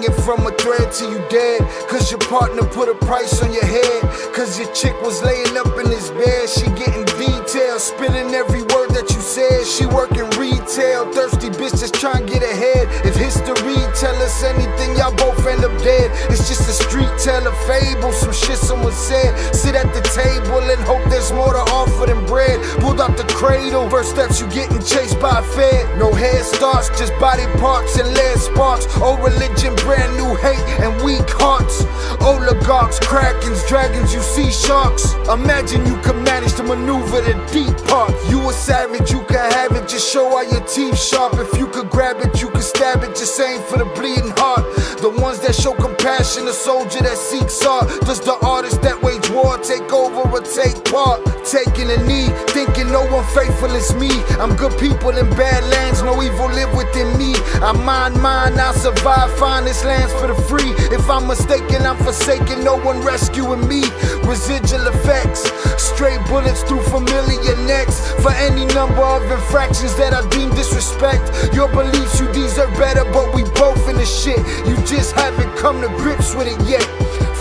hanging from a thread till you dead. Cause your partner put a price on your head. Cause your chick was laying up in his bed. She getting details, spilling every word that you said. She working retail, thirsty bitch just trying to get ahead. If history tell us anything, y'all both end up dead. It's just a street tale of fable, some shit someone said. Sit at the table and hope there's more to offer than bread. Pulled out the cradle, first steps you getting chased by a fed. No head starts, just body parts and lead sparks. Old religion, brand new hate and weak hearts. Oligarchs, krakens, dragons, you see sharks. Imagine you could manage to maneuver the deep part. You a savage, you could have it, just show all your teeth sharp. If you could grab it, you could stab it, just aim for the bleeding heart. The ones that show compassion, a soldier that seeks art. Does the artist that wage war take over or take part? Taking a knee, thinking no one faithful is me. I'm good people in bad lands, no evil live within me. I mind mine, I'll survive, find this land's for the free. If I'm mistaken, I'm forsaken, no one rescuing me. Residual effects, stray bullets through familiar necks. For any number of infractions that I deem disrespect. Your beliefs, you deserve better, but we both in the shit. You just haven't come to grips with it yet.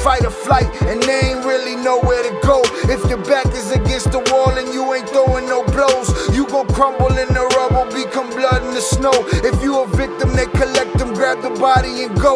Fight or flight, and they ain't really nowhere to go. If your back is against the wall and you ain't throwing no blows, you gon' crumble in the rubble, become blood in the snow. If you a victim, they collect them, grab the body and go.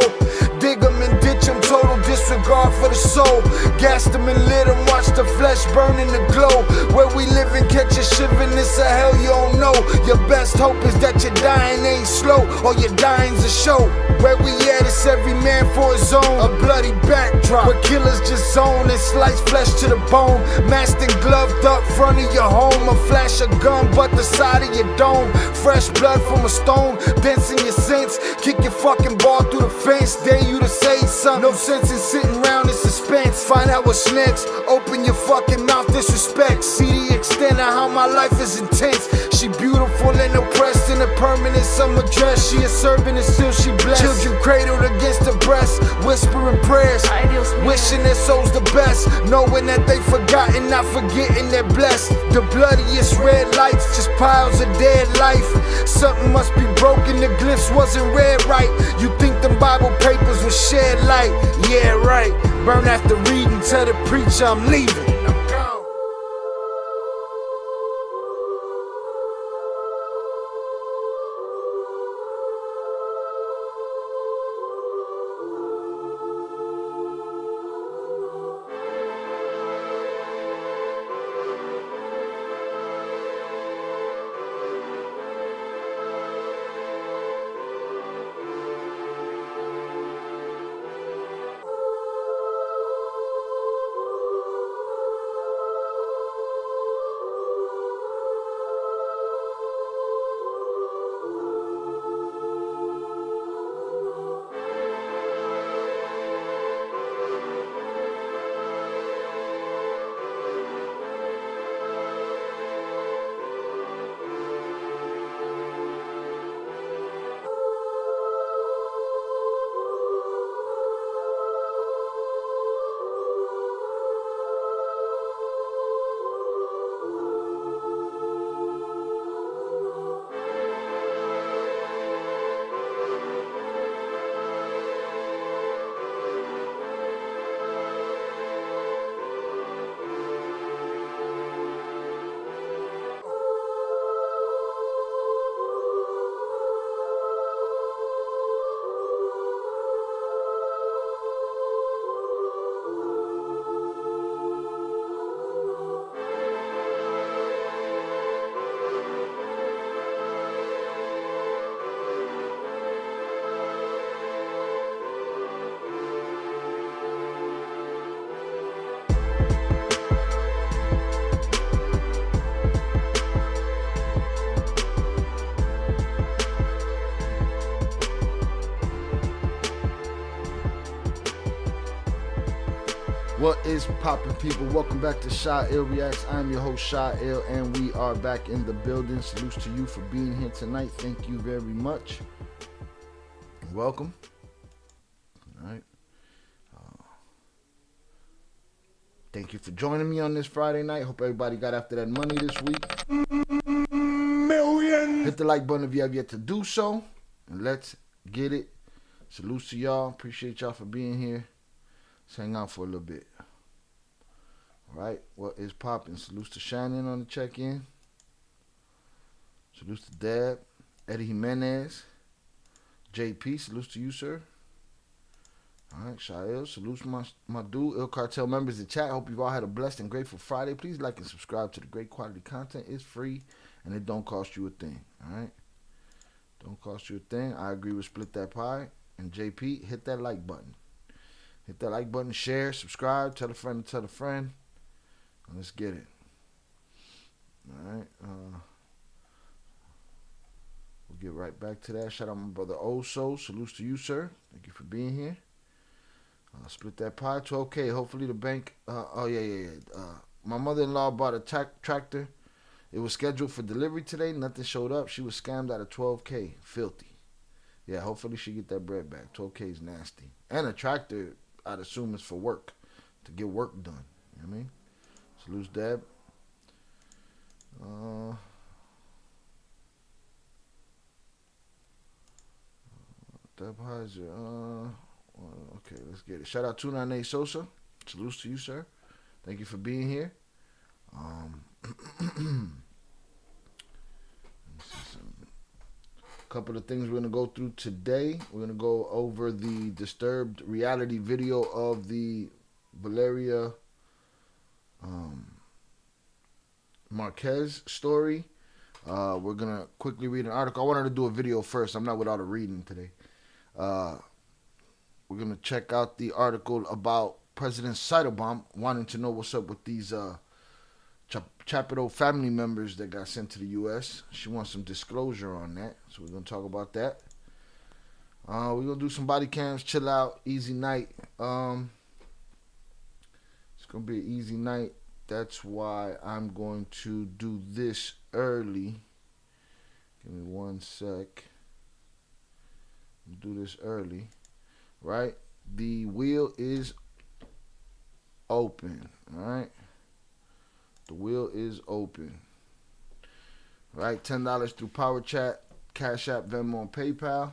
Dig them and ditch them, total disregard for the soul. Gas them and lit them, watch the flesh burn in the glow. Where we live and catch a shivering, it's a hell you don't know. Your best hope is that your dying ain't slow, or your dying's a show. Where we at, it's every man for his own. A bloody backdrop, where killers just zone and slice flesh to the bone. Masked and gloved up front of your home. A flash of gun, but the side of your dome. Fresh blood from a stone, dents in your sense. Kick your fucking ball through the fence, dare you to say something. No sense in sitting around in suspense. Find out what's next, open your fucking mouth, disrespect. See the extent of how my life is intense. She beautiful and oppressed in a permanent summer dress. She a servant and still she blessed. Children cradled against her breast, whispering prayers, wishing their souls the best, knowing that they forgotten, not forgetting they're blessed. The bloodiest red lights, just piles of dead life. Something must be broken, the glyphs wasn't read right. You think them Bible papers will shed light? Yeah, right. Burn after reading, tell the preacher I'm leaving. What is poppin', people? Welcome back to Shy Ill Reacts. I'm your host, Shy Ill, and we are back in the building. Salutes to you for being here tonight. Thank you very much. Welcome. All right. Thank you for joining me on this Friday night. Hope everybody got after that money this week. Million. Hit the like button if you have yet to do so. And let's get it Salutes to y'all. Appreciate y'all for being here. Let's hang out for a little bit. All right, what is popping? Salutes to Shannon on the check-in. Salutes to Deb, Eddie Jimenez, JP. Salutes to you, sir. All right, Shael. Salutes my dude, Il Cartel members in chat. Hope you've all had a blessed and grateful Friday. Please like and subscribe to the great quality content. It's free and it don't cost you a thing. All right, don't cost you a thing. I agree with Split That Pie. And JP, hit that like button. Hit that like button, share, subscribe, tell a friend to tell a friend. Let's get it. All right. We'll get right back to that. Shout out my brother Oso. Salutes to you, sir. Thank you for being here. Split That Pie. 12K. Hopefully the bank. My mother-in-law bought a tractor. It was scheduled for delivery today. Nothing showed up. She was scammed out of 12K. Filthy. Yeah, hopefully she get that bread back. 12K is nasty. And a tractor, I'd assume, is for work. To get work done. You know what I mean? Salute Deb. Deb Heiser. Okay, let's get it. Shout out 298 Sosa. Salutes to you, sir. Thank you for being here. Couple of things we're going to go through today. We're going to go over the disturbed reality video of the Valeria Marquez story. We're going to quickly read an article. I wanted to do a video first. I'm not without a reading today. We're going to check out the article about President Sheinbaum wanting to know what's up with these Chapido family members that got sent to the U.S. She wants some disclosure on that, so we're going to talk about that. We're going to do some body cams, chill out, easy night. It's going to be an easy night. That's why I'm going to do this early. Give me one sec. Do this early, right? The wheel is open, all right? The wheel is open. Right, $10 through Power Chat, Cash App, Venmo, and PayPal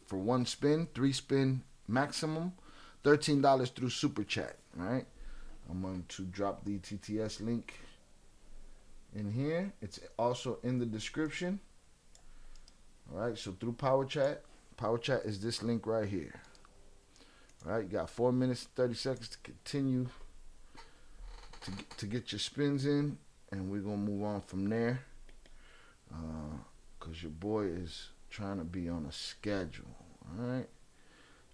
for one spin, 3 spin maximum. $13 through Super Chat. Right, I'm going to drop the TTS link in here. It's also in the description. All right, so through Power Chat is this link right here. All right, you got 4 minutes and 30 seconds to continue to get your spins in, and we're going to move on from there, because your boy is trying to be on a schedule, all right?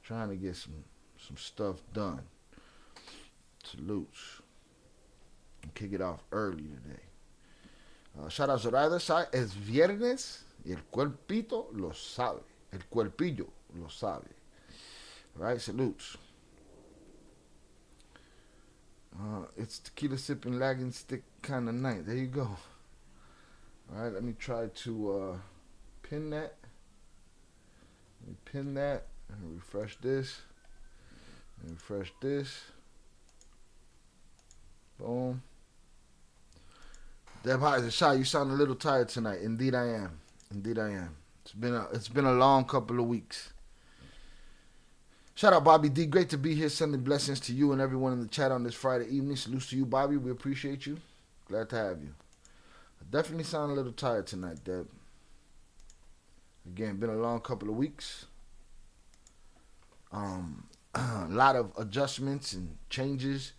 Trying to get some stuff done. Salutes. And kick it off early today. Shout out Zoraida. Es viernes y el cuerpito lo sabe. El cuerpillo lo sabe. All right, salutes. It's tequila sipping, lagging stick kind of night. There you go. All right, let me try to pin that. Let me pin that and refresh this. And refresh this. Boom. Deb Heiser, Shy, you sound a little tired tonight. Indeed I am. Indeed I am. It's been a long couple of weeks. Shout out Bobby D. Great to be here. Sending blessings to you and everyone in the chat on this Friday evening. Salutes to you, Bobby. We appreciate you. Glad to have you. I definitely sound a little tired tonight, Deb. Again, been a long couple of weeks. A lot of adjustments and changes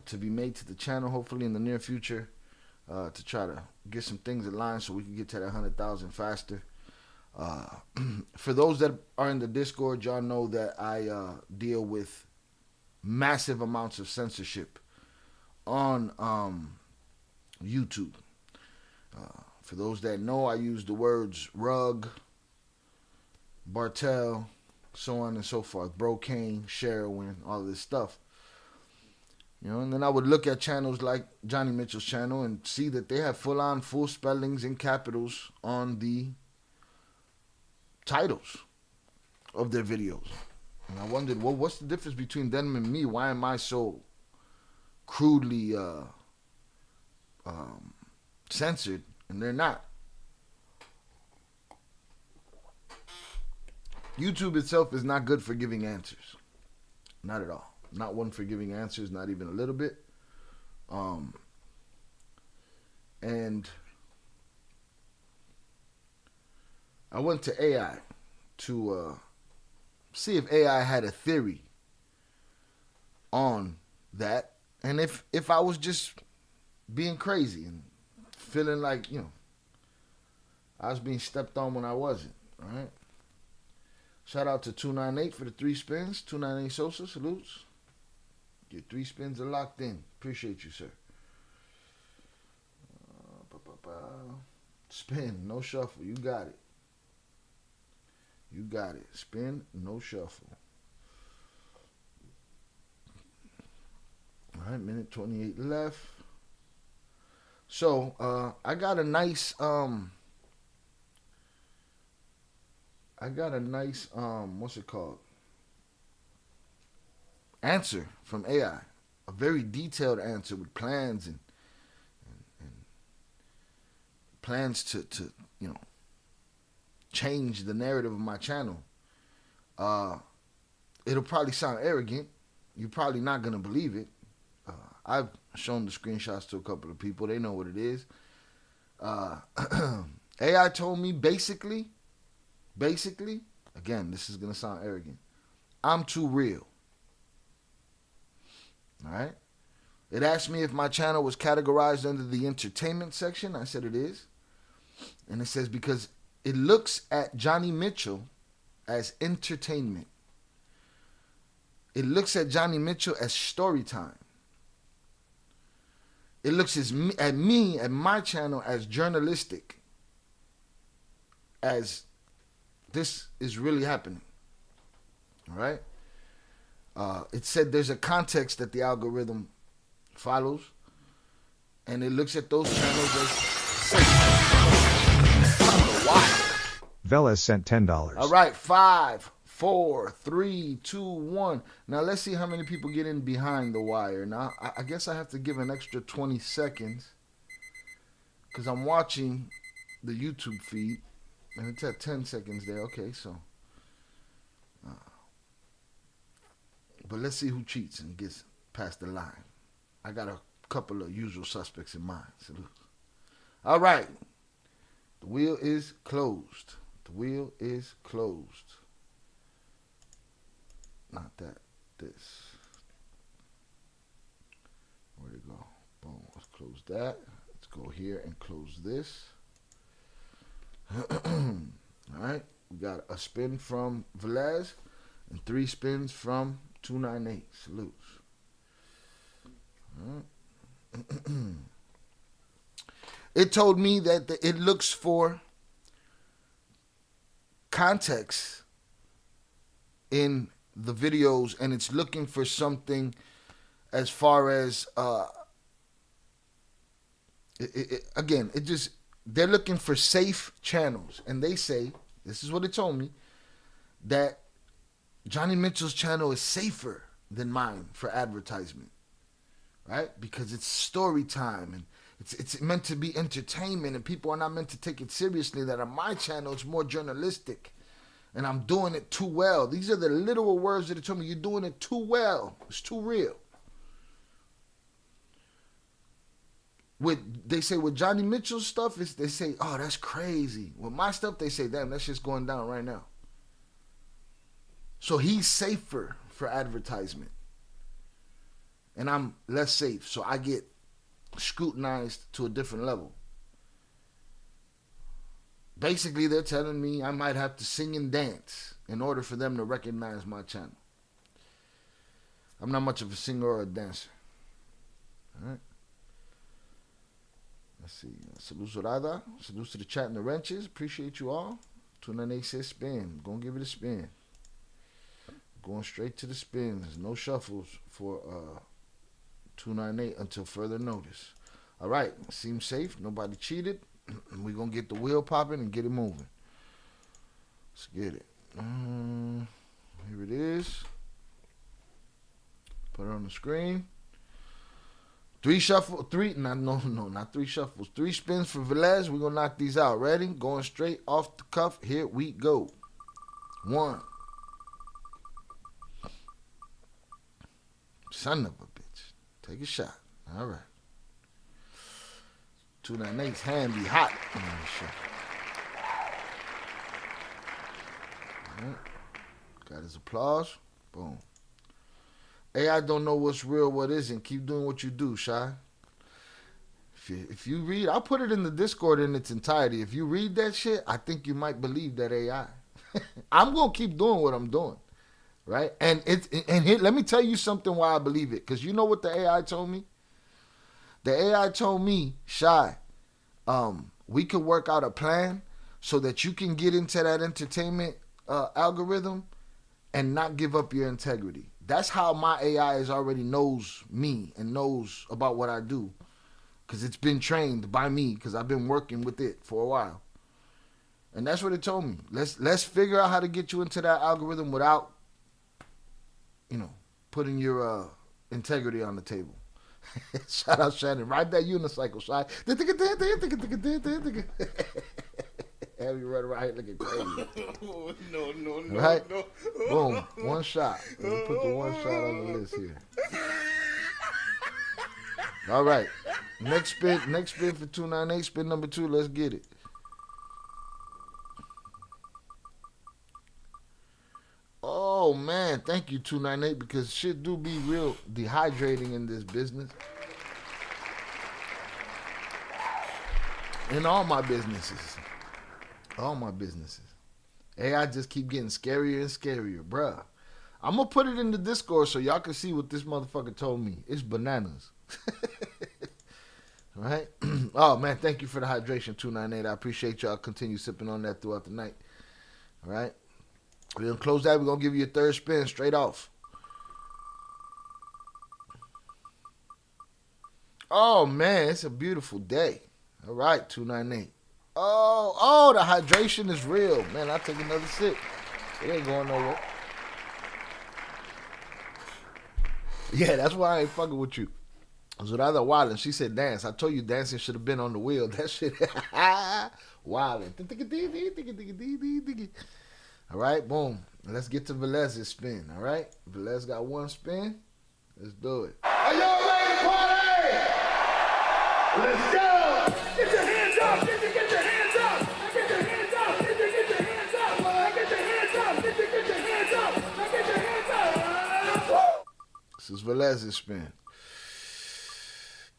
to be made to the channel, hopefully in the near future, to try to get some things aligned so we can get to that 100,000 faster. For those that are in the Discord, y'all know that I deal with massive amounts of censorship on YouTube. For those that know, I use the words rug, Bartel, so on and so forth, Brocane, Sherwin, all of this stuff. You know, and then I would look at channels like Johnny Mitchell's channel and see that they have full spellings in capitals on the titles of their videos. And I wondered, well, what's the difference between them and me? Why am I so crudely censored and they're not? YouTube itself is not good for giving answers. Not at all. Not one for giving answers, not even a little bit. And I went to AI to see if AI had a theory on that, and if I was just being crazy and feeling like, I was being stepped on when I wasn't, right? Shout out to 298 for the 3 spins. 298 Sosa, salutes. Your 3 spins are locked in. Appreciate you, sir. Spin, no shuffle. You got it. You got it. Spin, no shuffle. All right, minute 28 left. So, I got a nice, what's it called? Answer from AI. A very detailed answer with plans and plans to change the narrative of my channel. It'll probably sound arrogant. You're probably not going to believe it. I've shown the screenshots to a couple of people. They know what it is. AI told me basically, again, this is going to sound arrogant, I'm too real. All right? It asked me if my channel was categorized under the entertainment section. I said it is. And it says because it looks at Johnny Mitchell as entertainment. It looks at Johnny Mitchell as story time. It looks at me, at my channel, as journalistic. As this is really happening. All right? It said there's a context that the algorithm follows. And it looks at those channels as safe. I don't know why. Velas sent $10. All right, 5, 4, 3, 2, 1. Now let's see how many people get in behind the wire. Now I guess I have to give an extra 20 seconds because I'm watching the YouTube feed and it's at 10 seconds there. Okay, so but let's see who cheats and gets past the line. I got a couple of usual suspects in mind. Salute. All right, the wheel is closed. The wheel is closed. Not that. This. Where'd it go? Boom. Let's close that. Let's go here and close this. All right. We got a spin from Velez and 3 spins from 298. Salutes. All right. It told me that it looks for context in the videos and it's looking for something as far as they're looking for safe channels, and they say, this is what it told me, that Johnny Mitchell's channel is safer than mine for advertisement, right? Because it's story time and it's meant to be entertainment and people are not meant to take it seriously. That on my channel it's more journalistic and I'm doing it too well. These are the literal words that it told me. You're doing it too well. It's too real. They say with Johnny Mitchell's stuff, they say, oh, that's crazy. With my stuff, they say, damn, that's just going down right now. So he's safer for advertisement. And I'm less safe. So I get scrutinized to a different level. Basically, they're telling me I might have to sing and dance in order for them to recognize my channel. I'm not much of a singer or a dancer. All right. Let's see. Salute Zorada. Salute to the chat and the wrenches. Appreciate you all. 298 says spin. Gonna give it a spin. Going straight to the spins. There's no shuffles for 298 until further notice. All right. Seems safe. Nobody cheated. We're going to get the wheel popping and get it moving. Let's get it. Here it is. Put it on the screen. Not 3 shuffles. 3 spins for Velez. We're going to knock these out. Ready? Going straight off the cuff. Here we go. One. Son of a bitch. Take a shot. All right. 298's hand be hot on this shit. All right. Got his applause. Boom. AI don't know what's real, what isn't. Keep doing what you do, Shy. If you read, I'll put it in the Discord in its entirety. If you read that shit, I think you might believe that AI. I'm gonna keep doing what I'm doing, right? And here, let me tell you something why I believe it. Because you know what the AI told me? The AI told me, Shy, we could work out a plan so that you can get into that entertainment algorithm and not give up your integrity. That's how my AI already knows me and knows about what I do. Because it's been trained by me because I've been working with it for a while. And that's what it told me. Let's figure out how to get you into that algorithm without, putting your integrity on the table. Shout out Shannon. Ride that unicycle, Shy. Have you run around here looking crazy. No. Right? Boom. One shot. Let me put the one shot on the list here. All right. Next spin for 298. Spin number 2. Let's get it. Oh, man. Thank you, 298, because shit do be real dehydrating in this business. In all my businesses. All my businesses. AI just keep getting scarier and scarier, bruh. I'm going to put it in the Discord so y'all can see what this motherfucker told me. It's bananas. Right? Oh, man, thank you for the hydration, 298. I appreciate y'all. Continue sipping on that throughout the night. All right? We're going to close that. We're going to give you a third spin straight off. Oh, man, it's a beautiful day. All right, 298. Oh, the hydration is real. Man, I'll take another sip. It ain't going nowhere. Yeah, that's why I ain't fucking with you. Zorada wildin'. She said dance. I told you dancing should have been on the wheel. That shit wildin'. All right, boom. Let's get to Velez's spin, all right? Velez got one spin. Let's do it. Are y'all ready to party? Let's go! Get your hands up! Get your hands up! Get your hands up! Get your hands up! Get your hands up! Get your hands up! Get your hands up! This is Velez's spin.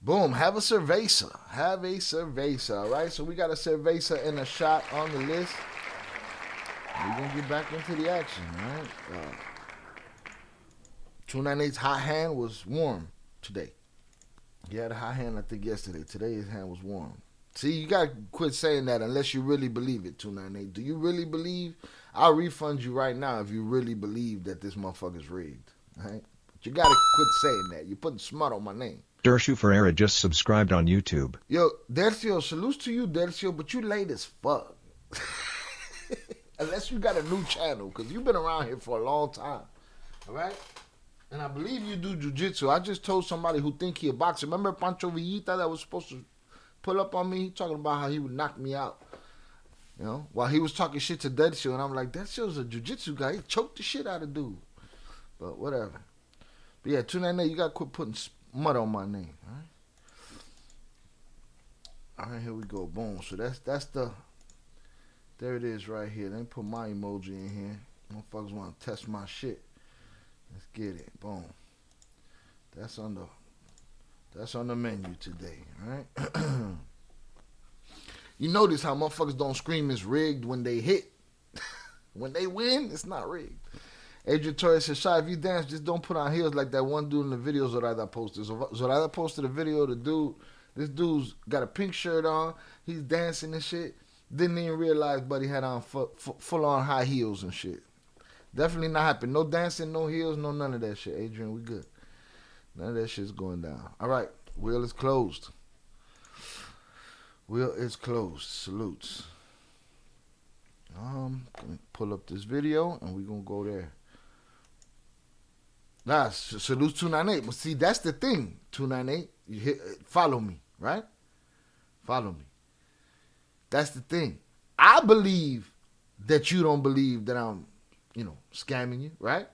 Boom, have a cerveza. Have a cerveza, all right? So we got a cerveza and a shot on the list. We're going to get back into the action, all right? 298's hot hand was warm today. He had a hot hand, I think, yesterday. Today his hand was warm. See, you got to quit saying that unless you really believe it, 298. Do you really believe? I'll refund you right now if you really believe that this motherfucker's rigged, all right? But you got to quit saying that. You're putting smut on my name. Dershu Ferreira just subscribed on YouTube. Yo, Dercio, salutes to you, Dercio, but you late as fuck. Unless you got a new channel, because you've been around here for a long time. All right? And I believe you do jiu-jitsu. I just told somebody who think he a boxer. Remember Pancho Villita that was supposed to pull up on me? He talking about how he would knock me out. You know? While he was talking shit to Dercio, and I'm like, Dercio's a jiu-jitsu guy. He choked the shit out of dude. But whatever. But yeah, 298, you got to quit putting mud on my name. All right? All right, here we go. Boom. So that's the... There it is right here. Let me put my emoji in here. Motherfuckers want to test my shit. Let's get it. Boom. That's on the menu today, right? You notice how motherfuckers don't scream it's rigged when they hit. When they win, it's not rigged. Adrian Torres says, Shy, if you dance, just don't put on heels like that one dude in the video Zorada posted. Zorada posted a video of the dude. This dude's got a pink shirt on. He's dancing and shit. Didn't even realize, but he had on full-on high heels and shit. Definitely not happening. No dancing, no heels, no none of that shit. Adrian, we good. None of that shit's going down. All right. Wheel is closed. Wheel is closed. Salutes. Gonna pull up this video, and we're going to go there. Nah, salutes 298. But see, that's the thing, 298. You follow me, right? Follow me. That's the thing. I believe that you don't believe that I'm scamming you, right?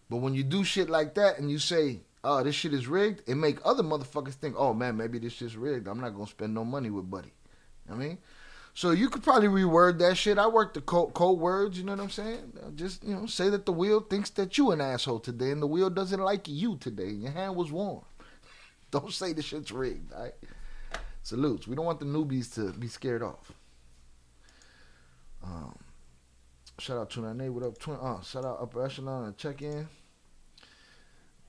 But when you do shit like that and you say, oh, this shit is rigged, it make other motherfuckers think, oh man, maybe this shit's rigged. I'm not gonna spend no money with Buddy. I mean, so you could probably reword that shit. I work the code words, you know what I'm saying? Just, say that the wheel thinks that you an asshole today and the wheel doesn't like you today and your hand was warm. Don't say the shit's rigged, all right? Salutes. We don't want the newbies to be scared off. Shout out to Nene. What up, Twin? Shout out Upper Echelon and check-in.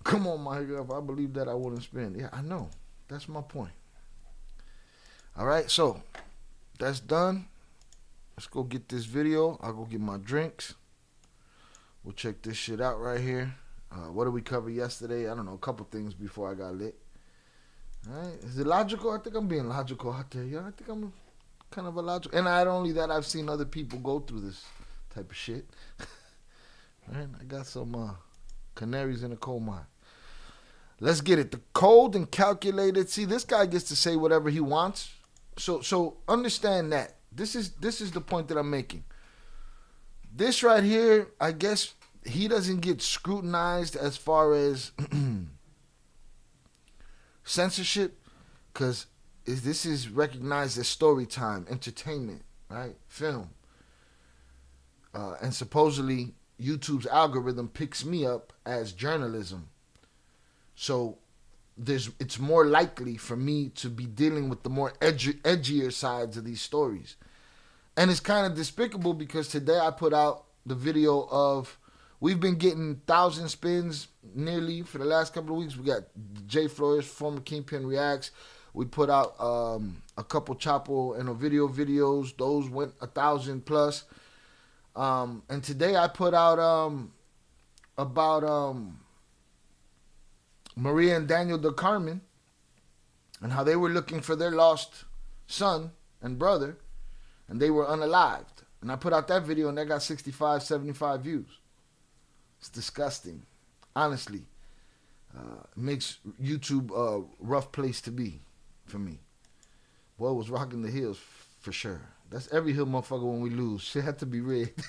Come on, my girl. If I believe that, I wouldn't spend. Yeah, I know. That's my point. All right, so that's done. Let's go get this video. I'll go get my drinks. We'll check this shit out right here. What did we cover yesterday? I don't know, a couple things before I got lit. All right, is it logical? I think I'm being logical out there. Yeah, I think I'm kind of a logical. And not only that, I've seen other people go through this type of shit. All right, I got some canaries in the coal mine. Let's get it. The cold and calculated. See, this guy gets to say whatever he wants. So understand that. This is the point that I'm making. This right here, I guess he doesn't get scrutinized as far as censorship, because this is recognized as story time, entertainment, right? Film. And supposedly YouTube's algorithm picks me up as journalism. So it's more likely for me to be dealing with the more edgier sides of these stories. And it's kind of despicable because today I put out the video of, we've been getting 1,000 spins nearly for the last couple of weeks. We got Jay Flores, former Kingpin Reacts. We put out a couple Chapo and Ovidio videos. Those went 1,000 plus. And today I put out about Maria and Daniel Del Carmen and how they were looking for their lost son and brother and they were unalived. And I put out that video and that got 65, 75 views. It's disgusting. Honestly. It makes YouTube a rough place to be for me. Boy, was rocking the hills for sure. That's every hill motherfucker when we lose. Shit had to be rigged.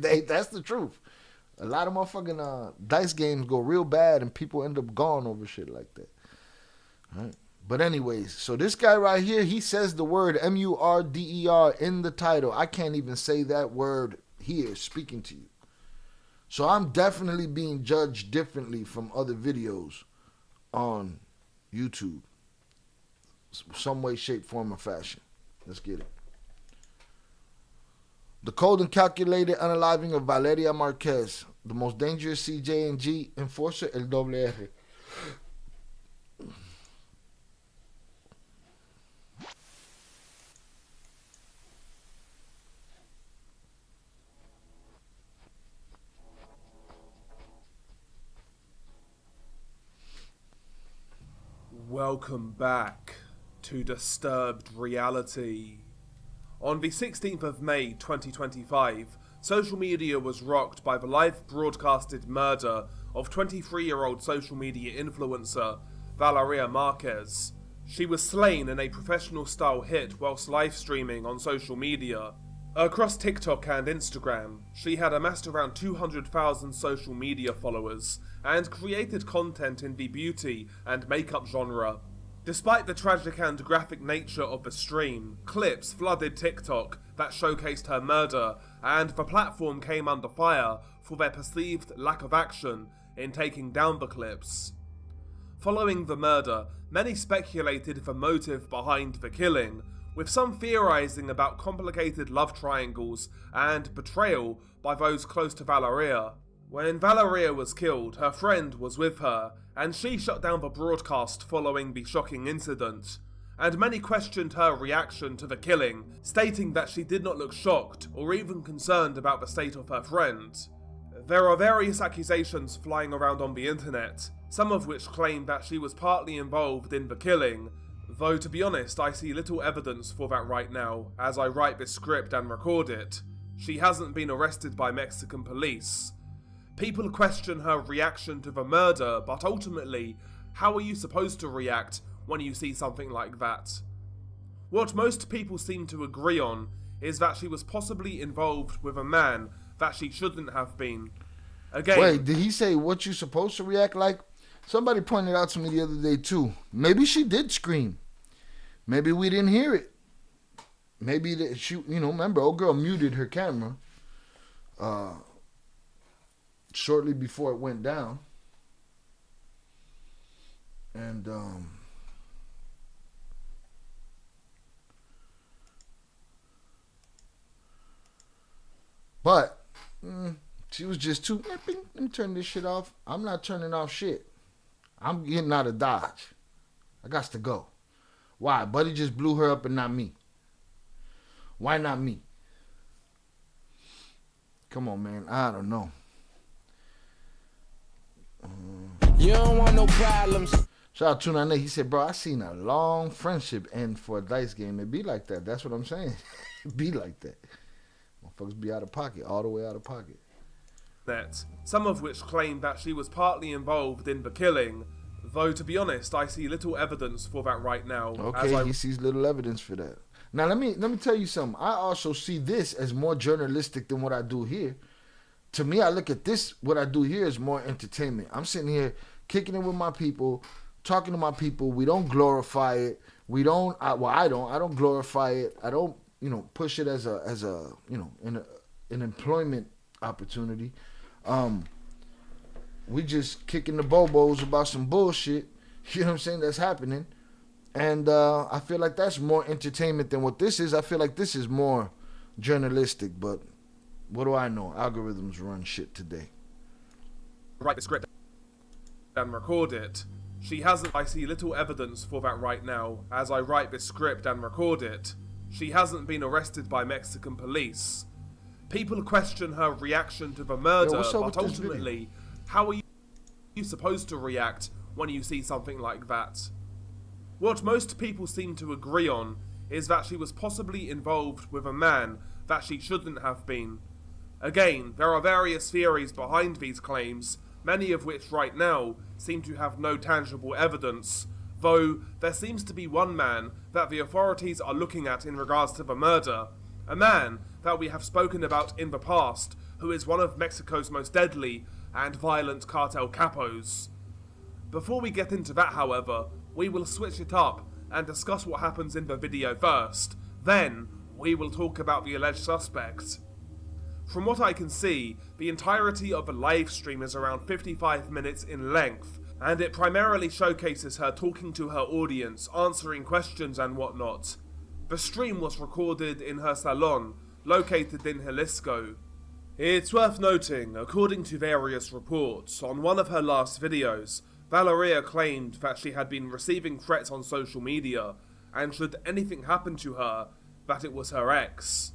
That's the truth. A lot of motherfucking dice games go real bad and people end up gone over shit like that. All right. But anyways, so this guy right here, he says the word M-U-R-D-E-R in the title. I can't even say that word here speaking to you. So I'm definitely being judged differently from other videos on YouTube. Some way, shape, form, or fashion. Let's get it. The cold and calculated unaliving of Valeria Marquez, the most dangerous CJ&G enforcer, El Doble R. Welcome back to Disturbed Reality. On the 16th of May 2025, social media was rocked by the live broadcasted murder of 23-year-old social media influencer Valeria Marquez. She was slain in a professional-style hit whilst live streaming on social media. Across TikTok and Instagram, she had amassed around 200,000 social media followers and created content in the beauty and makeup genre. Despite the tragic and graphic nature of the stream, clips flooded TikTok that showcased her murder, and the platform came under fire for their perceived lack of action in taking down the clips. Following the murder, many speculated the motive behind the killing, with some theorizing about complicated love triangles and betrayal by those close to Valeria. When Valeria was killed, her friend was with her, and she shut down the broadcast following the shocking incident, and many questioned her reaction to the killing, stating that she did not look shocked or even concerned about the state of her friend. There are various accusations flying around on the internet, some of which claim that she was partly involved in the killing, though to be honest I see little evidence for that right now as I write this script and record it. She hasn't been arrested by Mexican police. People question her reaction to the murder, but ultimately, how are you supposed to react when you see something like that? What most people seem to agree on is that she was possibly involved with a man that she shouldn't have been, Again, wait, did he say what you supposed to react like? Somebody pointed out to me the other day too. Maybe she did scream. Maybe we didn't hear it. Maybe that she, remember, old girl muted her camera shortly before it went down. And but she was just too, let me turn this shit off. I'm not turning off shit. I'm getting out of Dodge. I got to go. Why? Buddy just blew her up and not me. Why not me? Come on, man. I don't know. You don't want no problems. Shout out to 298. He said, bro, I seen a long friendship end for a dice game. It be like that. That's what I'm saying. It be like that. Motherfuckers be out of pocket, all the way out of pocket. Some of which claim that she was partly involved in the killing, though to be honest, I see little evidence for that right now. Okay, he sees little evidence for that. Now let me tell you something. I also see this as more journalistic than what I do here. To me, I look at this, what I do here is more entertainment. I'm sitting here kicking it with my people, talking to my people. We don't glorify it. I don't glorify it. I don't, push it as an employment opportunity. We just kicking the bobos about some bullshit. You know what I'm saying? That's happening. And I feel like that's more entertainment than what this is. I feel like this is more journalistic, but what do I know? Algorithms run shit today. Write the script and record it. She hasn't. I see little evidence for that right now. As I write this script and record it, she hasn't been arrested by Mexican police. People question her reaction to the murder, but ultimately, how are you supposed to react when you see something like that? What most people seem to agree on is that she was possibly involved with a man that she shouldn't have been. Again, there are various theories behind these claims, many of which right now seem to have no tangible evidence, though there seems to be one man that the authorities are looking at in regards to the murder, a man that we have spoken about in the past, who is one of Mexico's most deadly and violent cartel capos. Before we get into that, however, we will switch it up and discuss what happens in the video first. Then, we will talk about the alleged suspect. From what I can see, the entirety of the live stream is around 55 minutes in length, and it primarily showcases her talking to her audience, answering questions and whatnot. The stream was recorded in her salon, located in Jalisco. It's worth noting, according to various reports, on one of her last videos, Valeria claimed that she had been receiving threats on social media, and should anything happen to her, that it was her ex.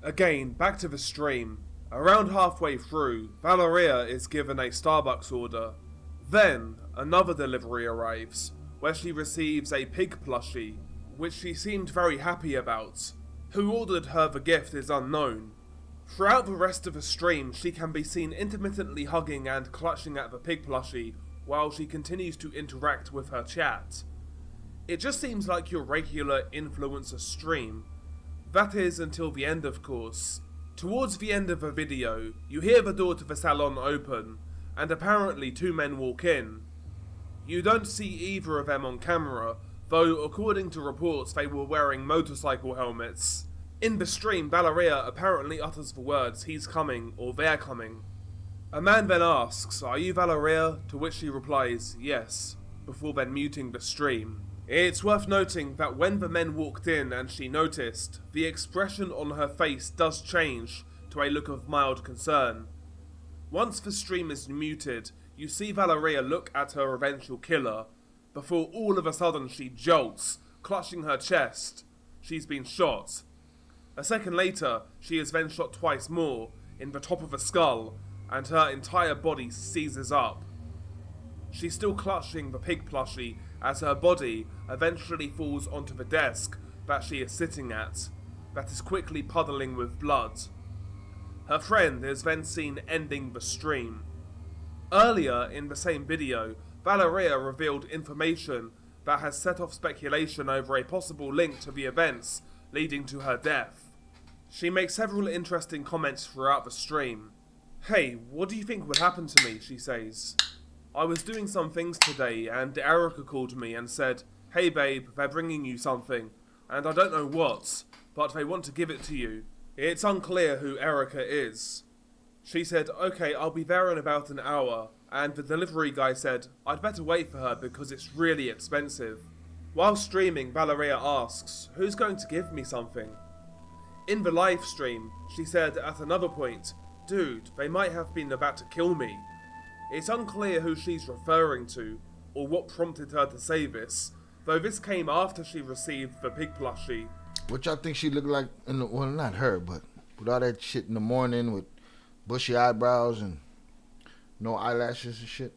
Again, back to the stream. Around halfway through, Valeria is given a Starbucks order. Then, another delivery arrives, where she receives a pig plushie, which she seemed very happy about. Who ordered her the gift is unknown. Throughout the rest of the stream, she can be seen intermittently hugging and clutching at the pig plushie, while she continues to interact with her chat. It just seems like your regular influencer stream. That is until the end, of course. Towards the end of the video, you hear the door to the salon open, and apparently two men walk in. You don't see either of them on camera, though according to reports they were wearing motorcycle helmets. In the stream, Valeria apparently utters the words, "He's coming," or "They're coming." A man then asks, "Are you Valeria?" To which she replies, "Yes," before then muting the stream. It's worth noting that when the men walked in and she noticed, the expression on her face does change to a look of mild concern. Once the stream is muted, you see Valeria look at her eventual killer, before all of a sudden she jolts, clutching her chest. She's been shot. A second later, she is then shot twice more, in the top of the skull, and her entire body seizes up. She's still clutching the pig plushie as her body eventually falls onto the desk that she is sitting at, that is quickly puddling with blood. Her friend is then seen ending the stream. Earlier in the same video, Valeria revealed information that has set off speculation over a possible link to the events leading to her death. She makes several interesting comments throughout the stream. Hey, what do you think would happen to me, she says. I was doing some things today and Erica called me and said, hey babe, they're bringing you something, and I don't know what, but they want to give it to you. It's unclear who Erica is. She said, okay, I'll be there in about an hour, and the delivery guy said, I'd better wait for her because it's really expensive. While streaming, Valeria asks, who's going to give me something? In the live stream, she said at another point, dude, they might have been about to kill me. It's unclear who she's referring to, or what prompted her to say this, though this came after she received the pig plushie. What y'all think she looked like well, not her, but with all that shit in the morning with bushy eyebrows and no eyelashes and shit?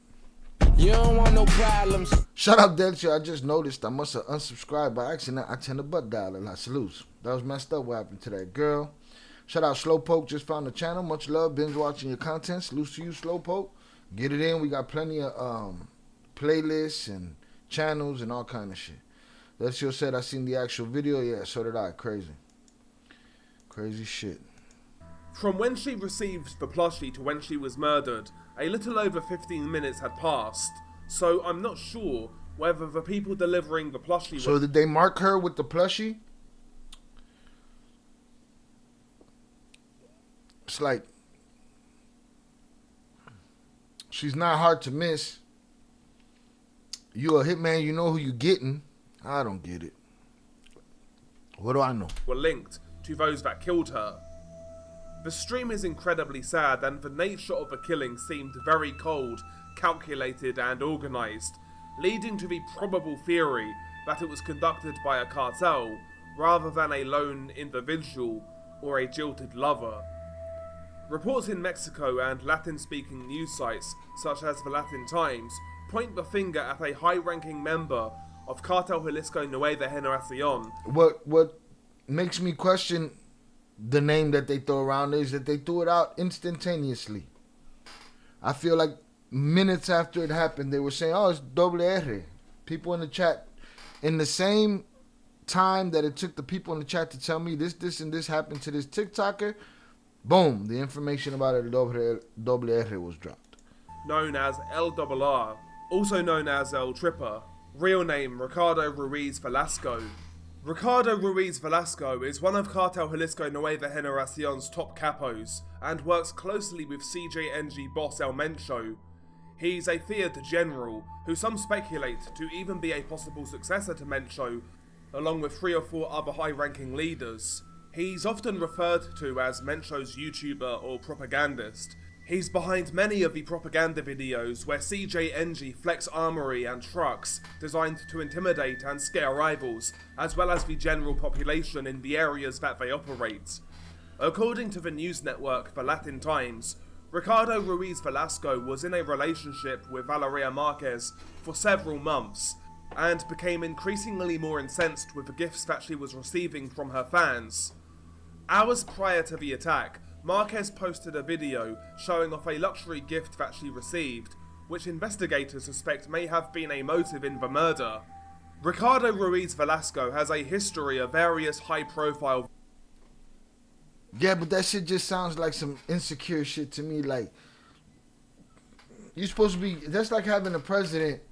You don't want no problems. Shout out Delcio, I just noticed I must have unsubscribed by accident. I tend to butt dial a lot. Salutes. That was messed up what happened to that girl. Shout out Slowpoke, just found the channel. Much love, binge watching your content. Salutes to you, Slowpoke. Get it in. We got plenty of playlists and channels and all kind of shit. Delcio said I seen the actual video. Yeah, so did I. Crazy. Crazy shit. From when she received the plushie to when she was murdered, a little over 15 minutes had passed, so I'm not sure whether the people delivering the plushie So did they mark her with the plushie? It's like, she's not hard to miss. You a hitman, you know who you getting. I don't get it. What do I know? were linked to those that killed her. The stream is incredibly sad, and the nature of the killing seemed very cold, calculated and organised, leading to the probable theory that it was conducted by a cartel rather than a lone individual or a jilted lover. Reports in Mexico and Latin-speaking news sites such as the Latin Times point the finger at a high-ranking member of Cartel Jalisco Nueva Generacion. What makes me question the name that they throw around is that they threw it out instantaneously. I feel like minutes after it happened, they were saying, oh, it's doble R. People in the chat, in the same time that it took the people in the chat to tell me this, and this happened to this TikToker, boom, the information about it, doble R was dropped. Known as LRR, also known as El Tripper, real name Ricardo Ruiz Velasco. Ricardo Ruiz Velasco is one of Cartel Jalisco Nueva Generacion's top capos and works closely with CJNG boss El Mencho. He's a feared general who some speculate to even be a possible successor to Mencho, along with 3 or 4 other high-ranking leaders. He's often referred to as Mencho's YouTuber or propagandist. He's behind many of the propaganda videos where CJNG flex armory and trucks designed to intimidate and scare rivals, as well as the general population in the areas that they operate. According to the news network The Latin Times, Ricardo Ruiz Velasco was in a relationship with Valeria Marquez for several months, and became increasingly more incensed with the gifts that she was receiving from her fans. Hours prior to the attack, Marquez posted a video showing off a luxury gift that she received, which investigators suspect may have been a motive in the murder. Ricardo Ruiz Velasco has a history of various high-profile... Yeah, but that shit just sounds like some insecure shit to me. Like, you're supposed to be... That's like having a president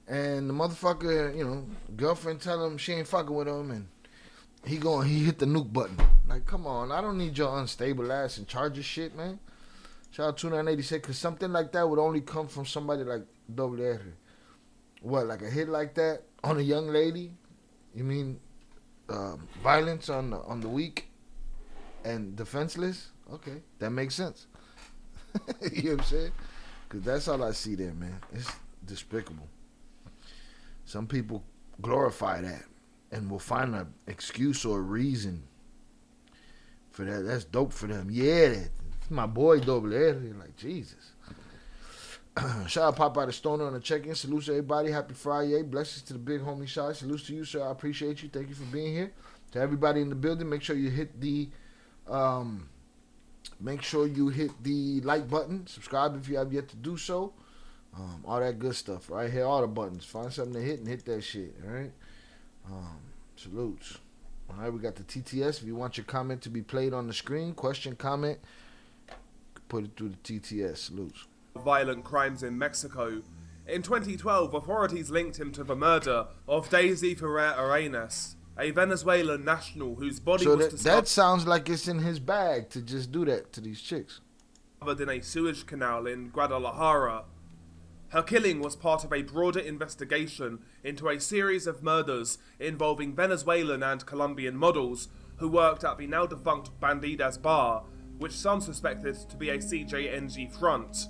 and the motherfucker, you know, girlfriend tell him she ain't fucking with him, and he hit the nuke button. Like, come on, I don't need your unstable ass in charge of shit, man. Shout out 2986, because something like that would only come from somebody like Double R. What, like a hit like that on a young lady? You mean violence on the weak and defenseless? Okay, that makes sense. You know what I'm saying? Because that's all I see there, man. It's despicable. Some people glorify that and will find an excuse or a reason for that. That's dope for them. Yeah, that's my boy Double R. Like, Jesus. Shout out Popeye the Stoner on the check-in. Salutes to everybody. Happy Friday. Blessings to the big homie Shy. Salutes to you, sir. I appreciate you. Thank you for being here. To everybody in the building, make sure you hit the like button. Subscribe if you have yet to do so. All that good stuff right here. All the buttons. Find something to hit and hit that shit. All right. Salutes. All right, we got the TTS. If you want your comment to be played on the screen, question, comment, put it through the TTS. Salutes. Violent crimes in Mexico. In 2012, authorities linked him to the murder of Daisy Ferrer Arenas, a Venezuelan national whose body So was that sounds like it's in his bag to just do that to these chicks. discovered in a sewage canal in Guadalajara. Her killing was part of a broader investigation into a series of murders involving Venezuelan and Colombian models who worked at the now defunct Bandidas bar, which some suspected to be a CJNG front.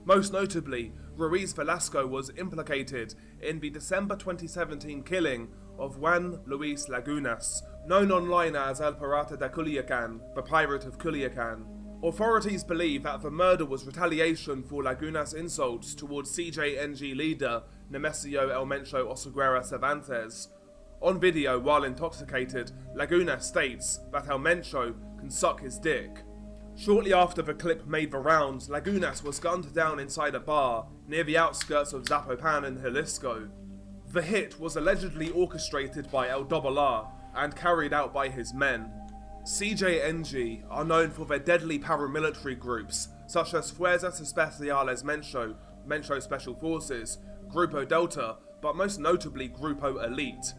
Most notably, Ruiz Velasco was implicated in the December 2017 killing of Juan Luis Lagunas, known online as El Pirata de Culiacan, the Pirate of Culiacan. Authorities believe that the murder was retaliation for Lagunas' insults towards CJNG leader Nemesio El Mencho Oseguera Cervantes. On video, while intoxicated, Lagunas states that El Mencho can suck his dick. Shortly after the clip made the rounds, Lagunas was gunned down inside a bar near the outskirts of Zapopan in Jalisco. The hit was allegedly orchestrated by El Dobalar and carried out by his men. CJNG are known for their deadly paramilitary groups such as Fuerzas Especiales Mencho, Mencho Special Forces, Grupo Delta, but most notably Grupo Elite.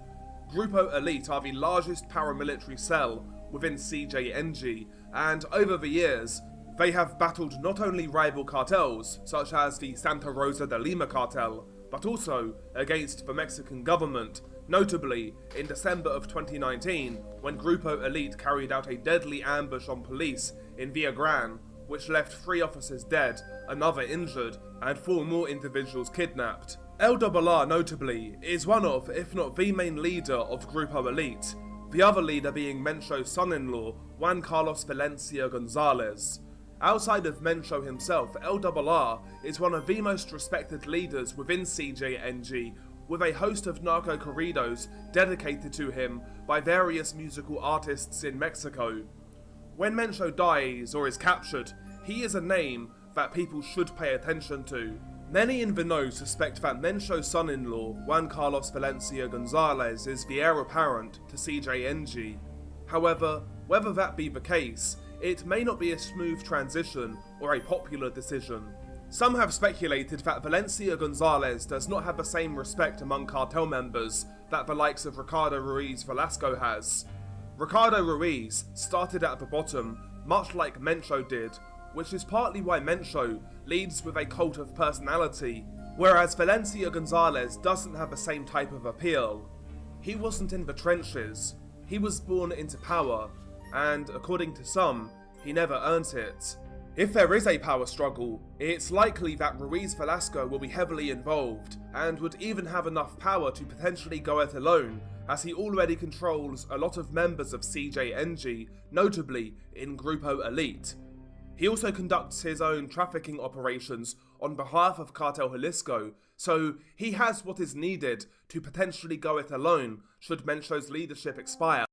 Grupo Elite are the largest paramilitary cell within CJNG, and over the years, they have battled not only rival cartels, such as the Santa Rosa de Lima cartel, but also against the Mexican government, notably in December of 2019, when Grupo Elite carried out a deadly ambush on police in Villagran, which left 3 officers dead, another injured, and 4 more individuals kidnapped. El Dobalar, notably, is one of, if not the main leader of Grupo Elite, the other leader being Mencho's son-in-law, Juan Carlos Valencia Gonzalez. Outside of Mencho himself, El Dobalar is one of the most respected leaders within CJNG, with a host of narco corridos dedicated to him by various musical artists in Mexico. When Mencho dies or is captured, he is a name that people should pay attention to. Many in the know suspect that Mencho's son-in-law, Juan Carlos Valencia Gonzalez, is the heir apparent to CJNG. However, whether that be the case, it may not be a smooth transition or a popular decision. Some have speculated that Valencia Gonzalez does not have the same respect among cartel members that the likes of Ricardo Ruiz Velasco has. Ricardo Ruiz started at the bottom, much like Mencho did, which is partly why Mencho leads with a cult of personality, whereas Valencia Gonzalez doesn't have the same type of appeal. He wasn't in the trenches, he was born into power, and according to some, he never earned it. If there is a power struggle, it's likely that Ruiz Velasco will be heavily involved, and would even have enough power to potentially go it alone, as he already controls a lot of members of CJNG, notably in Grupo Elite. He also conducts his own trafficking operations on behalf of Cartel Jalisco, so he has what is needed to potentially go it alone should Mencho's leadership expire.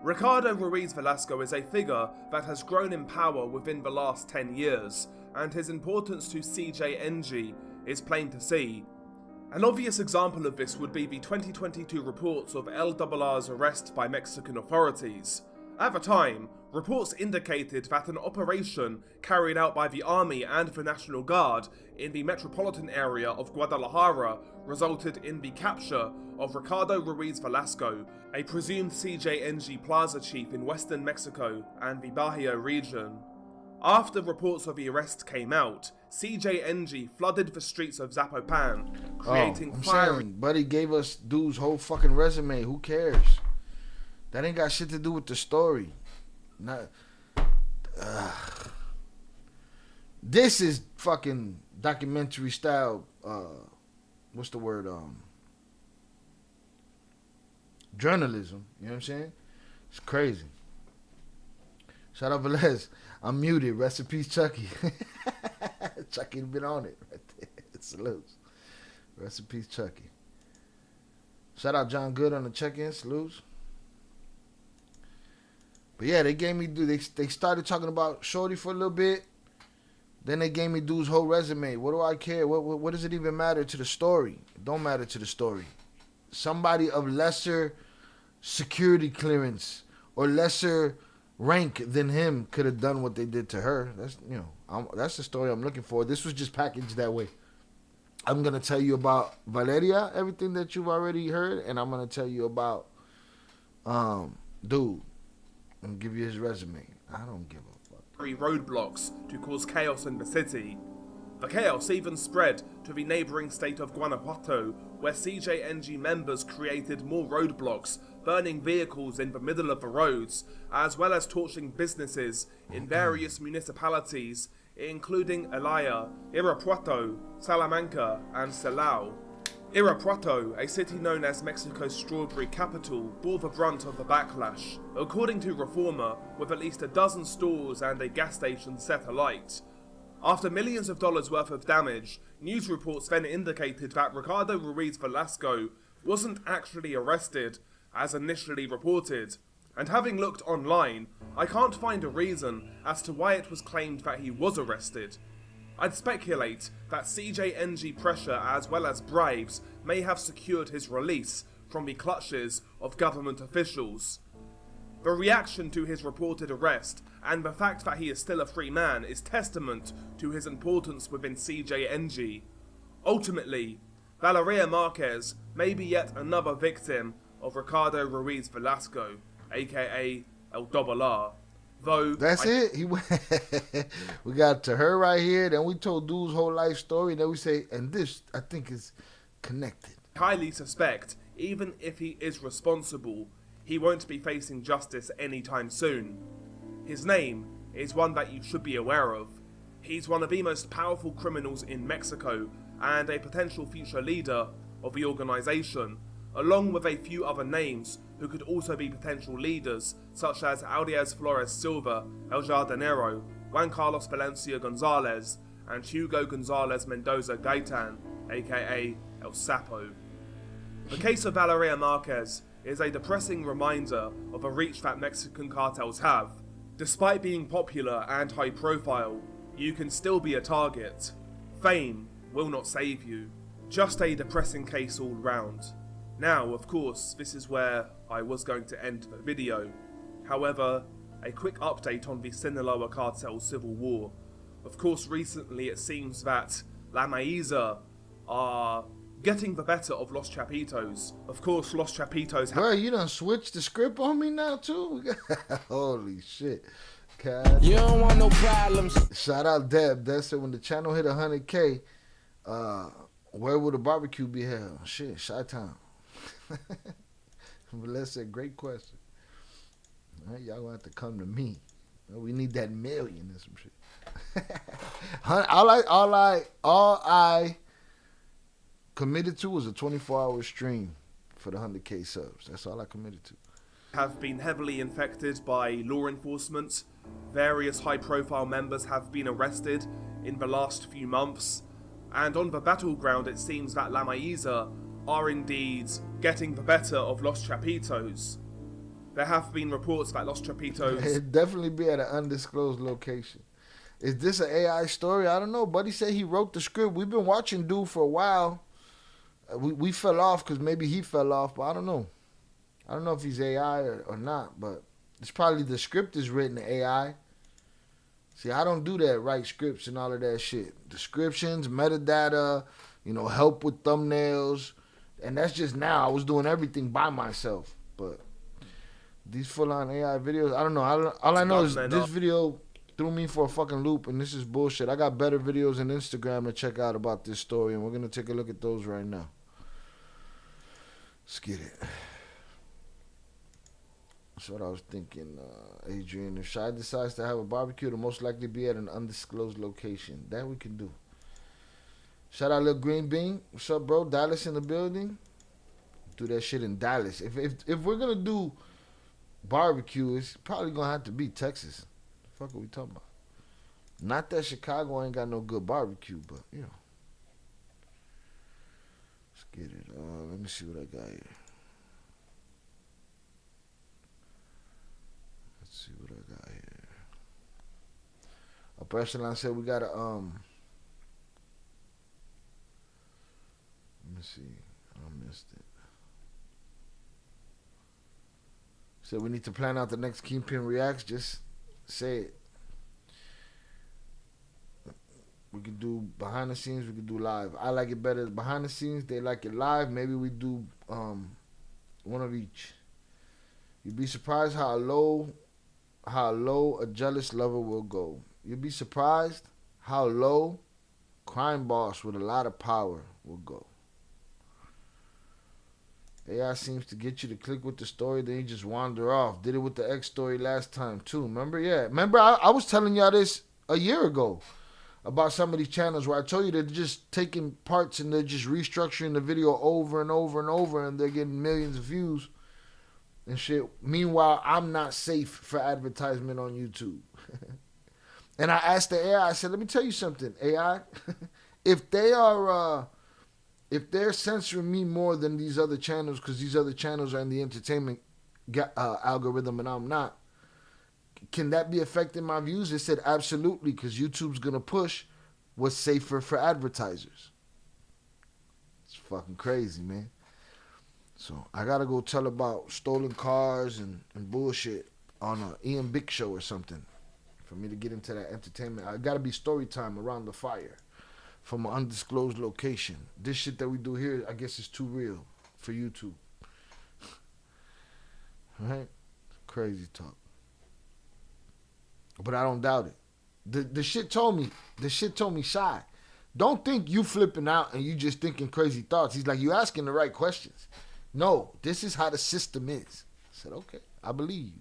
Ricardo Ruiz Velasco is a figure that has grown in power within the last 10 years, and his importance to CJNG is plain to see. An obvious example of this would be the 2022 reports of El Dobalar's arrest by Mexican authorities. At the time, reports indicated that an operation carried out by the Army and the National Guard in the metropolitan area of Guadalajara resulted in the capture of Ricardo Ruiz Velasco, a presumed CJNG Plaza chief in western Mexico and the Baja region. After reports of the arrest came out, CJNG flooded the streets of Zapopan, creating fire. Buddy gave us dude's whole fucking resume. Who cares? That ain't got shit to do with the story. This is fucking documentary style. What's the word? Journalism. You know what I'm saying? It's crazy. Shout out Velez. I'm muted. Rest in peace, Chucky. Chucky been on it right there. Salutes. Rest in peace, Chucky. Shout out John Good on the check-in. Salutes. But yeah, they gave me they started talking about Shorty for a little bit. Then they gave me dude's whole resume. What do I care? What does it even matter to the story? It don't matter to the story. Somebody of lesser security clearance or lesser rank than him could have done what they did to her. That's that's the story I'm looking for. This was just packaged that way. I'm gonna tell you about Valeria, everything that you've already heard, and I'm gonna tell you about dude. I'm gonna give you his resume. I don't give a fuck. Roadblocks to cause chaos in the city. The chaos even spread to the neighbouring state of Guanajuato, where CJNG members created more roadblocks, burning vehicles in the middle of the roads, as well as torching businesses in various municipalities, including Elaya, Irapuato, Salamanca, and Silao. Irapuato, a city known as Mexico's strawberry capital, bore the brunt of the backlash. According to Reformer, with at least a dozen stores and a gas station set alight. After millions of dollars worth of damage, news reports then indicated that Ricardo Ruiz Velasco wasn't actually arrested, as initially reported. And having looked online, I can't find a reason as to why it was claimed that he was arrested. I'd speculate that CJNG pressure as well as bribes may have secured his release from the clutches of government officials. The reaction to his reported arrest and the fact that he is still a free man is testament to his importance within CJNG. Ultimately, Valeria Marquez may be yet another victim of Ricardo Ruiz Velasco, aka El Double R. Though That's it. We got to her right here. Then we told dude's whole life story. Then we say, and this I think is connected. highly suspect, even if he is responsible, he won't be facing justice anytime soon. His name is one that you should be aware of. He's one of the most powerful criminals in Mexico and a potential future leader of the organization, along with a few other names who could also be potential leaders, such as Audias Flores Silva, El Jardinero, Juan Carlos Valencia Gonzalez, and Hugo Gonzalez Mendoza Gaitan, aka El Sapo. The case of Valeria Marquez is a depressing reminder of the reach that Mexican cartels have. Despite being popular and high profile, you can still be a target. Fame will not save you. Just a depressing case all round. Now, of course, this is where I was going to end the video. However, a quick update on the Sinaloa cartel civil war. Of course, recently it seems that La Maiza are getting the better of Los Chapitos. Of course, Los Chapitos have... Bro, you done switched the script on me now, too? Holy shit. God. You don't want no problems. Shout out Deb. Deb said when the channel hit 100K, where will the barbecue be held? Shit, Chi-Town. Let's say, great question. All right, y'all gonna have to come to me. We need that million or some shit. all I committed to was a 24-hour stream for the 100K subs. That's all I committed to. Have been heavily infected by law enforcement. Various high-profile members have been arrested in the last few months. And on the battleground, it seems that La Maiza are indeed getting the better of Los Chapitos. There have been reports that Los Chapitos... It'd definitely be at an undisclosed location. Is this an AI story? I don't know. Buddy said he wrote the script. We've been watching dude for a while. We fell off because maybe he fell off, but I don't know. I don't know if he's AI or not, but it's probably the script is written in AI. See, I don't do that, write scripts and all of that shit. Descriptions, metadata, help with thumbnails. And that's just now. I was doing everything by myself. But these full-on AI videos, I don't know. All I know is this video threw me for a fucking loop, and this is bullshit. I got better videos on Instagram to check out about this story, and we're going to take a look at those right now. Let's get it. That's what I was thinking, Adrian. If Shai decides to have a barbecue, it'll most likely be at an undisclosed location. That we can do. Shout out Lil Green Bean. What's up, bro? Dallas in the building. Do that shit in Dallas. If we're gonna do barbecue, it's probably gonna have to be Texas. The fuck are we talking about? Not that Chicago ain't got no good barbecue, but Let's get it. Let me see what I got here. Let's see Echelon said we gotta let me see. I missed it. Said we need to plan out the next Kingpin Reacts. Just say it. We could do behind the scenes. We could do live. I like it better behind the scenes. They like it live. Maybe we do one of each. You'd be surprised how low a jealous lover will go. You'd be surprised how low crime boss with a lot of power will go. AI seems to get you to click with the story, then you just wander off. Did it with the X story last time too. Remember? Yeah. Remember I was telling y'all this a year ago about some of these channels where I told you they're just taking parts and they're just restructuring the video over and over and over and they're getting millions of views and shit. Meanwhile, I'm not safe for advertisement on YouTube. And I asked the AI, I said, let me tell you something, AI. If they're censoring me more than these other channels because these other channels are in the entertainment algorithm and I'm not, can that be affecting my views? It said absolutely, because YouTube's going to push what's safer for advertisers. It's fucking crazy, man. So I got to go tell about stolen cars and bullshit on an Ian Bick show or something for me to get into that entertainment. I got to be story time around the fire from an undisclosed location. This shit that we do here, I guess, is too real for YouTube. Right? Crazy talk. But I don't doubt it. The shit told me, Shy, don't think you flipping out and you just thinking crazy thoughts. He's like, you asking the right questions. No, this is how the system is. I said, okay, I believe you.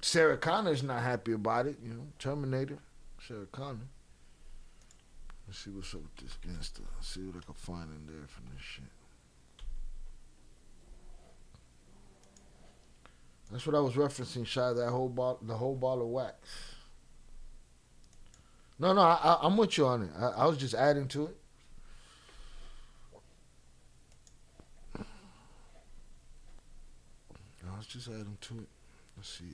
Sarah Connor's not happy about it, you know, Terminator, Sarah Connor. Let's see what's up with this gangster. Let's see what I can find in there from this shit. That's what I was referencing, Shy, the whole ball of wax. No, I'm with you on it. I was just adding to it. I was just adding to it. Let's see.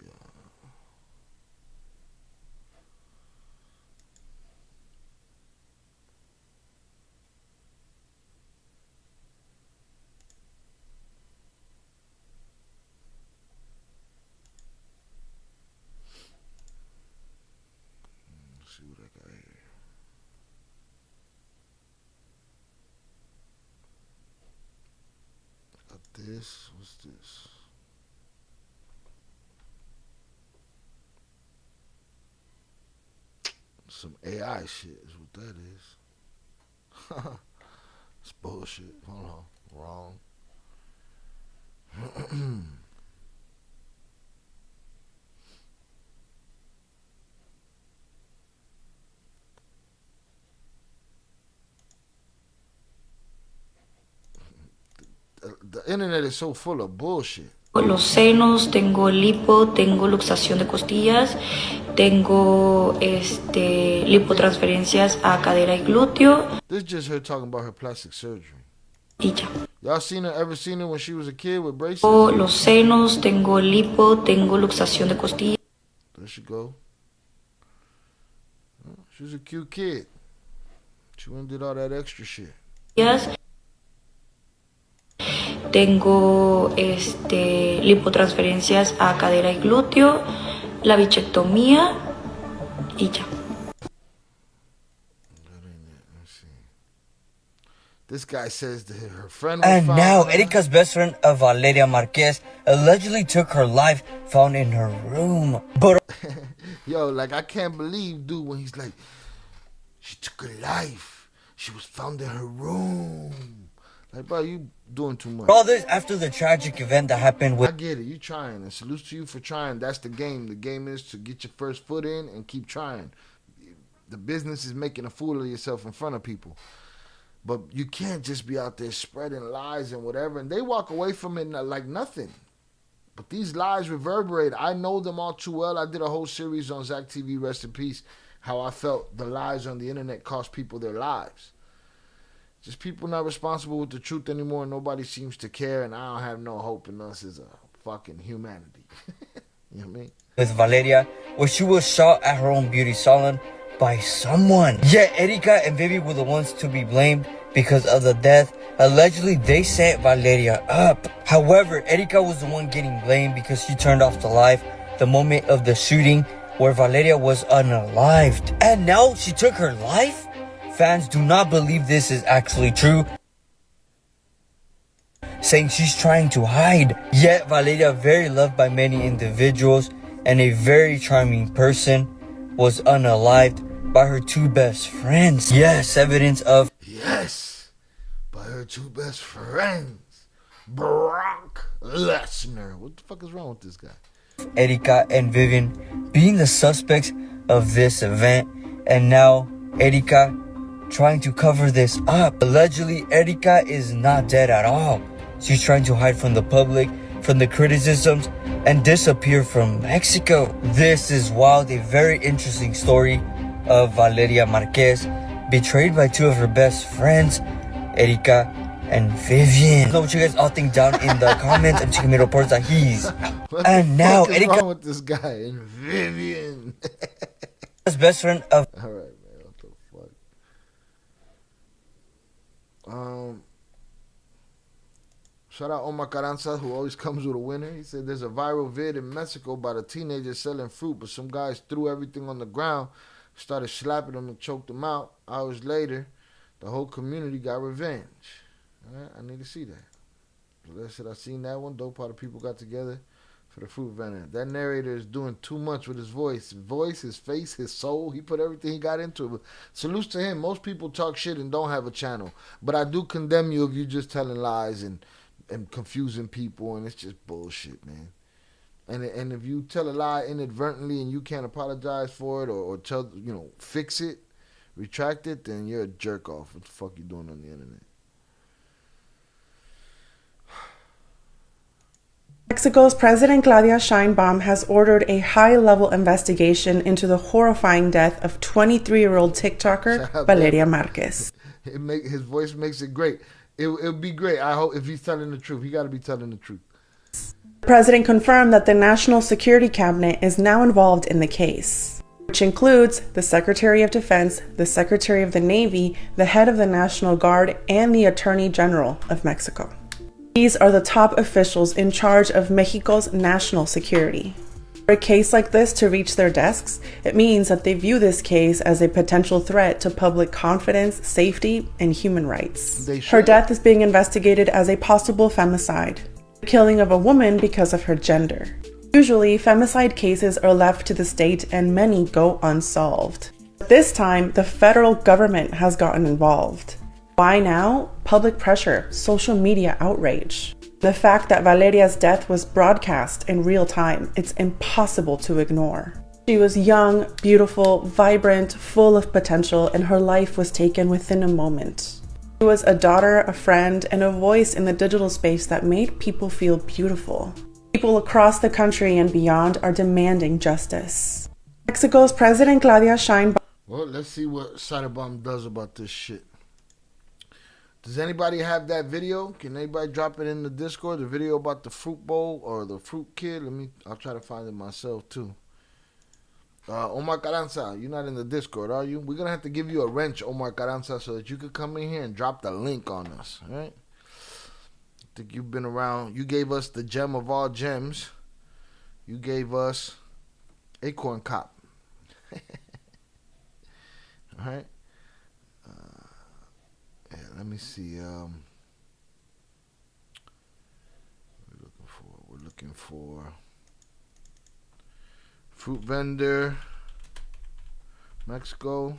See what I got here. Got this. What's this? Some AI shit is what that is. It's bullshit. Hold on. Wrong. The internet is so full of bullshit. Los senos, tengo lipo, tengo luxación de costillas, tengo lipotransferencias a cadera y glúteo. This is just her talking about her plastic surgery. Y ya. Y'all ever seen her when she was a kid with braces? Los senos, tengo lipo, tengo luxación de costillas. There she go. She was a cute kid. She went and did all that extra shit. Tengo lipotransferencias a cadera y glúteo, la bichectomía y ya. This guy says that her friend was And found now, there. Erika's best friend, Valeria Marquez, allegedly took her life, found in her room. But Yo, like, I can't believe, dude, when he's like, she took her life. She was found in her room. Like, bro, you doing too much. all this after the tragic event that happened I with get it. You trying. And salute to you for trying. That's the game. The game is to get your first foot in and keep trying. The business is making a fool of yourself in front of people. But you can't just be out there spreading lies and whatever. And they walk away from it like nothing. But these lies reverberate. I know them all too well. I did a whole series on Zach TV, rest in peace, how I felt the lies on the internet cost people their lives. Just people not responsible with the truth anymore. Nobody seems to care. And I don't have no hope in us as a fucking humanity. You know what I mean? With Valeria, where she was shot at her own beauty salon by someone. Yet Erika and Vivi were the ones to be blamed because of the death. Allegedly, they set Valeria up. However, Erika was the one getting blamed because she turned off the live the moment of the shooting where Valeria was unalived. And now she took her life? Fans do not believe this is actually true, saying she's trying to hide. Yet Valeria, very loved by many individuals and a very charming person, was unalived by her two best friends. Yes, evidence of Yes, by her two best friends, Brock Lesnar. What the fuck is wrong with this guy? Erika and Vivian being the suspects of this event, and now Erika trying to cover this up. Allegedly, Erika is not dead at all. She's trying to hide from the public, from the criticisms, and disappear from Mexico. This is wild, a very interesting story of Valeria Marquez, betrayed by two of her best friends, Erika and Vivian. Let me know what you guys all think down in the comments. I'm checking the reports that he's. What And the now fuck is Erika, wrong with this guy and Vivian? best friend of. All right, man. What the fuck? Shout out Omar Carranza, who always comes with a winner. He said there's a viral vid in Mexico about a teenager selling fruit, but some guys threw everything on the ground, started slapping them and choked them out. Hours later, the whole community got revenge. All right, I need to see that. So that's it. I seen that one. Dope how the people got together for the fruit vendor. That narrator is doing too much with his voice. His face, his soul. He put everything he got into it. But salutes to him. Most people talk shit and don't have a channel. But I do condemn you if you're just telling lies and confusing people, and it's just bullshit, man. And if you tell a lie inadvertently and you can't apologize for it or tell, fix it, retract it, then you're a jerk off. What the fuck you doing on the internet? Mexico's President Claudia Sheinbaum has ordered a high-level investigation into the horrifying death of 23-year-old TikToker Valeria Marquez. His voice makes it great. It'll be great. I hope if he's telling the truth. He got to be telling the truth. The president confirmed that the National Security Cabinet is now involved in the case, which includes the Secretary of Defense, the Secretary of the Navy, the head of the National Guard, and the Attorney General of Mexico. These are the top officials in charge of Mexico's national security. For a case like this to reach their desks, it means that they view this case as a potential threat to public confidence, safety, and human rights. Her death is being investigated as a possible femicide, the killing of a woman because of her gender. Usually, femicide cases are left to the state and many go unsolved. This time, the federal government has gotten involved. Why now? Public pressure, social media outrage. The fact that Valeria's death was broadcast in real time, it's impossible to ignore. She was young, beautiful, vibrant, full of potential, and her life was taken within a moment. She was a daughter, a friend, and a voice in the digital space that made people feel beautiful. People across the country and beyond are demanding justice. Mexico's President Claudia Sheinbaum. Well, let's see what Sheinbaum does about this shit. Does anybody have that video? Can anybody drop it in the Discord? The video about the fruit bowl or the fruit kid? I'll try to find it myself too. Omar Carranza, you're not in the Discord, are you? We're gonna have to give you a wrench, Omar Carranza, so that you could come in here and drop the link on us. All right? I think you've been around. You gave us the gem of all gems. You gave us Acorn Cop. All right. Let me see. We're looking for fruit vendor, Mexico.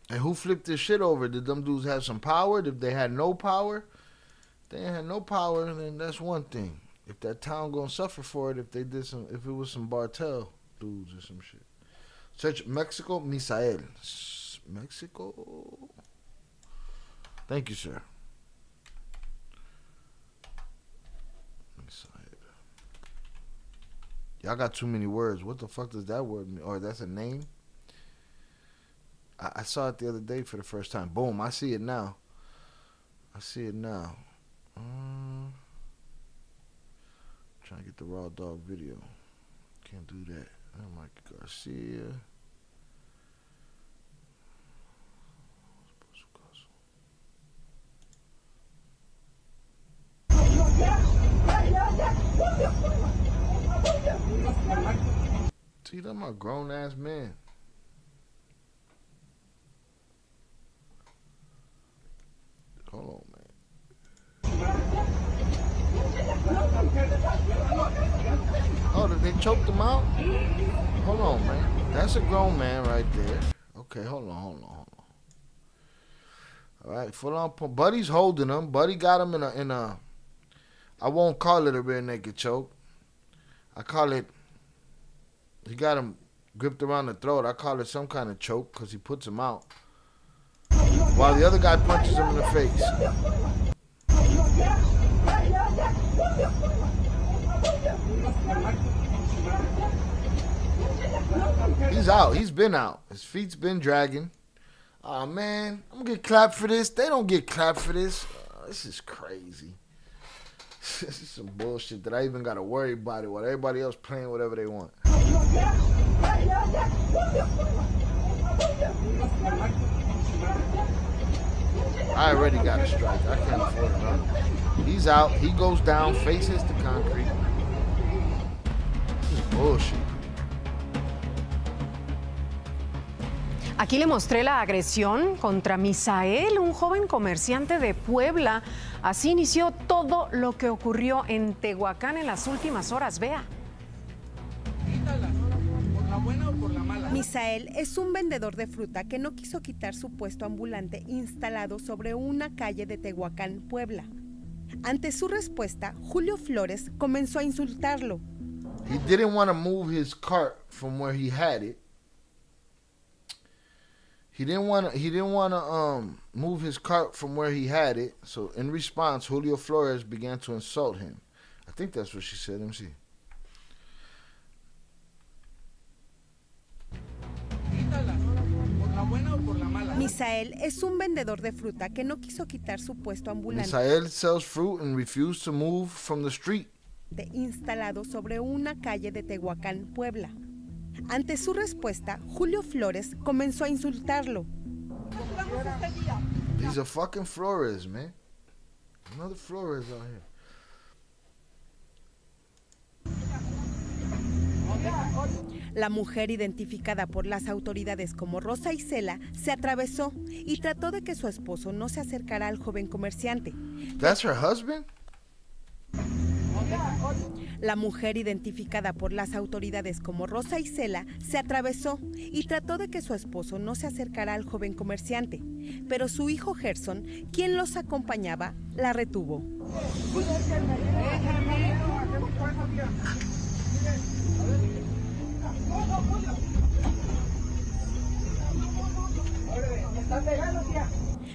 And who flipped this shit over? Did them dudes have some power? If they had no power? If they had no power, then that's one thing. If that town gonna suffer for it, if it was some Cartel dudes or some shit. Search Mexico, Misael. Mexico. Thank you, sir. Misael. Y'all got too many words. What the fuck does that word mean? Or that's a name? I saw it the other day for the first time. Boom, I see it now. I see it now. Trying to get the raw dog video. Can't do that. Mike Garcia. See, that's my grown ass man. Hold on, man. Oh, did they choke him out? Hold on, man. That's a grown man right there. Okay, hold on. All right, full on. Buddy's holding him. Buddy got him in a. I won't call it a rear naked choke. I call it. He got him gripped around the throat. I call it some kind of choke because he puts him out. While the other guy punches him in the face. He's out. He's been out. His feet's been dragging. Oh, man. I'm going to get clapped for this. They don't get clapped for this. This is crazy. This is some bullshit that I even got to worry about it while everybody else playing whatever they want. I already got a strike. I can't afford another. He's out. He goes down. Face hits the concrete. This is bullshit. Aquí le mostré la agresión contra Misael, un joven comerciante de Puebla. Así inició todo lo que ocurrió en Tehuacán en las últimas horas. Vea. Misael es un vendedor de fruta que no quiso quitar su puesto ambulante instalado sobre una calle de Tehuacán, Puebla. Ante su respuesta, Julio Flores comenzó a insultarlo. He didn't want to move his cart from where he had it. He didn't want to move his cart from where he had it. So in response, Julio Flores began to insult him. I think that's what she said. Let me see. Misael es un vendedor de fruta que no quiso quitar su puesto ambulante. Misael sells fruit and refused to move from the street. Instalado sobre una calle de Tehuacán, Puebla. Ante su respuesta, Julio Flores comenzó a insultarlo. He's a fucking Flores, man. Another Flores out here. La mujer, identificada por las autoridades como Rosa Isela, se atravesó y trató de que su esposo no se acercara al joven comerciante. That's her husband? La mujer, identificada por las autoridades como Rosa Isela, se atravesó y trató de que su esposo no se acercara al joven comerciante, pero su hijo Gerson, quien los acompañaba, la retuvo.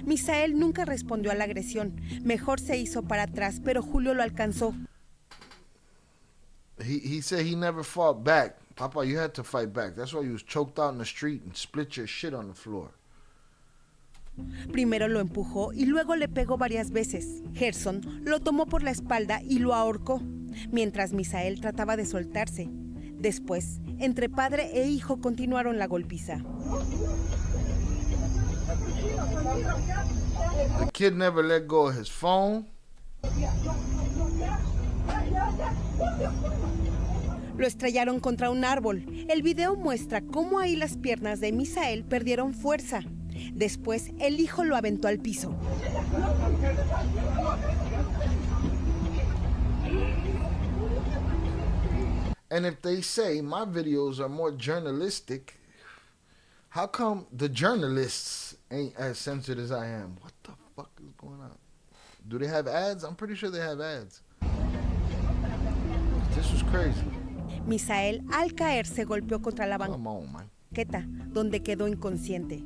Misael nunca respondió a la agresión. Mejor se hizo para atrás, pero Julio lo alcanzó. He said he never fought back. Papa, you had to fight back. That's why you was choked out in the street and split your shit on the floor. Primero lo empujó y luego le pegó varias veces. Gerson lo tomó por la espalda y lo ahorcó, mientras Misael trataba de soltarse. Después, entre padre e hijo continuaron la golpiza. The kid never let go of his phone. Lo estrellaron contra un árbol. El video muestra cómo ahí las piernas de Misael perdieron fuerza. Después, el hijo lo aventó al piso. And if they say my videos are more journalistic, how come the journalists ain't as censored as I am? What the fuck is going on? Do they have ads? I'm pretty sure they have ads. This was crazy. Misael, al caer, se golpeó contra la banqueta, donde quedó inconsciente.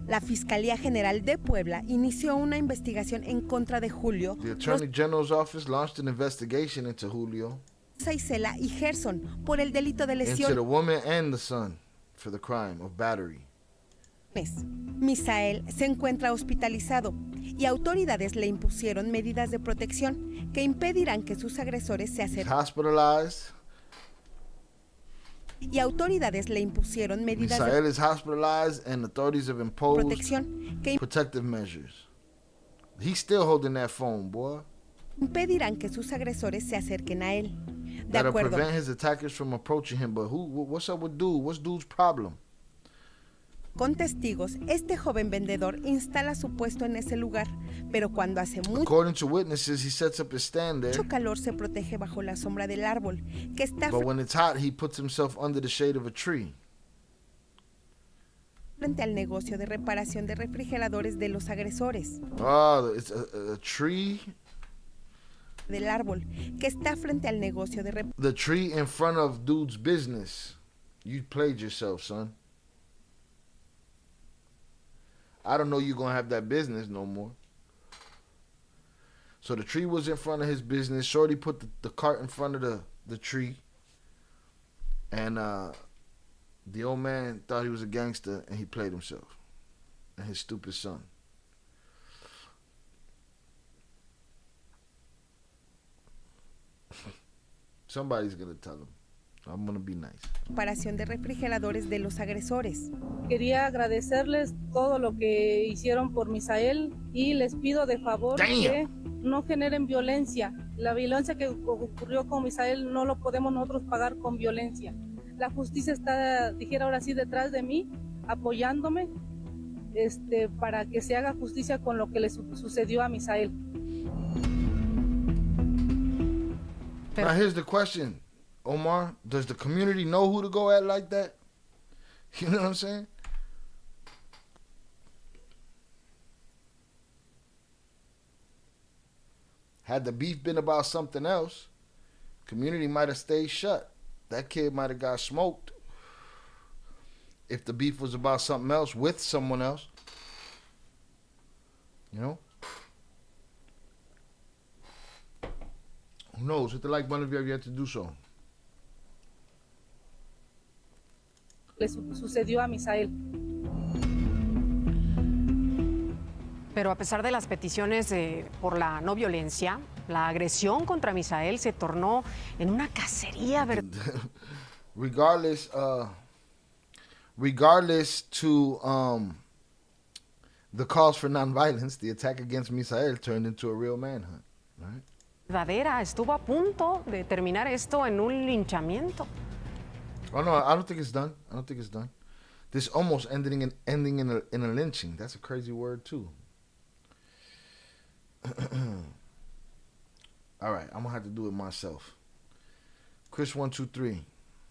La Fiscalía General de Puebla inició una investigación en contra de Julio. The Attorney General's office launched an investigation into Julio. Isela y Gerson por el delito de lesión. Into the woman and the son for the crime of battery. Misael se encuentra hospitalizado. y autoridades le impusieron medidas de protección que impedirán que sus agresores se acerquen. Hospitalized. Y autoridades le impusieron medidas Misael is hospitalized and authorities have de imposed protección que protective measures. He's still holding that phone, boy. impedirán que sus agresores se acerquen a él. De That'll acuerdo prevent his attackers from approaching him. But what's up with dude? What's dude's problem? con testigos, este joven vendedor instala su puesto en ese lugar, pero cuando hace According to witnesses, he sets up his stand there. mucho calor se protege bajo la sombra del árbol, que está But when it's hot, he puts himself under the shade of a tree. frente al negocio de reparación de refrigeradores de los agresores. Oh, it's a tree. Del árbol, que está frente al negocio de The tree in front of dude's business. You played yourself, son. I don't know you're going to have that business no more. So the tree was in front of his business. Shorty put the cart in front of the tree. And the old man thought he was a gangster and he played himself. And his stupid son. Somebody's going to tell him. I'm going to be nice. reparación de refrigeradores de los agresores. Quería agradecerles todo lo que hicieron por Misael y les pido de favor que no generen violencia. La violencia que ocurrió con Misael no lo podemos nosotros pagar con violencia. La justicia está, dijera ahora sí, detrás de mí, apoyándome para que se haga justicia con lo que le sucedió a Misael. Now here's the question, Omar. Does the community know who to go at like that? You know what I'm saying? Had the beef been about something else, community might have stayed shut. That kid might have got smoked. If the beef was about something else with someone else, you know? Who knows? Hit the like button if you have yet to do so. Le sucedió a Misael. Pero a pesar de las peticiones por la no violencia, la agresión contra Misael se tornó en una cacería. Regardless to the calls for nonviolence, the attack against Misael turned into a real manhunt, right? Verdadera, estuvo a punto de terminar esto en un linchamiento. Oh no, I don't think it's done. I don't think it's done. This almost ending in a lynching. That's a crazy word too. All right, I'm gonna have to do it myself. Chris 123.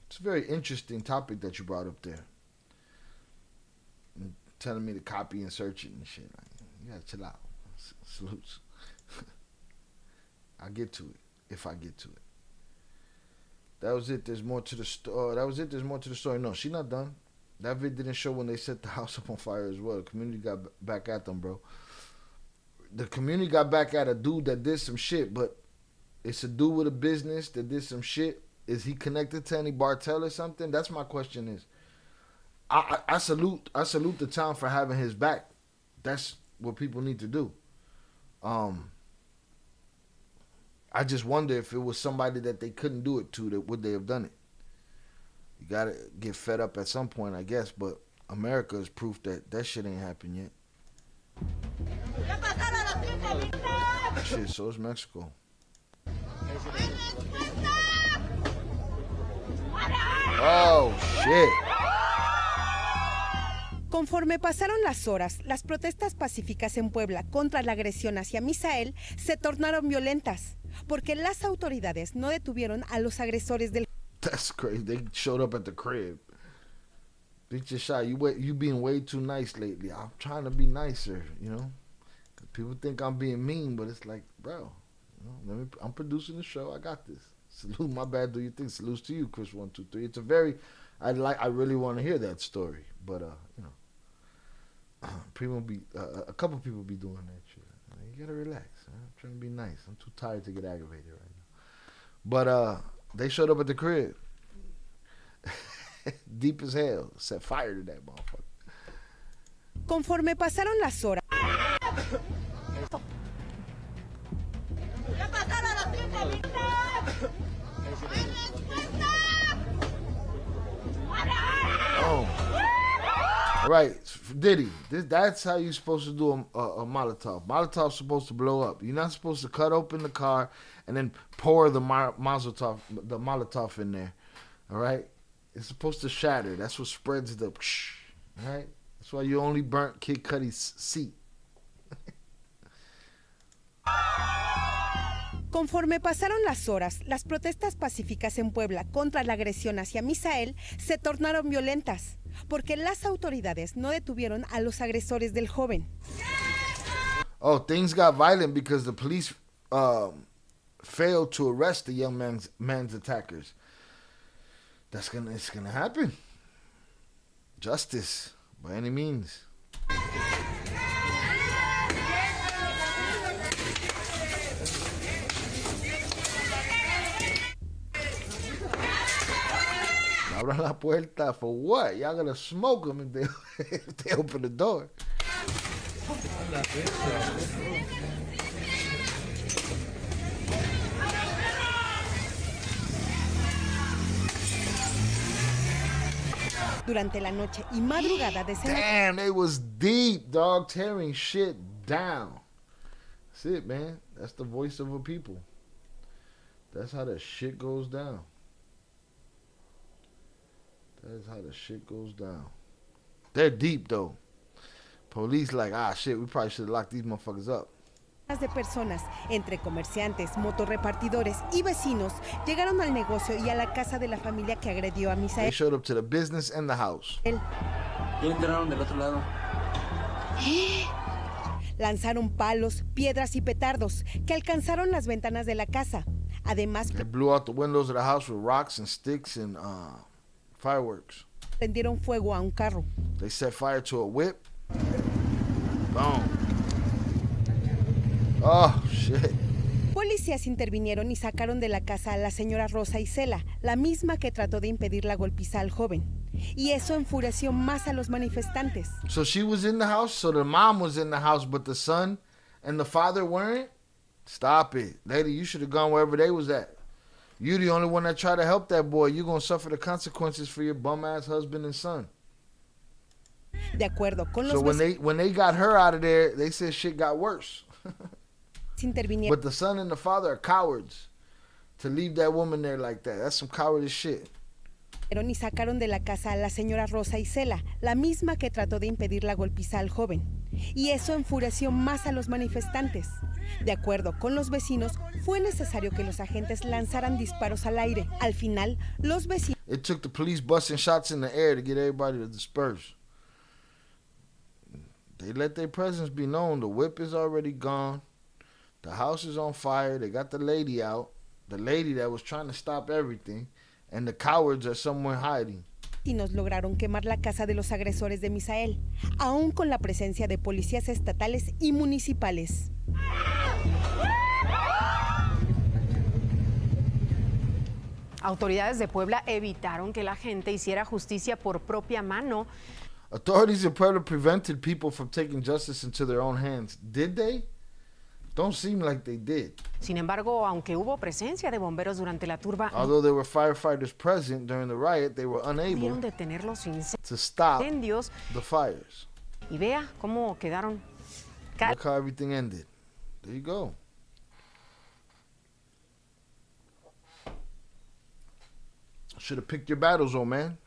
It's a very interesting topic that you brought up there. And telling me to copy and search it and shit. Like, you gotta chill out. Salutes. I'll get to it if I get to it. That was it. There's more to the story. That was it. There's more to the story. No, she's not done. That vid didn't show when they set the house up on fire as well. The community got back at them, bro. The community got back at a dude that did some shit, but it's a dude with a business that did some shit. Is he connected to any cartel or something? That's my question. Is I salute the town for having his back. That's what people need to do. I just wonder if it was somebody that they couldn't do it to, that would they have done it? You gotta get fed up at some point, I guess, but America is proof that that shit ain't happened yet. Shit, so is Mexico. Oh, shit. Conforme pasaron las horas, las protestas pacíficas en Puebla contra la agresión hacia Misael se tornaron violentas, porque las autoridades no detuvieron a los agresores del... That's crazy. They showed up at the crib. Beat your shot. You being way too nice lately. I'm trying to be nicer, you know? People think I'm being mean, but it's like, bro, you know, I'm producing the show. I got this. Salute, my bad. Do you think? Salutes to you, Chris 123. It's a very, I really want to hear that story, but you know, people be a couple people be doing that shit. You gotta relax. I'm trying to be nice. I'm too tired to get aggravated right now. But they showed up at the crib, deep as hell, set fire to that motherfucker. Conforme pasaron las horas, Right, Diddy. That's how you're supposed to do a Molotov. Molotov's supposed to blow up. You're not supposed to cut open the car and then pour the Molotov in there. All right? It's supposed to shatter. That's what spreads the... All right? That's why you only burnt Kid Cudi's seat. Conforme pasaron las horas, las protestas pacíficas en Puebla contra la agresión hacia Misael se tornaron violentas, porque las autoridades no detuvieron a los agresores del joven. Oh, things got violent because the police failed to arrest the young man's attackers. It's gonna happen. Justice, by any means. Abran la puerta for what? Y'all gonna smoke them if they open the door. Durante la noche y madrugada de Damn, they was deep, dog, tearing shit down. That's it, man. That's the voice of a people. That's how the shit goes down. That is how the shit goes down. They're deep, though. Police like, shit, we probably should have locked these motherfuckers up. de personas, entre comerciantes, motorrepartidores y vecinos, llegaron al negocio y a la casa de la familia que agredió a Misael. They showed up to the business and the house. Ya entraron del otro lado. Lanzaron palos, piedras y petardos que alcanzaron las ventanas de la casa. Además, they blew out the windows of the house with rocks and sticks and fireworks. Prendieron fuego a un carro. They set fire to a whip. Boom. Oh, shit. Policías intervinieron y sacaron de la casa a la señora Rosa Isela, la misma que trató de impedir la golpiza al joven. Y eso enfureció más a los manifestantes. So she was in the house, so the mom was in the house, but the son and the father weren't? Stop it. Lady, you should have gone wherever they was at. You the only one that tried to help that boy. You're going to suffer the consequences for your bum-ass husband and son. De acuerdo con los So when they got her out of there, they said shit got worse. But the son and the father are cowards to leave that woman there like that. That's some cowardice shit. Y sacaron de la casa a la señora Rosa Isela, la misma que trató de impedir la golpiza al joven. Y eso enfureció más a los manifestantes. De acuerdo con los vecinos, fue necesario que los agentes lanzaran disparos al aire. Al final, los vecinos... It took the police busting shots in the air to get everybody to disperse. They let their presence be known. The whip is already gone. The house is on fire. They got the lady out. The lady that was trying to stop everything. And the cowards are somewhere hiding. Y nos lograron quemar la casa de los agresores de Misael, aún con la presencia de policías estatales y municipales. Autoridades de Puebla evitaron que la gente hiciera justicia por propia mano. Authorities in Puebla prevented people from taking justice into their own hands. Did they? Don't seem like they did. Sin embargo, aunque hubo presencia de bomberos durante la turba, although there were firefighters present during the riot, they were unable to stop the fires. Y vea cómo quedaron. Look how everything ended. There you go. Should have picked your battles, old man.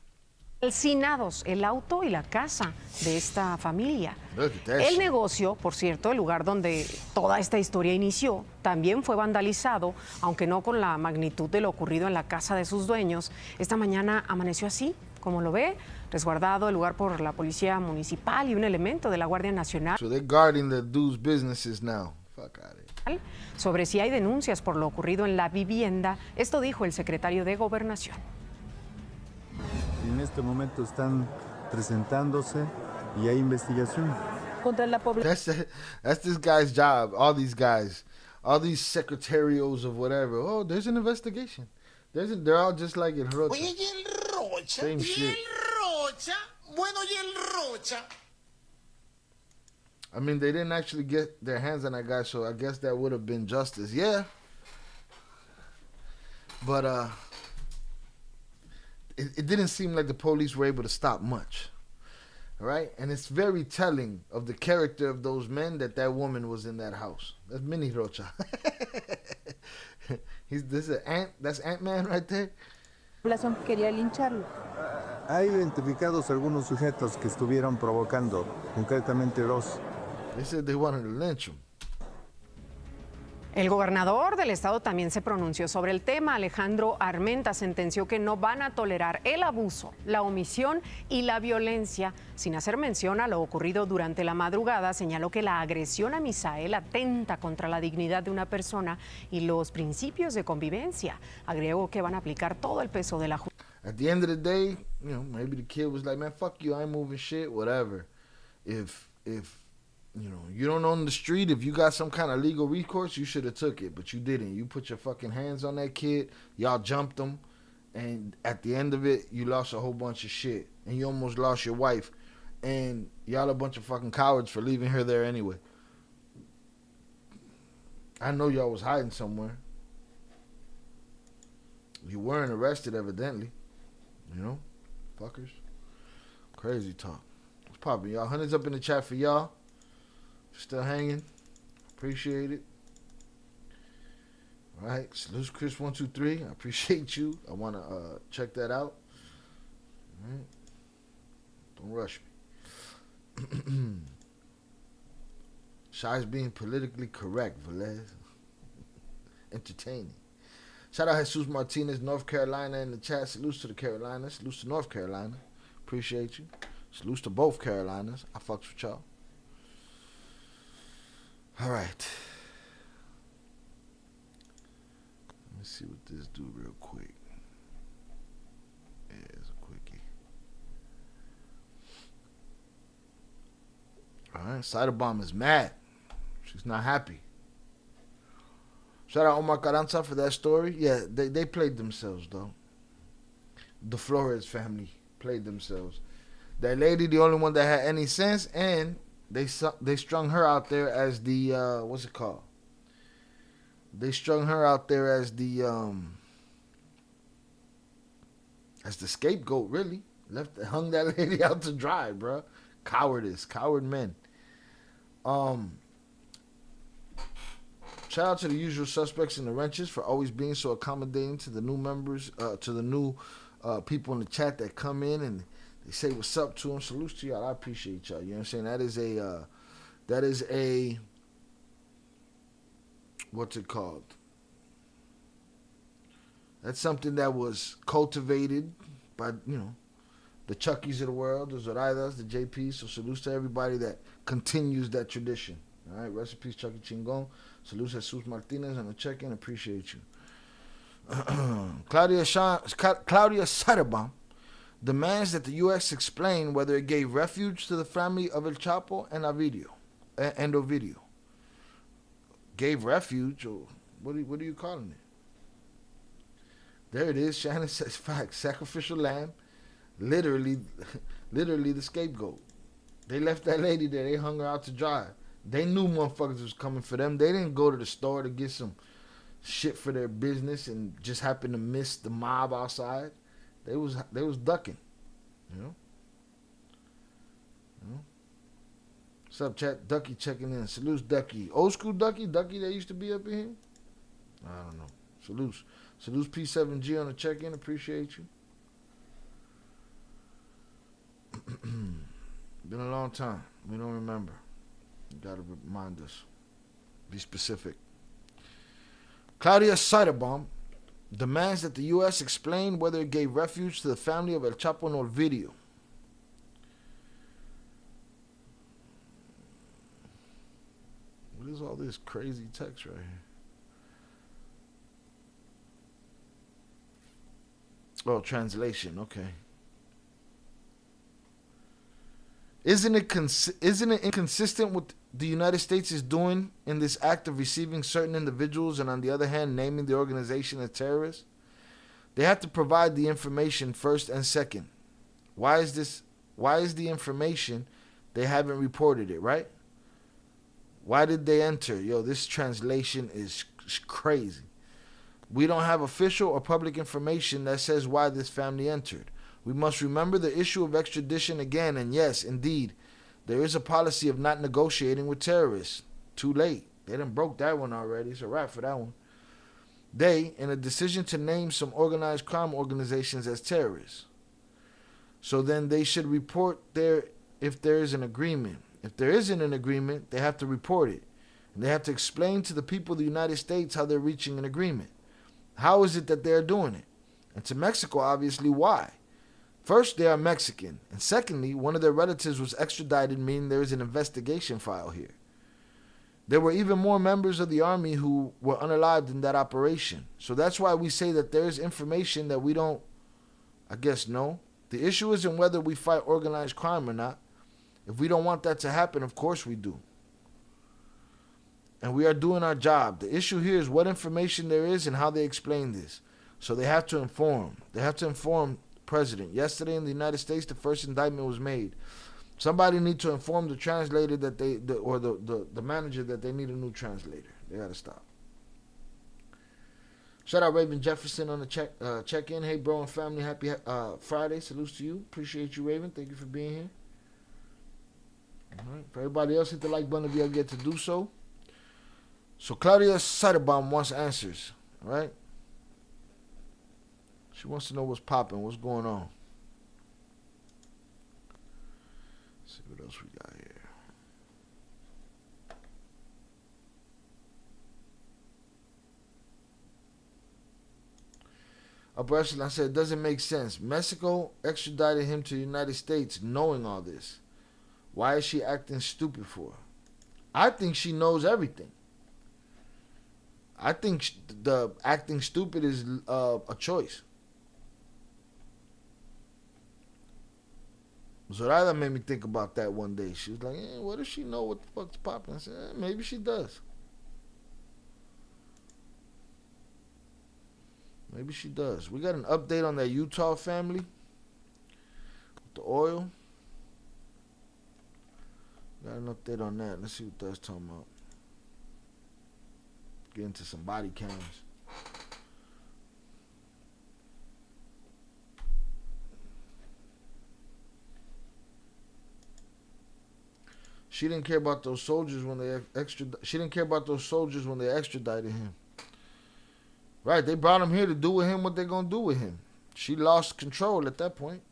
Calcinados el auto y la casa de esta familia. El shit. Negocio, por cierto, el lugar donde toda esta historia inició, también fue vandalizado, aunque no con la magnitud de lo ocurrido en la casa de sus dueños. Esta mañana amaneció así, como lo ve, resguardado el lugar por la policía municipal y un elemento de la Guardia Nacional. So they're guarding the dude's businesses now. Fuck out of here. Sobre si hay denuncias por lo ocurrido en la vivienda, esto dijo el secretario de Gobernación. En este momento están presentándose y hay investigación. Contra la población. That's this guy's job. All these secretarios of whatever. Oh, there's an investigation. They're all just like el Rocha. Oye, y el Rocha. Same shit. El Rocha. Bueno, y el Rocha. I mean, they didn't actually get their hands on that guy, so I guess that would have been justice. Yeah. But it didn't seem like the police were able to stop much. All right? And it's very telling of the character of those men that that woman was in that house. That's Mini Rocha. That's Ant-Man right there. Quería lincharlo. Ha identificados algunos sujetos que estuvieron provocando, concretamente dos. They said they wanted to lynch him. El gobernador del estado también se pronunció sobre el tema. Alejandro Armenta sentenció que no van a tolerar el abuso, la omisión y la violencia. Sin hacer mención a lo ocurrido durante la madrugada, señaló que la agresión a Misael atenta contra la dignidad de una persona y los principios de convivencia. Agregó que van a aplicar todo el peso de la justicia. At the end of the day, you know, maybe the kid was like, man, fuck you, I ain't moving shit, whatever. If you know, you don't own the street, if you got some kind of legal recourse, you should have took it, but you didn't. You put your fucking hands on that kid, y'all jumped him, and at the end of it, you lost a whole bunch of shit, and you almost lost your wife, and y'all a bunch of fucking cowards for leaving her there anyway. I know y'all was hiding somewhere. You weren't arrested, evidently. You know? Fuckers. Crazy talk. What's poppin', y'all? Hundreds up in the chat for y'all. Still hanging. Appreciate it. All right. Salute Chris123. I appreciate you. I want to check that out. All right. Don't rush me. Shy's being politically correct, Velez. Entertaining. Shout out Jesus Martinez, North Carolina in the chat. Salutes to the Carolinas. Salutes to North Carolina. Appreciate you. Salutes to both Carolinas. I fucks with y'all. All right. Let me see what this do real quick. Yeah, it's a quickie. All right. Cyberbomb is mad. She's not happy. Shout out Omar Carranza for that story. Yeah, they played themselves, though. The Flores family played themselves. That lady, the only one that had any sense, and they strung her out there as the what's it called? They strung her out there as the scapegoat. Really, hung that lady out to dry, bro. Coward men. Shout out to the usual suspects in the wrenches for always being so accommodating to the new members, to the new people in the chat that come in and they say what's up to them. Salutes to y'all. I appreciate y'all. You know what I'm saying? That is a what's it called? That's something that was cultivated by, you know, the Chuckies of the world, the Zoraidas, the JPs. So salutes to everybody that continues that tradition. All right, rest in peace, Chucky Chingon. Salutes Jesus Martinez on the check-in. Appreciate you. Claudia Cyberbomb demands that the U.S. explain whether it gave refuge to the family of El Chapo and Ovidio. Gave refuge, or what are you calling it? There it is. Shannon says facts. Sacrificial lamb, literally the scapegoat. They left that lady there. They hung her out to dry. They knew motherfuckers was coming for them. They didn't go to the store to get some shit for their business and just happened to miss the mob outside. They was ducking, you know. What's up, chat? Ducky checking in. Salutes, Ducky. Old school Ducky that used to be up in here. I don't know. Salutes P7G on the check-in. Appreciate you. Been a long time. We don't remember. You gotta remind us. Be specific. Claudia Cyberbomb demands that the U.S. explain whether it gave refuge to the family of El Chapo and Ovidio. What is all this crazy text right here? Oh, translation. Okay. Isn't it inconsistent with the United States is doing in this act of receiving certain individuals and on the other hand naming the organization as terrorists? They have to provide the information first and second. Why is the information they haven't reported it, right? Why did they enter? Yo, this translation is crazy. We don't have official or public information that says why this family entered. We must remember the issue of extradition again, and yes, indeed, there is a policy of not negotiating with terrorists. Too late. They done broke that one already. It's a wrap for that one. They, in a decision to name some organized crime organizations as terrorists. So then they should report there if there is an agreement. If there isn't an agreement, they have to report it. And they have to explain to the people of the United States how they're reaching an agreement. How is it that they're doing it? And to Mexico, obviously, why? First, they are Mexican. And secondly, one of their relatives was extradited, meaning there is an investigation file here. There were even more members of the army who were unalived in that operation. So that's why we say that there is information that we don't, I guess, know. The issue isn't whether we fight organized crime or not. If we don't want that to happen, of course we do. And we are doing our job. The issue here is what information there is and how they explain this. So they have to inform. They have to inform the president. Yesterday in the United States, the first indictment was made. Somebody need to inform the translator that the manager that they need a new translator. They got to stop. Shout out Raven Jefferson on the check-in. Hey, bro and family, happy Friday. Salutes to you. Appreciate you, Raven. Thank you for being here. All right. For everybody else, hit the like button if you get to do so. So Claudia Seidelbaum wants answers. All right? She wants to know what's popping, what's going on. Let's see what else we got here. Upper Echelon said it doesn't make sense. Mexico extradited him to the United States knowing all this. Why is she acting stupid for? I think she knows everything. I think the acting stupid is a choice. Zoraida made me think about that one day. She was like, what if she know what the fuck's popping? I said, maybe she does. Maybe she does. We got an update on that Utah family with the oil. Got an update on that. Let's see what that's talking about. Get into some body cams. She didn't care about those soldiers when they She didn't care about those soldiers when they extradited him. Right, they brought him here to do with him what they're gonna do with him. She lost control at that point.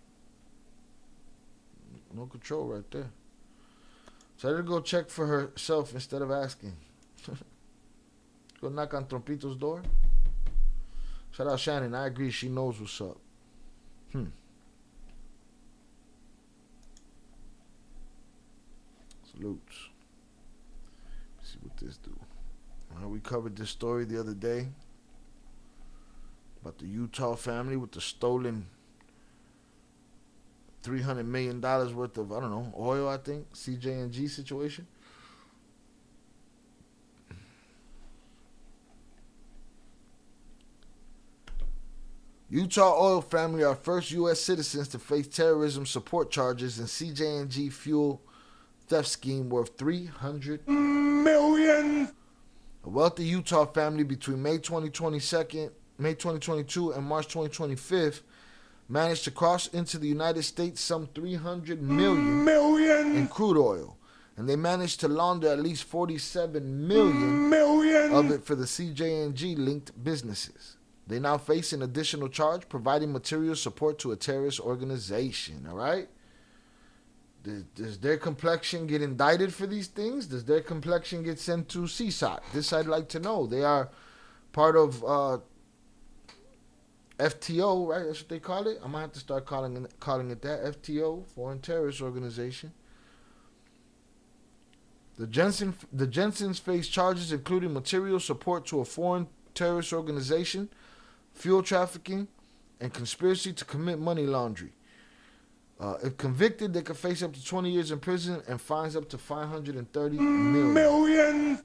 No control right there. So I had to go check for herself instead of asking. Go knock on Trompito's door. Shout out Shannon. I agree. She knows what's up. Salutes. Let's see what this do. We covered this story the other day about the Utah family with the stolen $300 million worth of, I don't know, oil, I think. CJ&G situation. Utah oil family are first U.S. citizens to face terrorism support charges in CJ&G fuel theft scheme worth $300 million. A wealthy Utah family between May 2022 and March 2025 managed to cross into the United States some $300 million in crude oil. And they managed to launder at least $47 million of it for the CJ&G linked businesses. They now face an additional charge providing material support to a terrorist organization. All right? Does their complexion get indicted for these things? Does their complexion get sent to CSOT? This I'd like to know. They are part of FTO, right? That's what they call it. I might have to start calling it that. FTO, Foreign Terrorist Organization. The Jensens face charges including material support to a foreign terrorist organization, fuel trafficking, and conspiracy to commit money laundering. If convicted, they could face up to 20 years in prison and fines up to $530 million.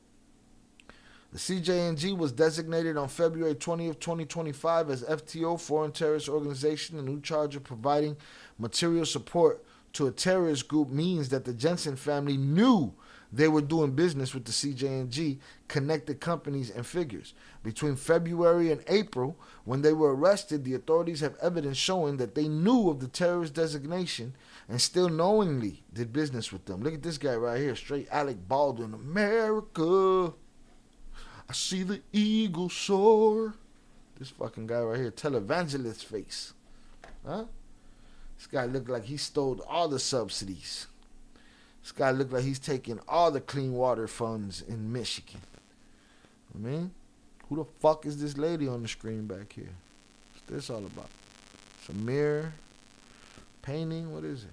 The CJ&G was designated on February 20th, 2025 as FTO, Foreign Terrorist Organization. A new charge of providing material support to a terrorist group means that the Jensen family knew they were doing business with the CJNG, connected companies and figures. Between February and April, when they were arrested, the authorities have evidence showing that they knew of the terrorist designation and still knowingly did business with them. Look at this guy right here, straight Alec Baldwin. America, I see the eagle soar. This fucking guy right here, televangelist face. Huh? This guy looked like he stole all the subsidies. This guy looked like he's taking all the clean water funds in Michigan. I mean, who the fuck is this lady on the screen back here? What's this all about? It's a mirror, painting, what is it?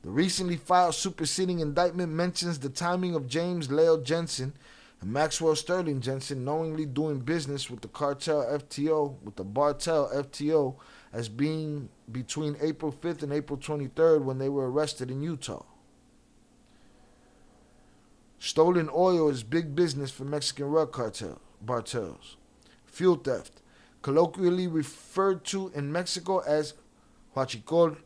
The recently filed superseding indictment mentions the timing of James Leo Jensen and Maxwell Sterling Jensen knowingly doing business with the Cartel FTO, with the Bartel FTO, as being between April 5th and April 23rd when they were arrested in Utah. Stolen oil is big business for Mexican rug cartels. Fuel theft, colloquially referred to in Mexico as huachicol,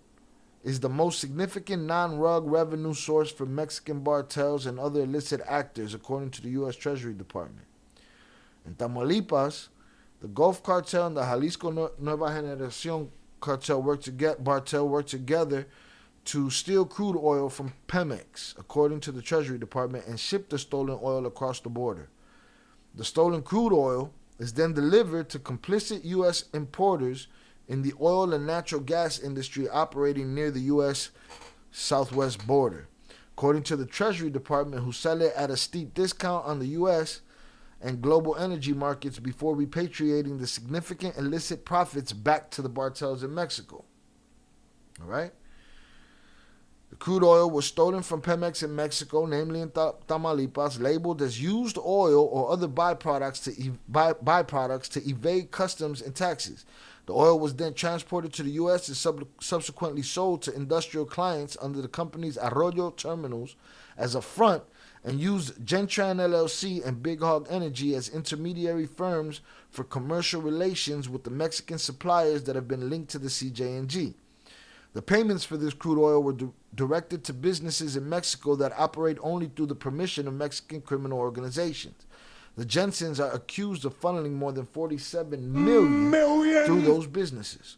is the most significant non-rug revenue source for Mexican cartels and other illicit actors, according to the U.S. Treasury Department. In Tamaulipas, the Gulf Cartel and the Jalisco Nueva Generación cartel work together to steal crude oil from Pemex, according to the Treasury Department, and ship the stolen oil across the border. The stolen crude oil is then delivered to complicit U.S. importers in the oil and natural gas industry operating near the U.S. southwest border. According to the Treasury Department, who sell it at a steep discount on the U.S. and global energy markets before repatriating the significant illicit profits back to the cartels in Mexico. All right? The crude oil was stolen from Pemex in Mexico, namely in Tamaulipas, labeled as used oil or other byproducts to evade customs and taxes. The oil was then transported to the U.S. and subsequently sold to industrial clients under the company's Arroyo Terminals as a front, and used Gentran LLC and Big Hog Energy as intermediary firms for commercial relations with the Mexican suppliers that have been linked to the CJNG. The payments for this crude oil were directed to businesses in Mexico that operate only through the permission of Mexican criminal organizations. The Jensens are accused of funneling more than $47 million through those businesses.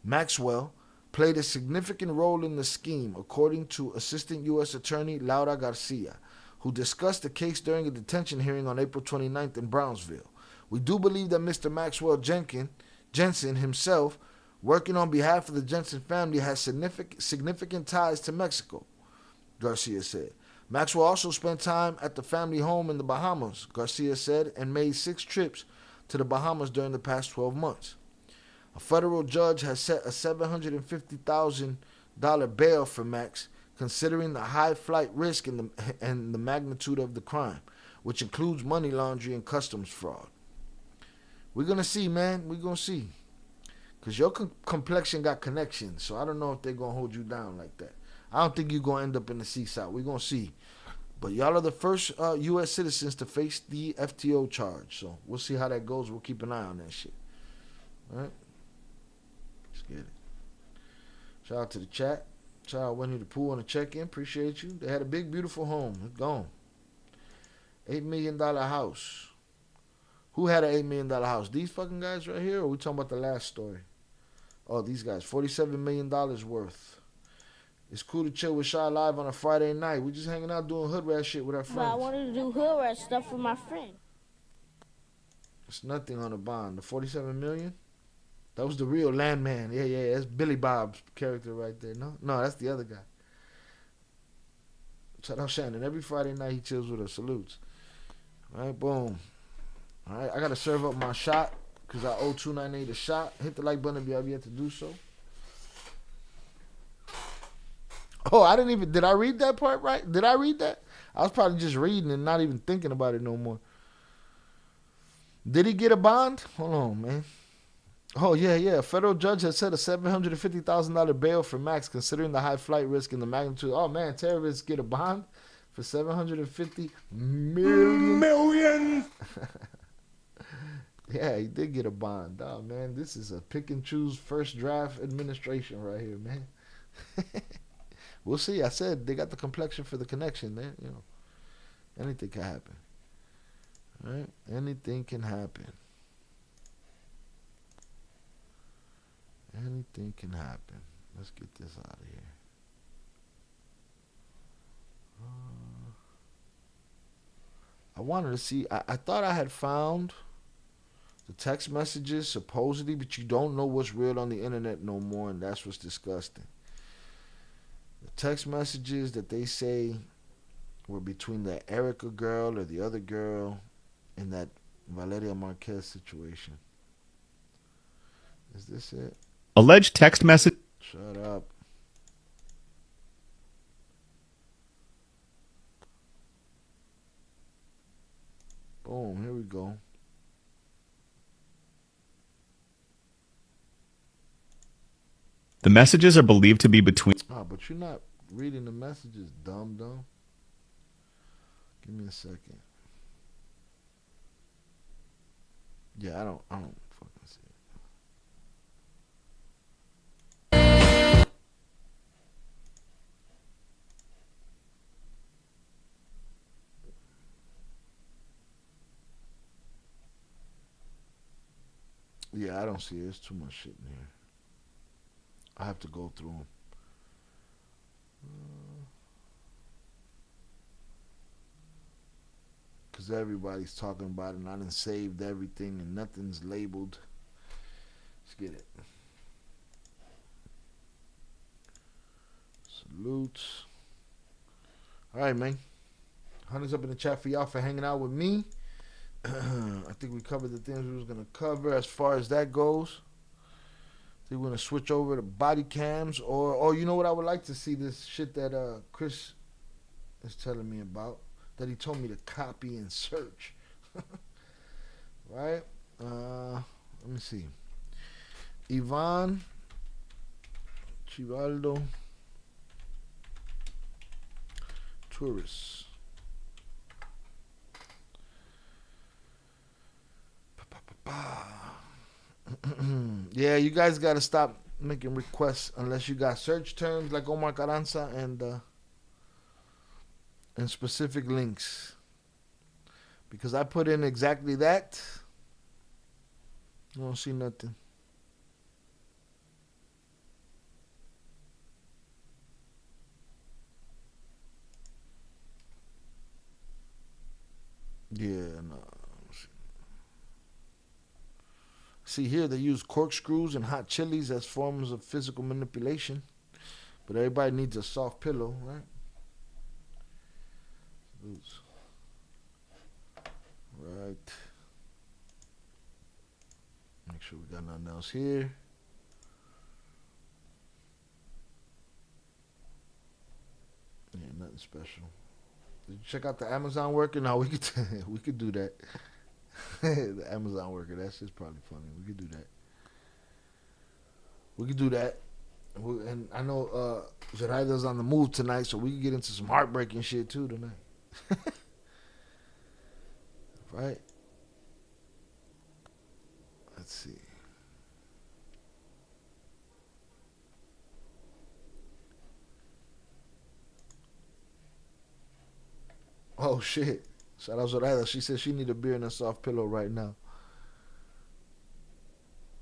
Maxwell played a significant role in the scheme, according to Assistant U.S. Attorney Laura Garcia, who discussed the case during a detention hearing on April 29th in Brownsville. We do believe that Mr. Maxwell Jensen himself, working on behalf of the Jensen family, has significant ties to Mexico, Garcia said. Maxwell also spent time at the family home in the Bahamas, Garcia said, and made 6 trips to the Bahamas during the past 12 months. A federal judge has set a $750,000 bail for Max, considering the high flight risk and the magnitude of the crime, which includes money laundering and customs fraud. We're going to see, man. We're going to see. Because your complexion got connections, so I don't know if they're going to hold you down like that. I don't think you're going to end up in the seaside. We're going to see. But y'all are the first U.S. citizens to face the FTO charge. So we'll see how that goes. We'll keep an eye on that shit. All right? Let's get it. Shout out to the chat. Shout out Winnie the Pooh on the check-in. Appreciate you. They had a big, beautiful home. It's gone. $8 million house. Who had an $8 million house? These fucking guys right here? Or are we talking about the last story? Oh, these guys. $47 million worth. It's cool to chill with Shy live on a Friday night. We just hanging out doing hood rat shit with our friends. But I wanted to do hood rat stuff with my friend. It's nothing on the bond. The $47 million? That was the real landman. Yeah. That's Billy Bob's character right there. No, that's the other guy. Shout out Shannon. Every Friday night he chills with us. Salutes. All right, boom. All right, I got to serve up my shot because I owe 298 a shot. Hit the like button if you have yet to do so. Oh, did I read that part right? Did I read that? I was probably just reading and not even thinking about it no more. Did he get a bond? Hold on, man. Oh, yeah. A federal judge has set a $750,000 bail for Max, considering the high flight risk and the magnitude. Oh, man, terrorists get a bond for $750 million. Yeah, he did get a bond. Oh, man, this is a pick and choose first draft administration right here, man. We'll see. I said they got the complexion for the connection. There, you know, anything can happen. Right? Anything can happen. Anything can happen. Let's get this out of here. I wanted to see. I thought I had found the text messages supposedly, but you don't know what's real on the internet no more, and that's what's disgusting. The text messages that they say were between the Erica girl or the other girl in that Valeria Marquez situation. Is this it? Alleged text message. Shut up. Boom, here we go. The messages are believed to be between. Oh, but you're not reading the messages, dumb. Give me a second. Yeah, I don't fucking see it. Yeah, I don't see it. There's too much shit in here. I have to go through them. Because everybody's talking about it, and I done saved everything, and nothing's labeled. Let's get it. Salutes. All right, man. Hundreds up in the chat for y'all for hanging out with me. I think we covered the things we was going to cover as far as that goes. I think we're going to switch over to body cams, or you know what, I would like to see this shit that Chris is telling me about, that he told me to copy and search. Right? Let me see. Ivan Chivaldo Tourists. Yeah, you guys got to stop making requests unless you got search terms like Omar Carranza and specific links. Because I put in exactly that. I don't see nothing. Yeah, no. See here, they use corkscrews and hot chilies as forms of physical manipulation. But everybody needs a soft pillow, right? Oops. Right. Make sure we got nothing else here. Yeah, nothing special. Did you check out the Amazon worker? No, we could do that. The Amazon worker, that's just probably funny. We could do that. And I know Zoraida's on the move tonight, so we can get into some heartbreaking shit too tonight. Right? Let's see. Oh shit. Shout out Zoraida. She said she need a beer and a soft pillow right now.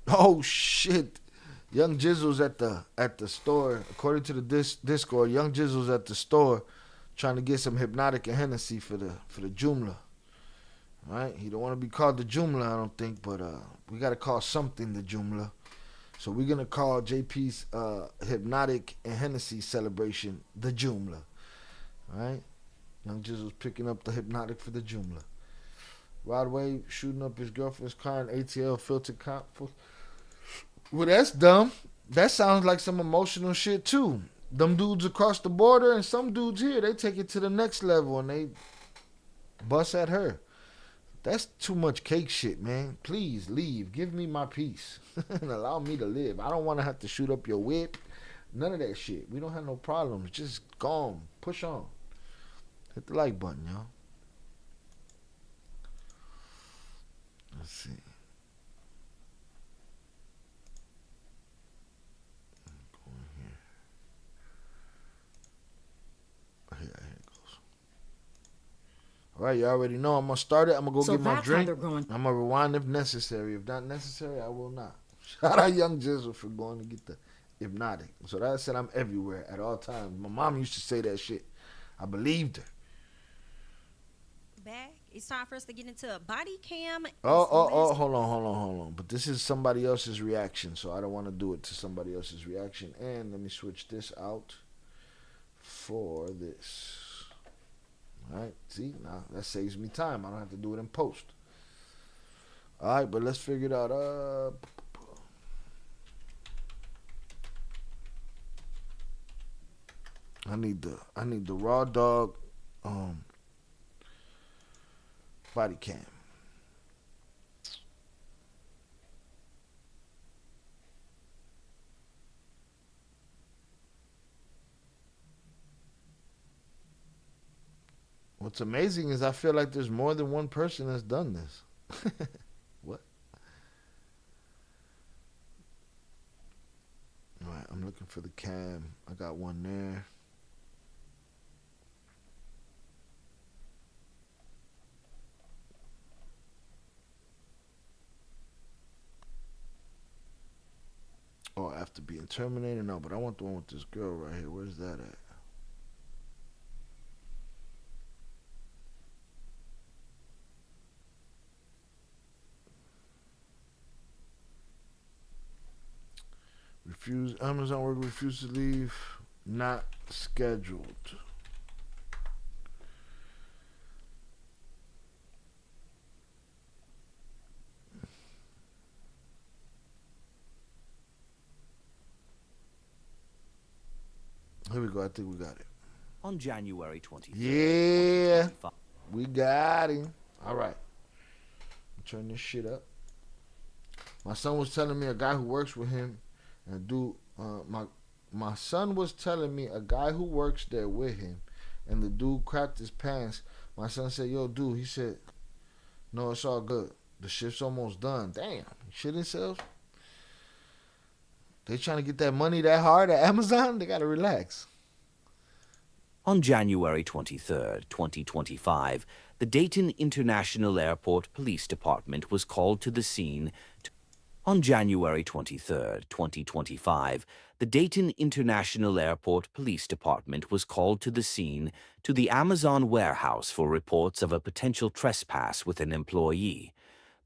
Oh shit. Young Jizzle's at the store. According to the Discord, Young Jizzle's at the store trying to get some Hypnotic and Hennessy for the Joomla. Right? He don't want to be called the Joomla, I don't think, but we gotta call something the Joomla. So we're gonna call JP's Hypnotic and Hennessy celebration the Joomla. Right? Young Jizzle's picking up the Hypnotic for the Joomla. Rod Wave shooting up his girlfriend's car in ATL filtered cop. Well, that's dumb. That sounds like some emotional shit too. Them dudes across the border and some dudes here, they take it to the next level and they bust at her. That's too much cake shit, man. Please leave. Give me my peace and allow me to live. I don't want to have to shoot up your whip. None of that shit. We don't have no problems. Just go on. Push on. Hit the like button, y'all. Let's see. Go in here. Here it goes. All right, you already know. I'm gonna start it. I'm gonna go get my drink. I'm gonna rewind if necessary. If not necessary, I will not. Shout out Young Jizzle for going to get the hypnotic. So that said, I'm everywhere at all times. My mom used to say that shit. I believed her. Back. It's time for us to get into a body cam. Hold on. But this is somebody else's reaction, so I don't want to do it to somebody else's reaction. And let me switch this out for this. All right, see, now that saves me time. I don't have to do it in post. All right, but let's figure it out. I need the raw dog body cam. What's amazing is I feel like there's more than one person that's done this. What? All right, I'm looking for the cam. I got one there. Oh, after being terminated? No, but I want the one with this girl right here. Where's that at? Amazon worker refused to leave. Not scheduled. Here we go. I think we got it. On January 23rd. Yeah. We got him. All right. Turn this shit up. My son was telling me a guy who works with him, and a dude, my son was telling me a guy who works there with him, and the dude cracked his pants. My son said, "Yo, dude," he said, "No, it's all good. The shift's almost done." Damn, shit himself. They trying to get that money that hard at Amazon? They gotta relax. On January 23rd, 2025, the Dayton International Airport Police Department was called to the scene. On January 23rd, 2025, the Dayton International Airport Police Department was called to the scene to the Amazon warehouse for reports of a potential trespass with an employee.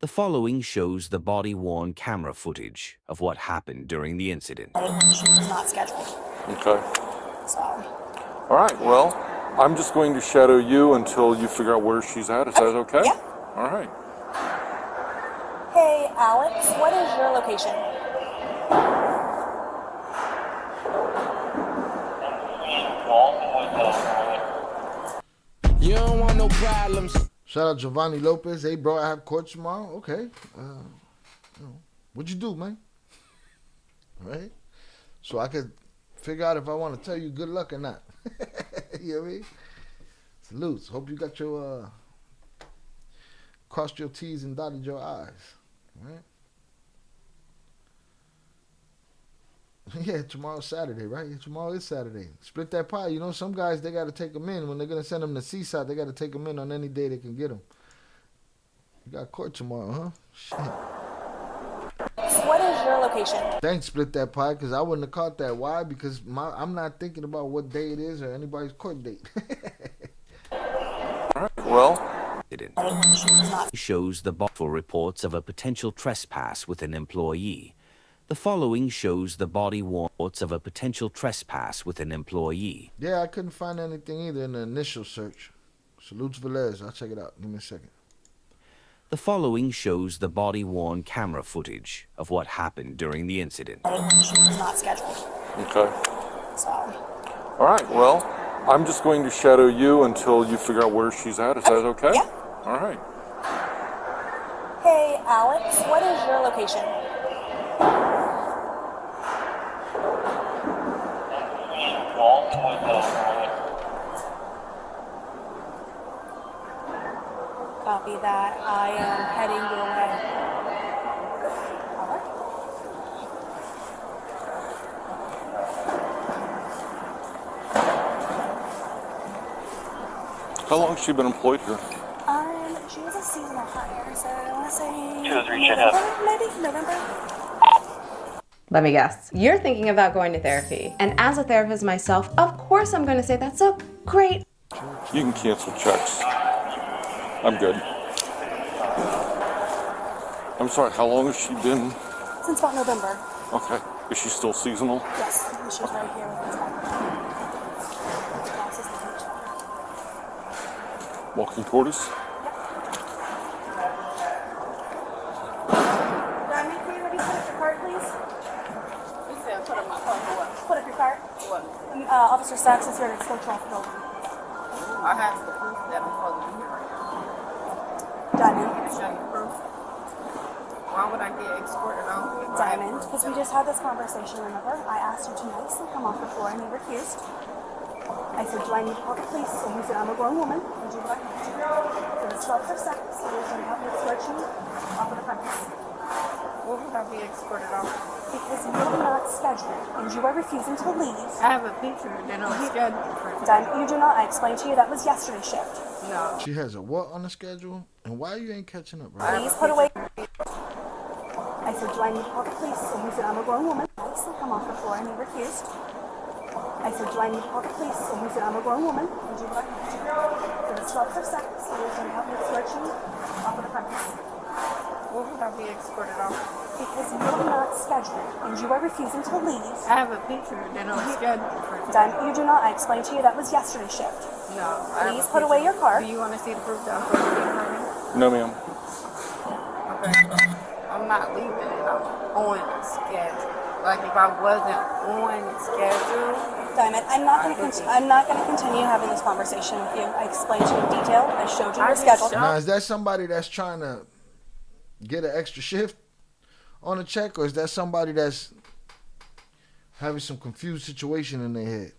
The following shows the body-worn camera footage of what happened during the incident. She was not scheduled. Okay. So. All right, well, I'm just going to shadow you until you figure out where she's at. Is that okay? Yeah. All right. Hey, Alex, what is your location? You don't want no problems. Shout out Giovanni Lopez. Hey, bro, I have court tomorrow. Okay. What'd you do, man? All right. So I could figure out if I want to tell you good luck or not. You know what I mean? Salutes. Hope you got your crossed your T's and dotted your I's. All right. Yeah, tomorrow's Saturday, right? Yeah, tomorrow is Saturday. Split that pie. You know, some guys, they got to take them in. When they're going to send them to Seaside, they got to take them in on any day they can get them. You got court tomorrow, huh? Shit. What is your location? Thanks, Split That Pie, because I wouldn't have caught that. Why? Because I'm not thinking about what day it is or anybody's court date. All right, well. Shows the for reports of a potential trespass with an employee. The following shows the body-worn reports of a potential trespass with an employee. Yeah, I couldn't find anything either in the initial search. Salutes Velez. I'll check it out. Give me a second. The following shows the body-worn camera footage of what happened during the incident. She was not scheduled. Okay. So. All right, well, I'm just going to shadow you until you figure out where she's at. Is that okay? Yeah. All right. Hey, Alex, what is your location? Copy that. I am heading your way. How long has she been employed here? She was a seasonal hire, so I want to say 2 or 3 should have. maybe November. Let me guess. You're thinking about going to therapy. And as a therapist myself, of course I'm going to say that's a great... You can cancel checks. I'm good. I'm sorry, how long has she been? Since about November. Okay. Is she still seasonal? Yes, she's right here with us. Walking toward us? Diamond, can you ready to put up your cart, please? Put up my cart for what? Put up your cart. What? Officer Sachs is here to escort you off the building. I have the proof that I'm supposed to be here right now. Diamond. Show you the proof. Why would I get escorted off? Diamond, because we just had this conversation, remember? I asked you to nicely come off the floor and you refused. I said, do I need to call the police? And you said, I'm a grown woman. And you what I have to do. So it's 12 for sex. So you're going to have to escort you off of the premise. What would I be escorted off? Because you're not scheduled and you are refusing to leave. I have a picture that I'm scheduled for. Diamond, you do not. I explained to you that was yesterday's shift. No. She has a what on the schedule? And why you ain't catching up, bro? Please put away. I said, do I need to call the police? And you said, I'm a grown woman. Nicely come off the floor and you refused. I said, do I need to call the police? And you said, I'm a grown woman. And you what I have to do. So it's 12 for sex. So you're going to have to escort you off of the premise. What would I be escorted off? Because you're not scheduled and you are refusing to leave. I have a picture that I'm scheduled for. Diamond, you do not. I explained to you that was yesterday's shift. No. Please put away your car. Do you want to see the proof that I'm supposed to be here right now? No, ma'am. Okay. I'm not leaving and I'm on schedule. Like if I wasn't on schedule. Diamond, I'm not going to continue having this conversation with you. I explained to you in detail. I showed you your schedule. Now, is that somebody that's trying to get an extra shift on a check, or is that somebody that's having some confused situation in their head?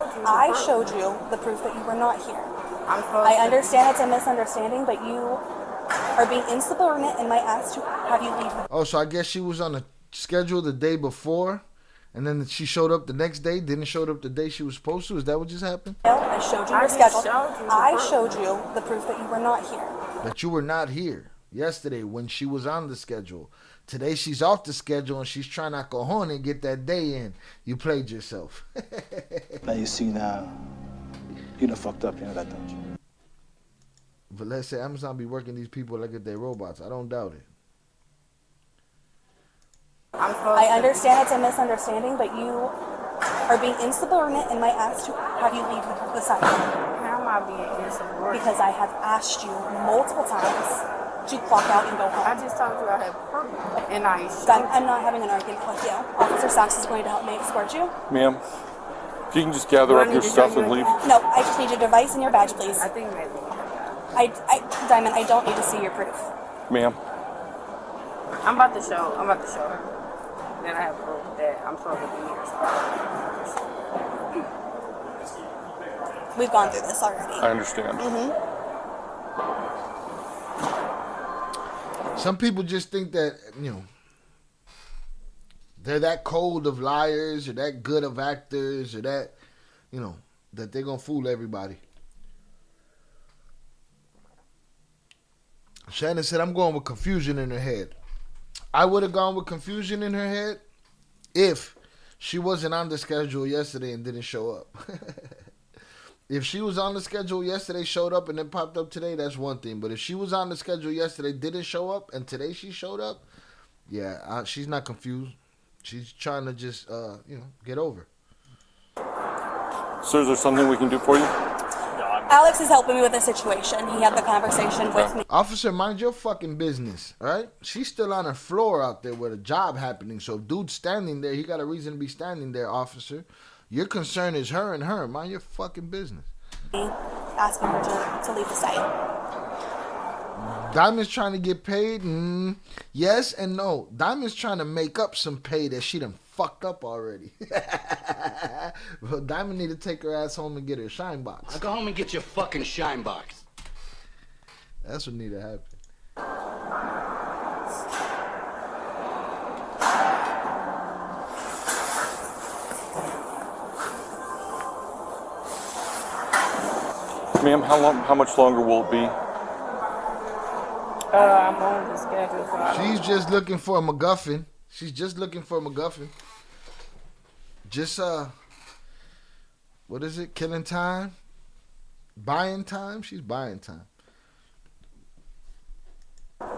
I showed you the proof that you were not here. I understand it's a misunderstanding, but you are being insubordinate and might ask to have you leave. Oh, so I guess she was on a schedule the day before, and then she showed up the next day, didn't show up the day she was supposed to? Is that what just happened? I showed you your schedule. I showed you the proof that you were not here. That you were not here yesterday when she was on the schedule. Today she's off the schedule and she's trying to cojones and get that day in. You played yourself. Now you see now, you done fucked up, you know that, don't you? But let's say Amazon be working these people like if they're robots. I don't doubt it. I understand it's a misunderstanding, but you are being insubordinate and might ask to have you leave the site. How am I being insubordinate? Because I have asked you multiple times to clock out and go home. I just told you I have proof, and I'm not having an argument with you. Officer Sachs is going to help me escort you. Ma'am, if you can just gather up your stuff and leave. No, I just need your device and your badge, please. I think maybe. Diamond, I don't need to see your proof. Ma'am. I'm about to show her. Then I have proof that I'm supposed to be here. We've gone through this already. I understand. Some people just think that, they're that cold of liars or that good of actors or that, that they're going to fool everybody. Shannon said, I'm going with confusion in her head. I would have gone with confusion in her head if she wasn't on the schedule yesterday and didn't show up. If she was on the schedule yesterday, showed up, and then popped up today, that's one thing. But if she was on the schedule yesterday, didn't show up, and today she showed up, she's not confused. She's trying to just, get over. Sir, is there something we can do for you? Alex is helping me with the situation. He had the conversation with me. Officer, mind your fucking business, all right? She's still on her floor out there with a job happening. So if dude's standing there, he got a reason to be standing there, officer. Your concern is her and her. Mind your fucking business. Asking her to leave the site. Diamond's trying to get paid? Yes and no. Diamond's trying to make up some pay that she done fucked up already. Well, Diamond need to take her ass home and get her shine box. Now go home and get your fucking shine box. That's what need to happen. Ma'am, how much longer will it be? I'm on the schedule. So She's just looking for a MacGuffin. She's just looking for a MacGuffin. Just what is it? Killing time? Buying time? She's buying time. I'm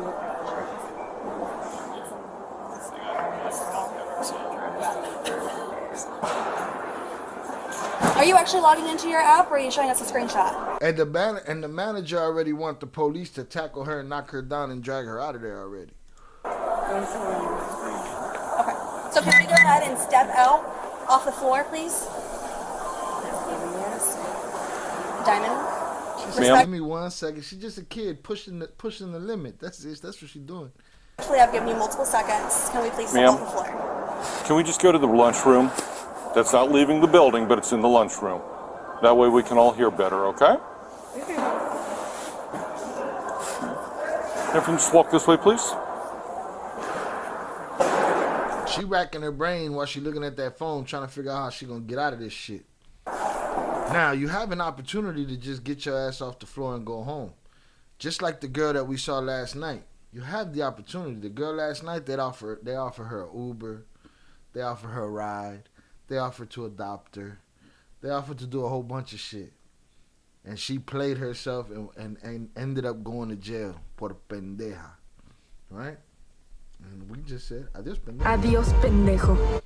looking for it. Are you actually logging into your app, or are you showing us a screenshot? And the manager already want the police to tackle her and knock her down and drag her out of there already. Okay. So can we go ahead and step out off the floor, please? Diamond. Give me 1 second. She's just a kid pushing the limit. That's it. That's what she's doing. Actually, I've given you multiple seconds. Can we please step off the floor? Can we just go to the lunchroom? That's not leaving the building, but it's in the lunchroom. That way we can all hear better, okay? Everyone just walk this way, please. She racking her brain while she looking at that phone trying to figure out how she gonna get out of this shit. Now, you have an opportunity to just get your ass off the floor and go home. Just like the girl that we saw last night. You have the opportunity. The girl last night, they offer her an Uber. They offer her a ride. They offered to adopt her. They offered to do a whole bunch of shit. And she played herself and ended up going to jail por pendeja. Right? And we just said, adios pendejo. Adios pendejo.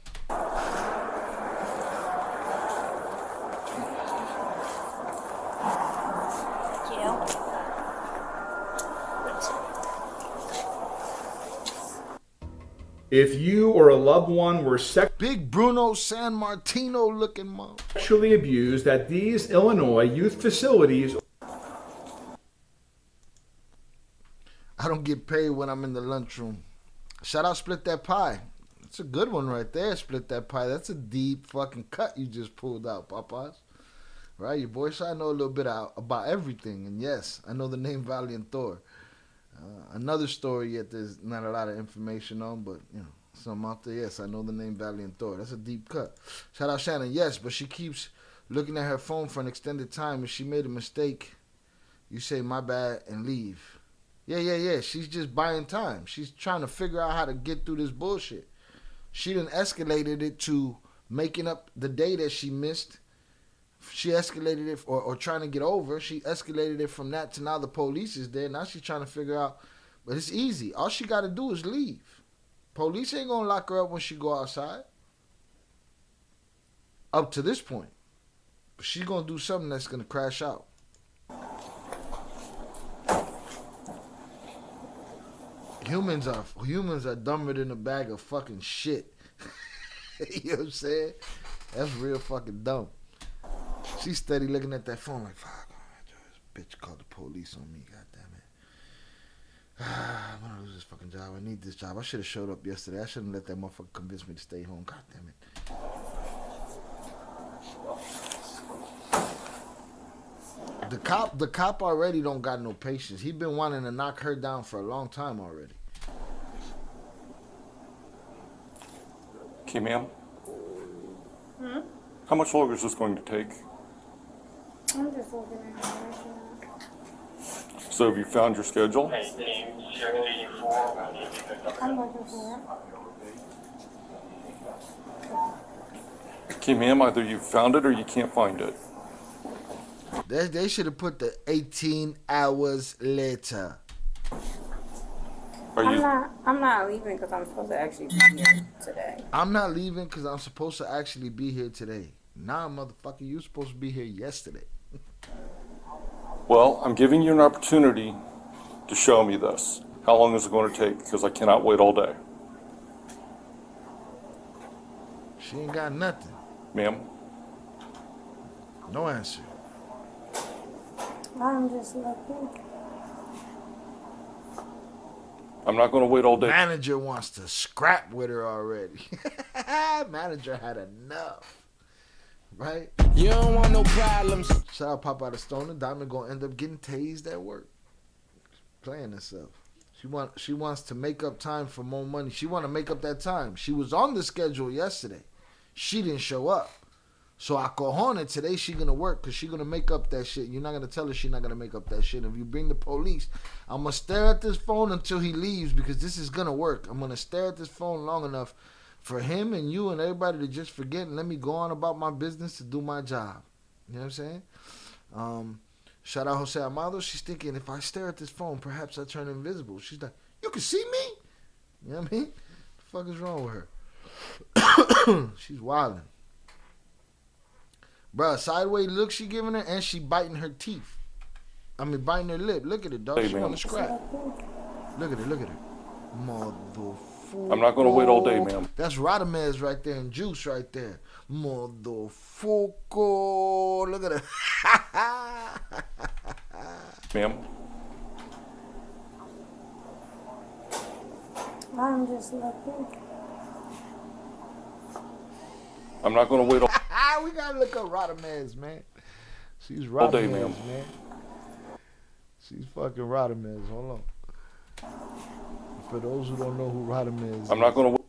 If you or a loved one were Big Bruno San Martino looking mom. sexually abused at these Illinois youth facilities. I don't get paid when I'm in the lunchroom. Shout out Split That Pie. That's a good one right there, Split That Pie. That's a deep fucking cut you just pulled out, Papas. Right? Your boy Shy know a little bit about everything. And yes, I know the name Valiant Thor. Another story yet there's not a lot of information on, but you know, some out there. Yes, I know the name Valiant Thor. That's a deep cut. Shout out Shannon. Yes, but she keeps looking at her phone for an extended time. If she made a mistake, you say my bad and leave. Yeah. She's just buying time. She's trying to figure out how to get through this bullshit. She done escalated it to making up the day that she missed. She escalated it, or trying to get over. She escalated it from that to now the police is there. Now she's trying to figure out, but it's easy. All she got to do is leave. Police ain't going to lock her up when she go outside. Up to this point. But she's going to do something that's going to crash out. Humans are dumber than a bag of fucking shit. You know what I'm saying? That's real fucking dumb. She's steady looking at that phone like, fuck, this bitch called the police on me, goddammit. I'm gonna lose this fucking job. I need this job. I should have showed up yesterday. I shouldn't let that motherfucker convince me to stay home, goddammit. The cop already don't got no patience. He been wanting to knock her down for a long time already. Okay, ma'am. Hmm? How much longer is this going to take? I'm just looking at information. So have you found your schedule? I'm looking for it. Okay, ma'am, either you found it or you can't find it. They should have put the 18 hours later. I'm not leaving because I'm supposed to actually be here today. I'm not leaving because I'm supposed to actually be here today. Nah, motherfucker, you supposed to be here yesterday. Well, I'm giving you an opportunity to show me this. How long is it going to take? Because I cannot wait all day. She ain't got nothing. Ma'am? No answer. I'm just looking. I'm not going to wait all day. Manager wants to scrap with her already. Manager had enough. Right? You don't want no problems. Shout out Pop out of Stoner. Diamond gonna end up getting tased at work. Playing herself. She wants to make up time for more money. She want to make up that time. She was on the schedule yesterday. She didn't show up. So I cojones, today she gonna work because she gonna make up that shit. You're not gonna tell her she not gonna make up that shit. If you bring the police, I'm gonna stare at this phone until he leaves because this is gonna work. I'm gonna stare at this phone long enough for him and you and everybody to just forget and let me go on about my business to do my job. You know what I'm saying? Shout out Jose Amado. She's thinking if I stare at this phone, perhaps I turn invisible. She's like, you can see me? You know what I mean? The fuck is wrong with her? She's wilding. Bruh, sideways look she giving her, and she biting her teeth. I mean, biting her lip. Look at it, dog. She want to scrap. Look at it, look at it. Motherfucker. I'm not going to wait all day, ma'am. That's Rodamez right there and Juice right there. Motherfucker. Look at it. Ma'am. I'm just looking. I'm not going to wait all We got to look up Rodamez, man. She's all Rodamez, day, ma'am. man. She's fucking Rodamez. Hold on. For those who don't know who Rodamez is. I'm not going to wait.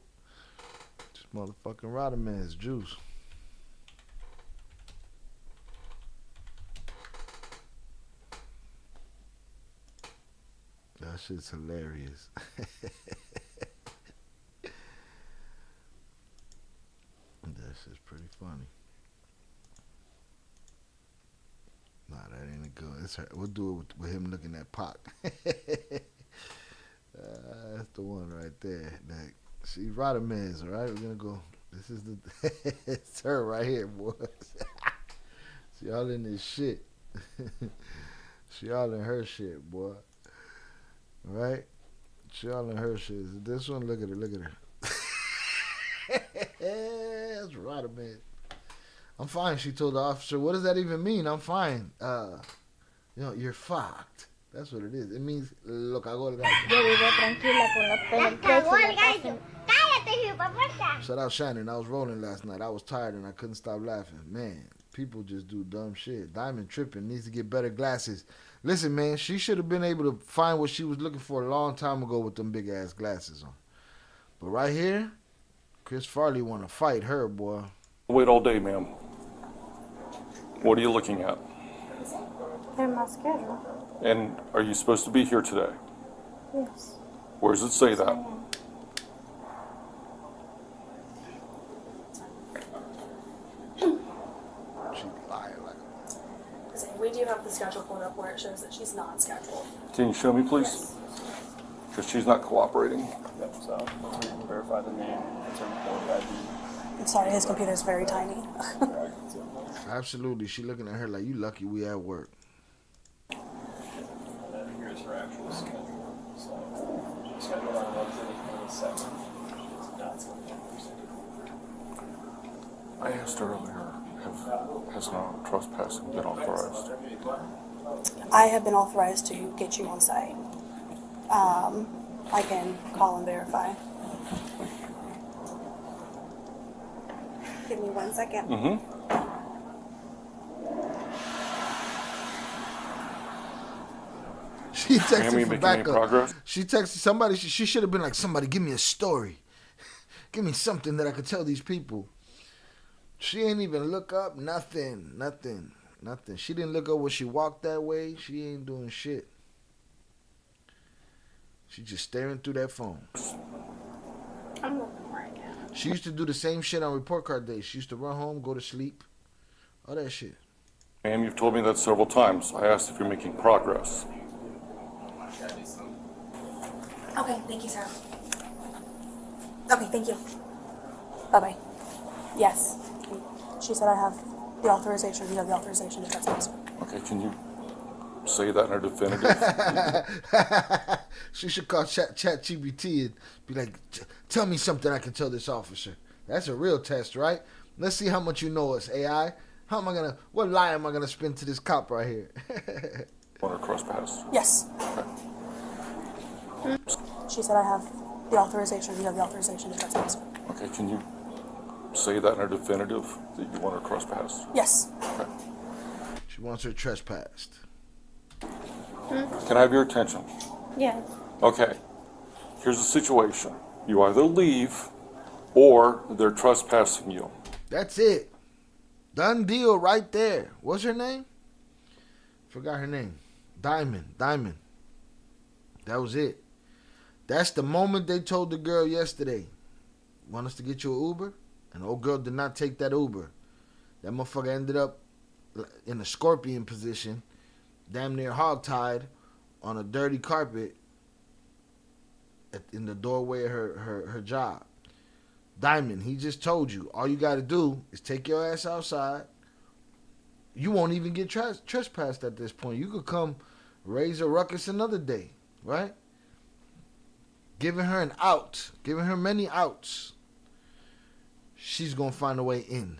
Just motherfucking Rodamez, Juice. That shit's hilarious. That shit's pretty funny. Nah, that ain't a good. It's her. We'll do it with him looking at Pac. That's the one right there. Like, she's Rodamez, all right? We're gonna go. This is the. It's her right here, boys. She all in this shit. She all in her shit, boy. All right? She all in her shit. This one, look at her, look at her. That's Rodamez. I'm fine, she told the officer. What does that even mean? I'm fine. You know, you're fucked. That's what it is. It means, lo cagó el gallo. Shout out Shannon. I was rolling last night. I was tired and I couldn't stop laughing. Man, people just do dumb shit. Diamond tripping. Needs to get better glasses. Listen, man, she should have been able to find what she was looking for a long time ago with them big ass glasses on. But right here, Chris Farley want to fight her, boy. Wait all day, ma'am. What are you looking at? They're my schedule. And are you supposed to be here today? Yes. Where does it say that? She's lying like We do have the schedule pulled up where it shows that she's not scheduled. Can you show me, please? Because she's not cooperating. Yep, so once we can verify the name, it's a report ID. I'm sorry, his computer's very tiny. Absolutely. She looking at her like, you lucky we at work. And then here's her actual schedule. So she's scheduled on Wednesday the 27th. She's not scheduled. I asked earlier, has no trespassing been authorized? I have been authorized to get you on site. I can call and verify. Give me 1 second. Mm-hmm. She texted for backup. Progress? She texted somebody. She should have been like, somebody give me a story. Give me something that I could tell these people. She ain't even look up nothing. She didn't look up when she walked that way. She ain't doing shit. She just staring through that phone. I'm looking right now. She used to do the same shit on report card days. She used to run home, go to sleep, all that shit. Ma'am, you've told me that several times. I asked if you're making progress. Okay, thank you, sir. Okay, thank you. Bye-bye. Yes. She said I have the authorization. You have the authorization to trespass. Okay, can you say that in a definitive? She should call ChatGPT and be like, tell me something I can tell this officer. That's a real test, right? Let's see how much you know us, AI. What lie am I gonna spin to this cop right here? Want to trespass? Yes. Okay. She said I have the authorization. You have the authorization to trespass. Okay, can you say that in a definitive that you want to trespass? Yes. Okay. She wants her trespassed. Can I have your attention? Yeah. Okay. Here's the situation. You either leave or they're trespassing you. That's it. Done deal right there. What's her name? Forgot her name. Diamond. That was it. That's the moment they told the girl yesterday, want us to get you an Uber? And the old girl did not take that Uber. That motherfucker ended up in a scorpion position, damn near hogtied on a dirty carpet in the doorway of her job. Diamond, he just told you, all you got to do is take your ass outside. You won't even get trespassed at this point. You could come raise a ruckus another day, right? Giving her an out, giving her many outs. She's going to find a way in.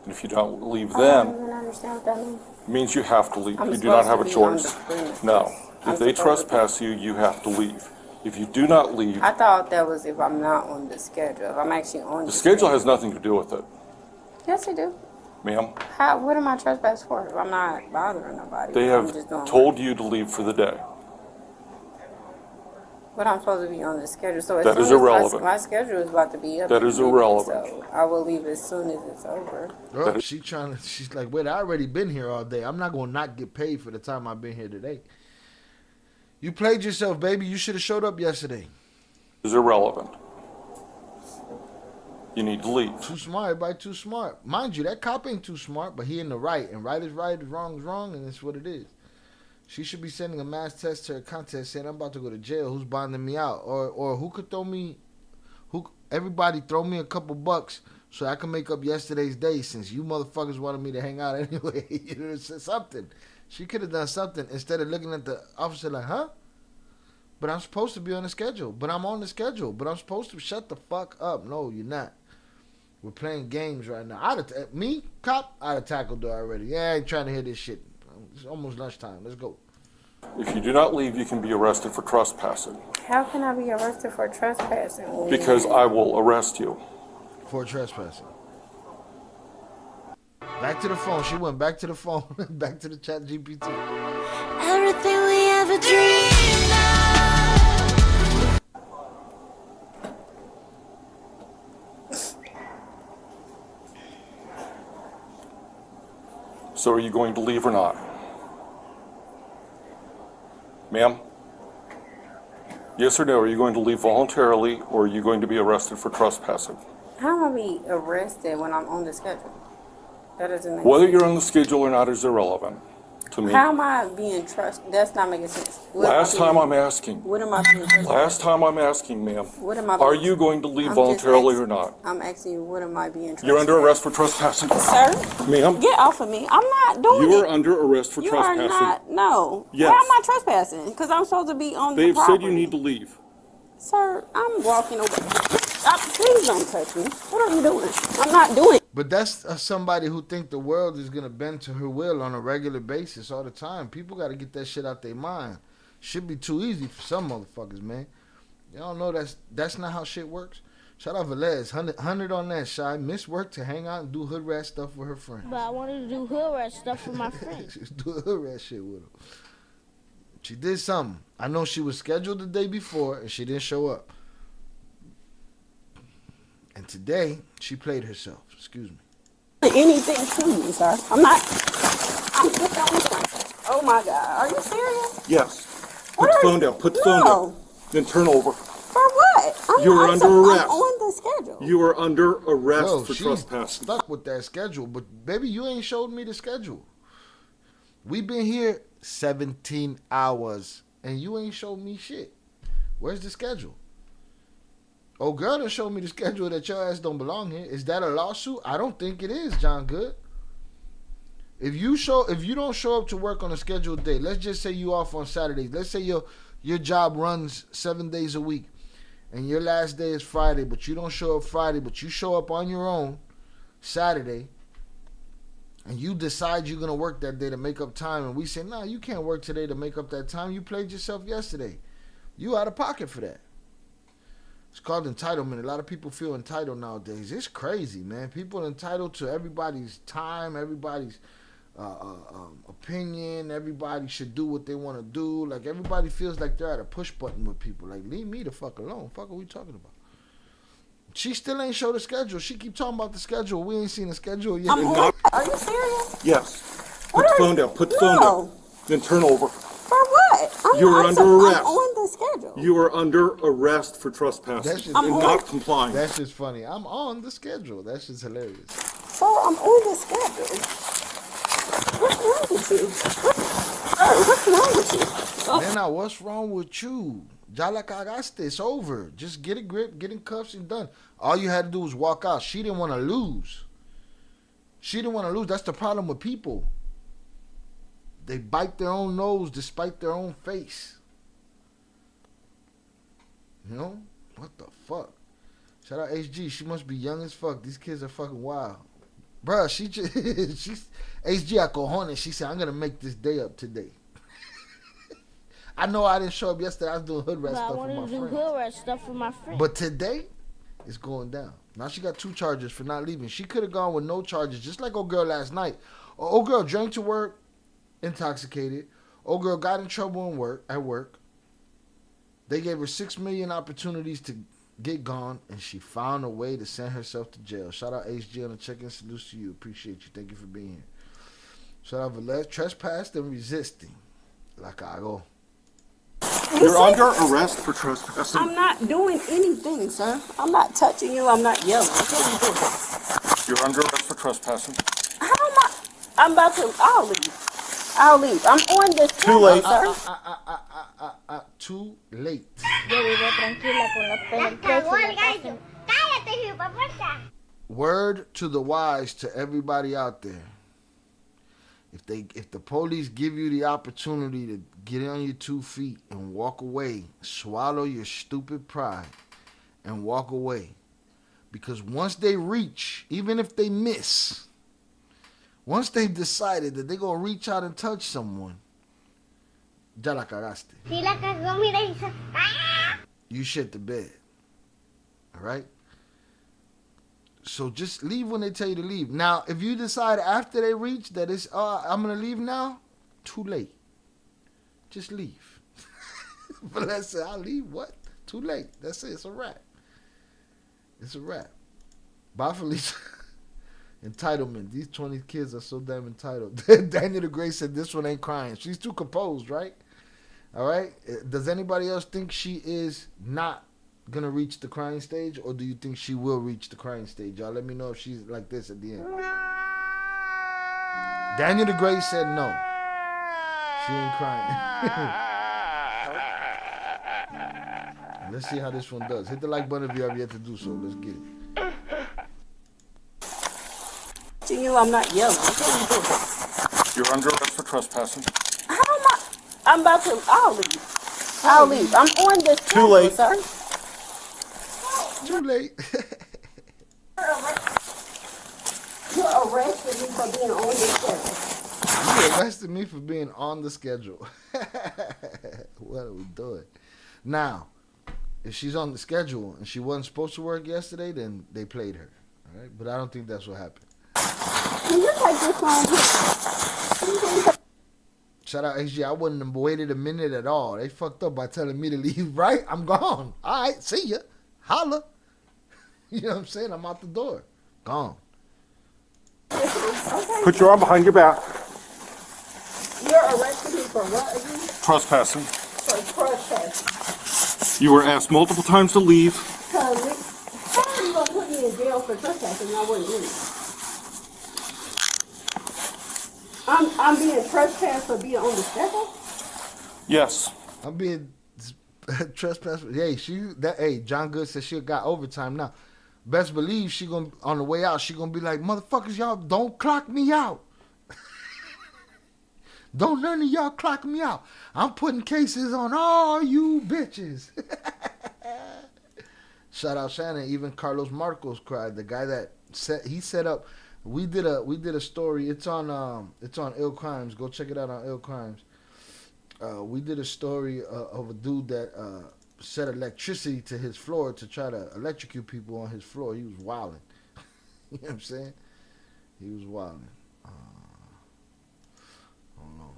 And if you don't leave I then, don't even understand what that means. it means you have to leave. I'm You do not supposed have to a be choice. on the premises. No. I'm If they supposed to be- trespass you, you have to leave. If you do not leave, I thought that was if I'm not on the schedule. If I'm actually on the schedule has nothing to do with it, Yes, I do. ma'am. What am I trespassed for? If I'm not bothering nobody. They I'm have just doing told you to leave for the day. But I'm supposed to be on the schedule. So as That soon is as irrelevant. my schedule is about to be up. That in is a minute, irrelevant. So I will leave as soon as it's over. Girl, she's like, wait, I already been here all day. I'm not going to not get paid for the time I've been here today. You played yourself, baby. You should have showed up yesterday. Is irrelevant. You need to leave. Too smart, everybody too smart. Mind you, that cop ain't too smart, but he in the right. And right is right, wrong is wrong, and it's what it is. She should be sending a mass test to her contest saying, I'm about to go to jail. Who's bonding me out? Or who could throw me, everybody throw me a couple bucks so I can make up yesterday's day since you motherfuckers wanted me to hang out anyway. You know, something. She could have done something instead of looking at the officer like, huh? But I'm supposed to be on the schedule. But I'm on the schedule. But I'm supposed to shut the fuck up. No, you're not. We're playing games right now. Me, cop, I'd have tackled her already. Yeah, I ain't trying to hear this shit. It's almost lunchtime. Let's go. If you do not leave, you can be arrested for trespassing. How can I be arrested for trespassing? Because I will arrest you. For trespassing. Back to the phone. She went back to the phone. Back to the chat GPT. Everything we ever dreamed of. So are you going to leave or not? Ma'am? Yes or no? Are you going to leave voluntarily or are you going to be arrested for trespassing? How am I be arrested when I'm on the schedule? That doesn't make Whether sense. you're on the schedule or not is irrelevant to me. How am I being trusted? That's not making sense. Last time I'm asking. What am I being trusted? Last time I'm asking, ma'am. What am I Are being- you going to leave I'm just voluntarily asking- or not? I'm asking you, what am I being trusted? You're under arrest for trespassing. Sir? Ma'am? Get off of me. I'm not doing it. You are under arrest for You trespassing. are not. No. Yes. How am I trespassing? Because I'm supposed to be on the They've property. said you need to leave. Sir, I'm walking over. Stop. Please don't touch me. What are you doing? I'm not doing it. But that's somebody who think the world is going to bend to her will on a regular basis all the time. People got to get that shit out their mind. Should be too easy for some motherfuckers, man. Y'all know that's not how shit works. Shout out Velez. 100 on that, Shy. Miss work to hang out and do hood rat stuff with her friend. But I wanted to do hood rat stuff for my friend. She was doing hood rat shit with him. She did something. I know she was scheduled the day before and she didn't show up. And today, she played herself. Excuse me. Anything to you, sir. I'm not. Oh my God. Are you serious? Yes. Put the phone down. Put the phone down. Then turn over. For what? You're under arrest. I'm on the schedule. You are under arrest Yo, for she's trespassing. stuck with that schedule. But, baby, you ain't showed me the schedule. We been here 17 hours, and you ain't showed me shit. Where's the schedule? Oh, girl done showed me the schedule that your ass don't belong here. Is that a lawsuit? I don't think it is, John Good. If you don't show up to work on a scheduled day, let's just say you off on Saturdays. Let's say your job runs 7 days a week, and your last day is Friday, but you don't show up Friday, but you show up on your own Saturday, and you decide you're going to work that day to make up time, and we say, nah, you can't work today to make up that time. You played yourself yesterday. You out of pocket for that. It's called entitlement. A lot of people feel entitled nowadays. It's crazy, man. People entitled to everybody's time, everybody's opinion. Everybody should do what they want to do. Like, everybody feels like they're at a push button with people. Like, leave me the fuck alone. Fuck are we talking about? She still ain't show the schedule. She keep talking about the schedule. We ain't seen the schedule yet. Are you serious? Yes. Put the phone down. Put the phone down. Then turn over. For what? You are under arrest. I'm on the schedule. You are under arrest for trespassing and not complying. That's just funny. I'm on the schedule. That's just hilarious. Sir, I'm on the schedule. What's wrong with you? What's wrong with you? Nena, what's wrong with you? Ya la cagaste. It's over. Just get a grip, get in cuffs, and done. All you had to do was walk out. She didn't want to lose. She didn't want to lose. That's the problem with people. They bite their own nose despite their own face. You know? What the fuck? Shout out HG. She must be young as fuck. These kids are fucking wild. Bruh, she's HG a cojones. She said, I'm going to make this day up today. I know I didn't show up yesterday. I was doing hood rat stuff with my friends. Hood rat stuff with my friends. But today, it's going down. Now she got 2 charges for not leaving. She could have gone with no charges, just like old girl last night. Old girl drank to work, intoxicated. Old girl got in trouble at work. They gave her 6 million opportunities to get gone, and she found a way to send herself to jail. Shout out HG on the check-in. Salutes to you. Appreciate you. Thank you for being here. Shout out Valeria. Trespassed and resisting. La cago. You're under arrest for trespassing. I'm not doing anything, sir. I'm not touching you. I'm not yelling. What are you doing? You're under arrest for trespassing. How am I? I'm about to. I'll leave. I'll leave. I'm on this. Too late. Sir. Too late. Word to the wise to everybody out there. If the police give you the opportunity to get on your 2 feet and walk away, swallow your stupid pride and walk away. Because once they reach, even if they miss, once they've decided that they're going to reach out and touch someone, ya la cagaste. You shit the bed. All right? So just leave when they tell you to leave. Now, if you decide after they reach that it's, I'm going to leave now, too late. Just leave. But let's say, I'll leave. What? Too late. That's it. It's a wrap. It's a wrap. Bye, Felicia. Entitlement. These 20 kids are so damn entitled. Daniel the Gray said this one ain't crying. She's too composed, right? All right? Does anybody else think she is not going to reach the crying stage, or do you think she will reach the crying stage? Y'all let me know if she's like this at the end. Daniel the Gray said no. She ain't crying. Let's see how this one does. Hit the like button if you have yet to do so. Let's get it. You, I'm not yelling. What are you doing? You're under arrest for trespassing. How am I? I'm about to. I'll leave. I'll leave. I'm on this. Too late, sir. Too late. You arrested me for being on the schedule. You arrested me for being on the schedule. What are we doing? Now, if she's on the schedule and she wasn't supposed to work yesterday, then they played her. All right? But I don't think that's what happened. Can you take this phone? Shout out HG. I wouldn't have waited a minute at all. They fucked up by telling me to leave, right? I'm gone. All right, see ya. Holla. You know what I'm saying? I'm out the door. Gone. Put your arm behind your back. You're arresting me for what again? Trespassing. For trespassing. You were asked multiple times to leave. How are you going to put me in jail for trespassing? I wouldn't leave. I'm being trespassed for being on the schedule? Yes. I'm being trespassed. Hey, John Good said she got overtime now. Best believe she gonna, on the way out, she gonna be like, motherfuckers, y'all don't clock me out. Don't none of y'all clock me out. I'm putting cases on all you bitches. Shout out Shannon. Even Carlos Marcos cried. The guy that set up. We did a story. It's on Ill Crimes. Go check it out on Ill Crimes. We did a story of a dude that set electricity to his floor to try to electrocute people on his floor. He was wilding. You know what I'm saying? He was wilding. Hold on.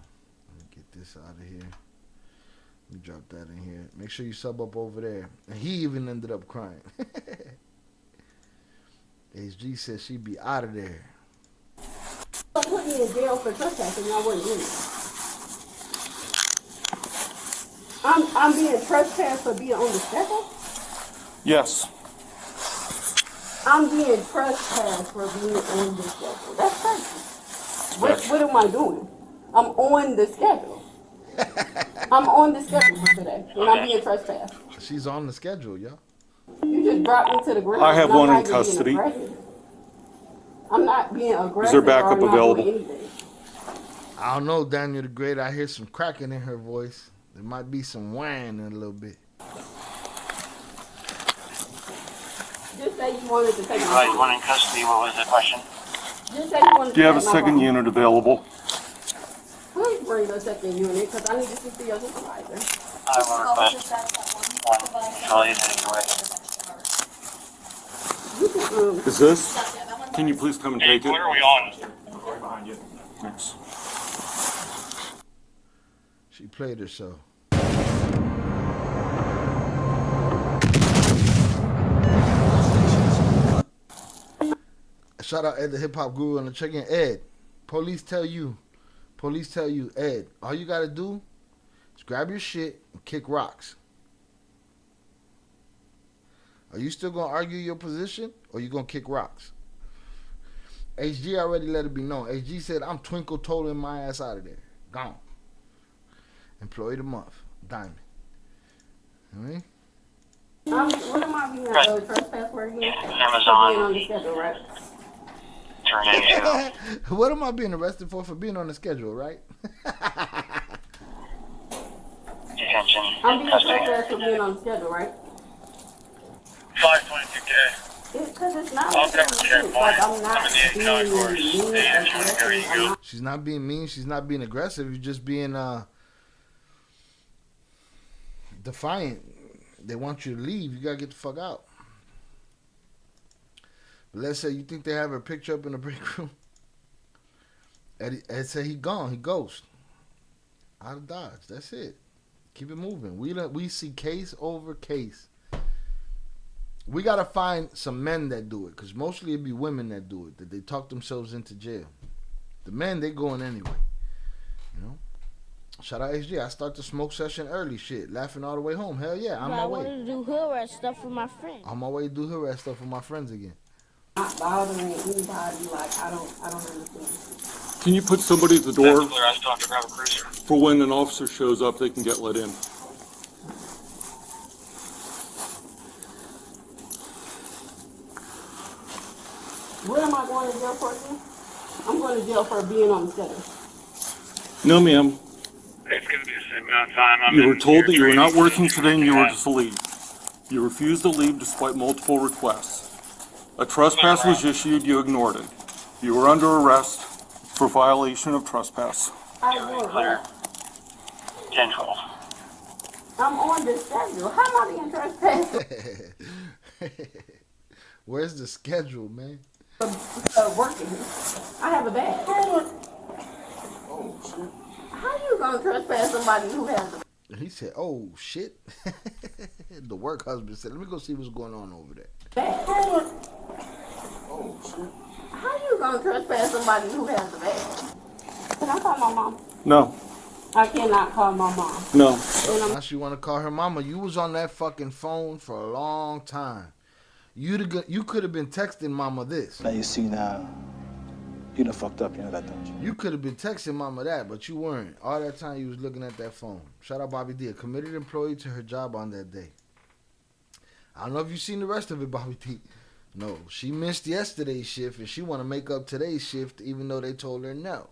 Let me get this out of here. Let me drop that in here. Make sure you sub up over there. And he even ended up crying. HG said she'd be out of there. Don't put me in jail for trespassing. I wouldn't do it. I'm being trespassed for being on the schedule? Yes. I'm being trespassed for being on the schedule. That's crazy. What am I doing? I'm on the schedule. I'm on the schedule for today, and I'm being trespassed. She's on the schedule, y'all. You just dropped me to the ground. I have and I'm one not in even being custody. aggressive. I'm not being aggressive. Is there backup or I'm not available? doing anything. I don't know, Daniel the Great. I hear some cracking in her voice. There might be some whine in a little bit. Just say you wanted to take my Right, phone. one in custody. What was the question? Just say you wanted Do you to have a take my second phone. unit available? Please bring the second unit, because I need to speak to your supervisor. I will request one. I'll leave it anyway. Is this? Can you please come and take it? What are we on? Behind you. Thanks. She played herself. Shout out Ed the Hip Hop Guru on the check-in. Ed, police tell you, Ed, all you gotta do is grab your shit and kick rocks. Are you still gonna argue your position, or you gonna kick rocks? HG already let it be known. HG said, I'm twinkle totaling my ass out of there. Gone. Employee of the month. Diamond. You know what I mean? What am I being trespass for again? Amazon. For being on the schedule, right? Turn into. What am I being arrested for being on the schedule, right? Detention. I'm being Custody. trespassed for being on the schedule, right? 522K. Because it's not I'll cover checkpoint. like I'm not I'm in the concourse. being mean Hey, just wanna go, you go. She's not being mean. She's not being aggressive. You're just being defiant. They want you to leave. You gotta get the fuck out. But let's say you think they have her picture up in the break room. Ed said he gone. He ghost. Out of Dodge. That's it. Keep it moving. We see case over case. We gotta find some men that do it, because mostly it be women that do it, that they talk themselves into jail. The men, they going anyway. You know? Shout out HG. I start the smoke session early, shit. Laughing all the way home. Hell yeah, on my I way. wanted to do hood rat stuff with my friends. On my way to do hood rat stuff with my friends again. Not bothering anybody, like I don't understand. Can you put somebody at the door I still have to grab a cruiser. for when an officer shows up, they can get let in? What am I going to jail for again? I'm going to jail for being on the schedule. No, ma'am. It's going to be the same amount of time. I'm You in were told that you were not training. working today and you were to leave. You refused to leave despite multiple requests. A trespass was issued, you ignored it. You were under arrest for violation of trespass. I will. Clear. 10-12. I'm on the schedule. How am I being trespassed? Where's the schedule, man? Working. I have a badge. How you going to trespass somebody who has a He said, oh, shit. The work husband said, let me go see what's going on over there. badge? How you going to trespass somebody who has a badge? Can I call my mom? No, I cannot call my mom. no. Now she want to call her mama. You was on that fucking phone for a long time. You could have been texting mama this. Now you see now, you done fucked up, you know that, don't you? You could have been texting mama that, but you weren't. All that time you was looking at that phone. Shout out Bobby D, a committed employee to her job on that day. I don't know if you've seen the rest of it, Bobby D. No, she missed yesterday's shift, and she want to make up today's shift, even though they told her no.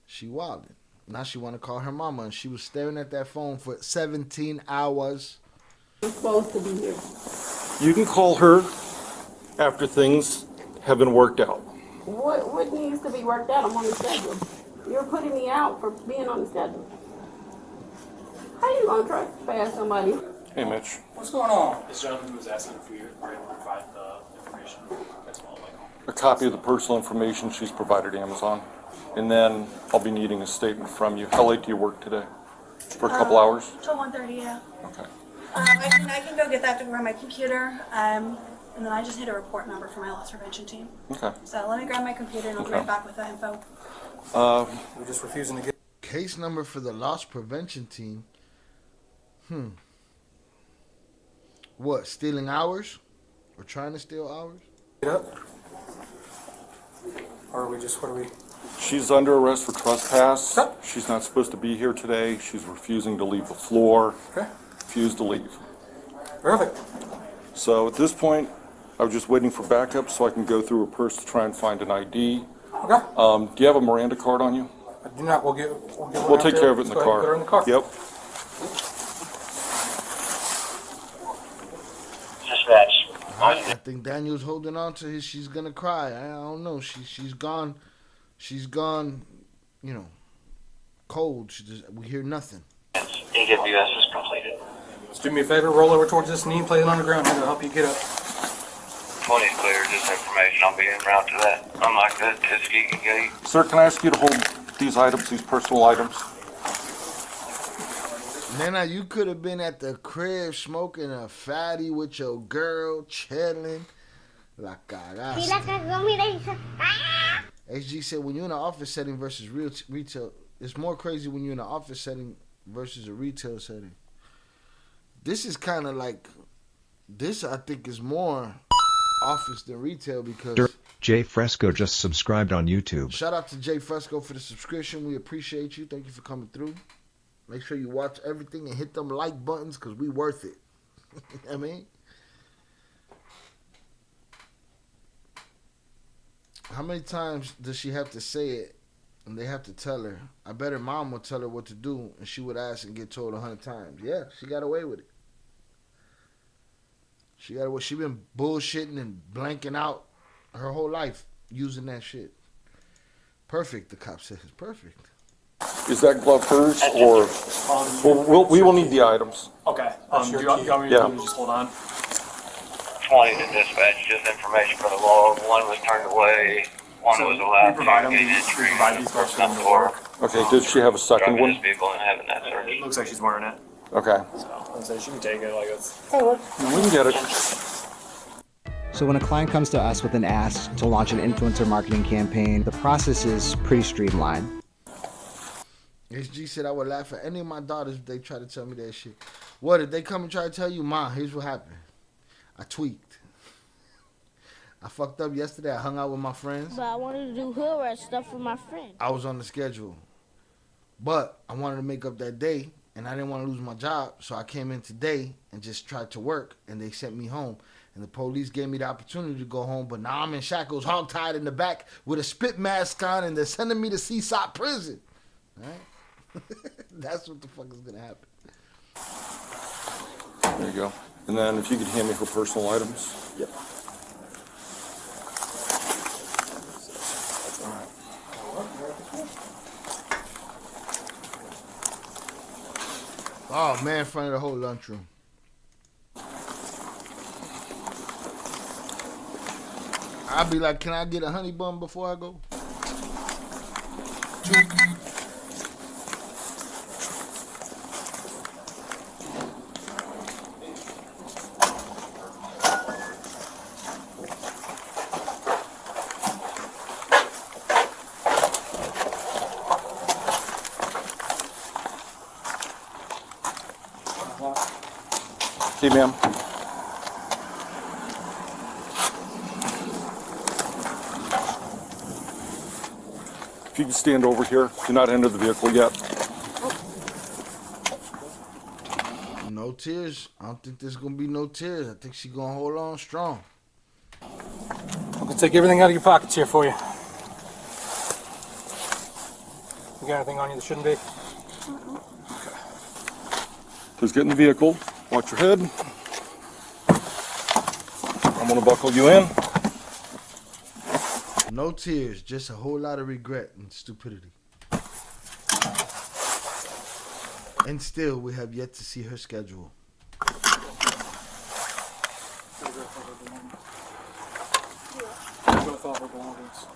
She wildin'. Now she want to call her mama, and she was staring at that phone for 17 hours. I'm supposed to be here. You can call her after things have been worked out. What needs to be worked out? I'm on the schedule. You're putting me out for being on the schedule. How you gonna trespass somebody? Hey, Mitch. What's going on? This gentleman was asking if we were able to provide the information. That's all. A copy of the personal information she's provided Amazon. And then I'll be needing a statement from you. How late do you work today? For a couple hours? Till 1:30, yeah. Okay. I can go get that from my computer. And then I just hit a report number for my loss prevention team. Okay. So let me grab my computer and I'll be right back with that info. We're just refusing to get. Case number for the loss prevention team. What? Stealing hours? Or trying to steal hours? Get up. Or are we just, what are we? She's under arrest for trespass. She's not supposed to be here today. She's refusing to leave the floor. Okay. Refused to leave. Perfect. So at this point, I was just waiting for backup so I can go through her purse to try and find an ID. Okay. Do you have a Miranda card on you? I do not. We'll We'll take care of it in the car. Put her in the car. Yep. Dispatch. I think Daniel's holding on to his. She's gonna cry. I don't know. She's gone. She's gone. You know, cold. We hear nothing. EWS is completed. Just do me a favor. Roll over towards this knee. Play it on the ground here to help you get up. 20 is clear. Just information. I'll be en route to that. Unlike that Tuskegee gate. Sir, can I ask you to hold these items, these personal items? Nana, you could have been at the crib smoking a fatty with your girl, chilling. La cagaste. HG said, when you're in an office setting versus retail, it's more crazy when you're in an office setting versus a retail setting. This is kind of like, this I think is more office than retail because... Jay Fresco just subscribed on YouTube. Shout out to Jay Fresco for the subscription. We appreciate you. Thank you for coming through. Make sure you watch everything and hit them like buttons because we worth it. I mean, how many times does she have to say it and they have to tell her? I bet her mom would tell her what to do and she would ask and get told 100 times. Yeah, she got away with it. She been bullshitting and blanking out her whole life using that shit. Perfect, the cop says. Perfect. Is that glove hers or? We will need the items. Okay. Do you want me to just hold on? 20 to dispatch. Just information for the log. One was turned away. One was allowed we provide to them. engage We provide these folks for them to work. Okay, did she have a second Driving one? this vehicle and having that search. It looks like she's wearing it. Okay. So she can take it like it's. We can get it. So when a client comes to us with an ask to launch an influencer marketing campaign, the process is pretty streamlined. HG said I would laugh at any of my daughters if they try to tell me that shit. What, if they come and try to tell you, Ma, here's what happened. I tweaked. I fucked up yesterday. I hung out with my friends. But I wanted to do hood rat stuff with my friend. I was on the schedule. But I wanted to make up that day, and I didn't want to lose my job, so I came in today and just tried to work, and they sent me home. And the police gave me the opportunity to go home, but now I'm in shackles, hogtied in the back with a spit mask on, and they're sending me to Seaside Prison. All right? That's what the fuck is going to happen. There you go. And then if you could hand me her personal items. Yep. Oh, man, in front of the whole lunchroom. I'll be like, can I get a honey bun before I go? Hey, ma'am. If you can stand over here, do not enter the vehicle yet. No tears. I don't think there's going to be no tears. I think she's going to hold on strong. I'm gonna take everything out of your pockets here for you. You got anything on you that shouldn't be? Please get in the vehicle. Watch your head. I'm going to buckle you in. No tears, just a whole lot of regret and stupidity. And still, we have yet to see her schedule.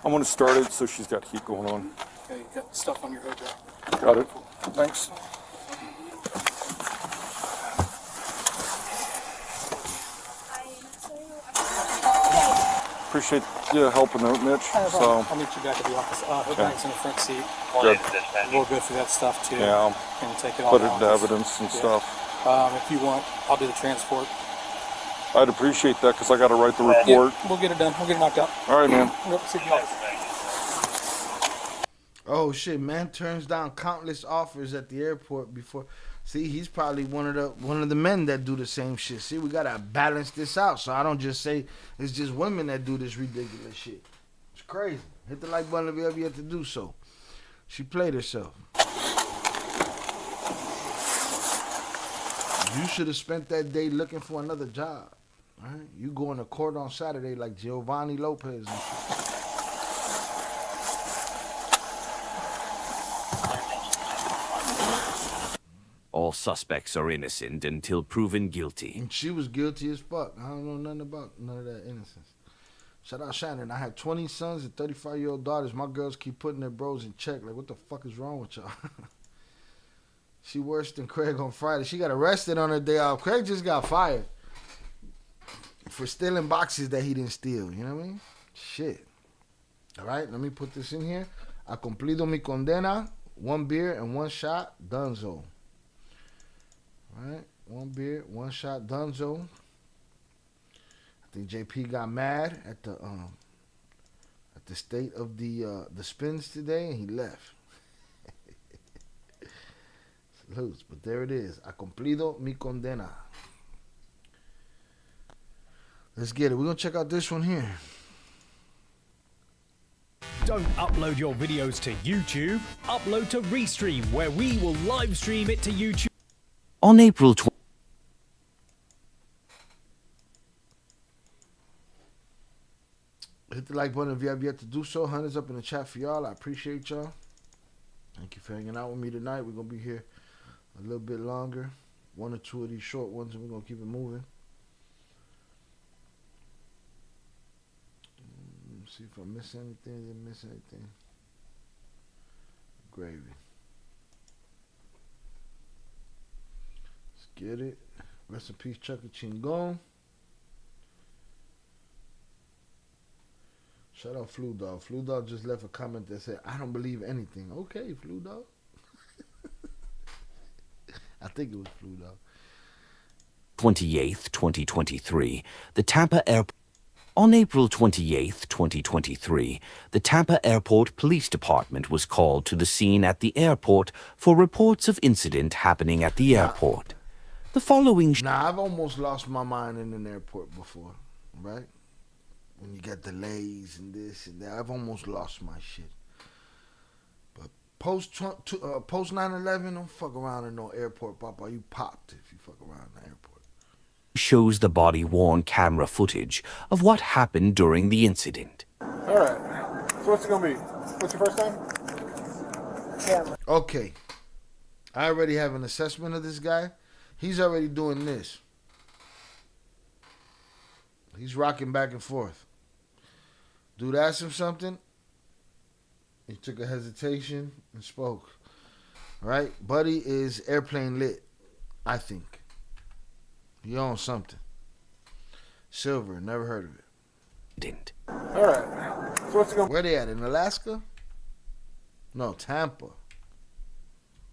I'm going to start it so she's got heat going on. Okay, you got stuff on your hood there. Got it. Thanks. appreciate you helping out, Mitch. So, I'll meet you back at the office. Her bag's in the front seat. good. We'll go through that stuff too. Yeah, And take it all put it down. into evidence and stuff. If you want, I'll do the transport. I'd appreciate that because I got to write the report. Yeah, we'll get it done. We'll get it knocked out. All right, man. Yep, see you guys. Oh shit, man turns down countless offers at the airport before. See, he's probably one of the men that do the same shit. See, we gotta balance this out, so I don't just say it's just women that do this ridiculous shit. It's crazy. Hit the like button if you ever yet to do so. She played herself. You should have spent that day looking for another job. Right? You going to court on Saturday like Giovanni Lopez and shit. All suspects are innocent until proven guilty. And she was guilty as fuck. I don't know nothing about none of that innocence. Shout out Shannon. I have 20 sons and 35-year-old daughters. My girls keep putting their bros in check. Like, what the fuck is wrong with y'all? She worse than Craig on Friday. She got arrested on her day off. Craig just got fired for stealing boxes that he didn't steal. You know what I mean? Shit. All right, let me put this in here. Ha cumplido mi condena. 1 beer and 1 shot. Dunzo. All right, 1 beer, 1 shot. Dunzo. I think JP got mad at the state of the spins today, and he left. Salutes, but there it is. Ha cumplido mi condena. Let's get it. We're gonna check out this one here. Don't upload your videos to YouTube. Upload to Restream, where we will live stream it to YouTube. On April 20th. Hit the like button if you have yet to do so. Hunters up in the chat for y'all. I appreciate y'all. Thank you for hanging out with me tonight. We're going to be here a little bit longer. 1 or 2 of these short ones, and we're going to keep it moving. Let's see if I miss anything. Didn't miss anything. Gravy. Let's get it. Rest in peace, Chucky Chingon. Shout out Flu Dog. Flu Dog just left a comment that said, I don't believe anything. Okay, Flu Dog. I think it was Flu Dog. 28th, 2023, the Tampa Airport. On April 28th, 2023, the Tampa Airport Police Department was called to the scene at the airport for reports of incident happening at the airport. The following... I've almost lost my mind in an airport before, right? When you get delays and this and that, I've almost lost my shit. But post 9/11, don't fuck around in no airport, Papa. You popped if you fuck around in the airport. shows the body-worn camera footage of what happened during the incident. All right. So what's it gonna be? What's your first name? Cameron. Okay. I already have an assessment of this guy. He's already doing this. He's rocking back and forth. Dude asked him something. He took a hesitation and spoke. All right? Buddy is airplane lit, I think. He owns something. Silver, never heard of it. Didn't. All right. So what's it gonna... Where they at? In Alaska? No, Tampa.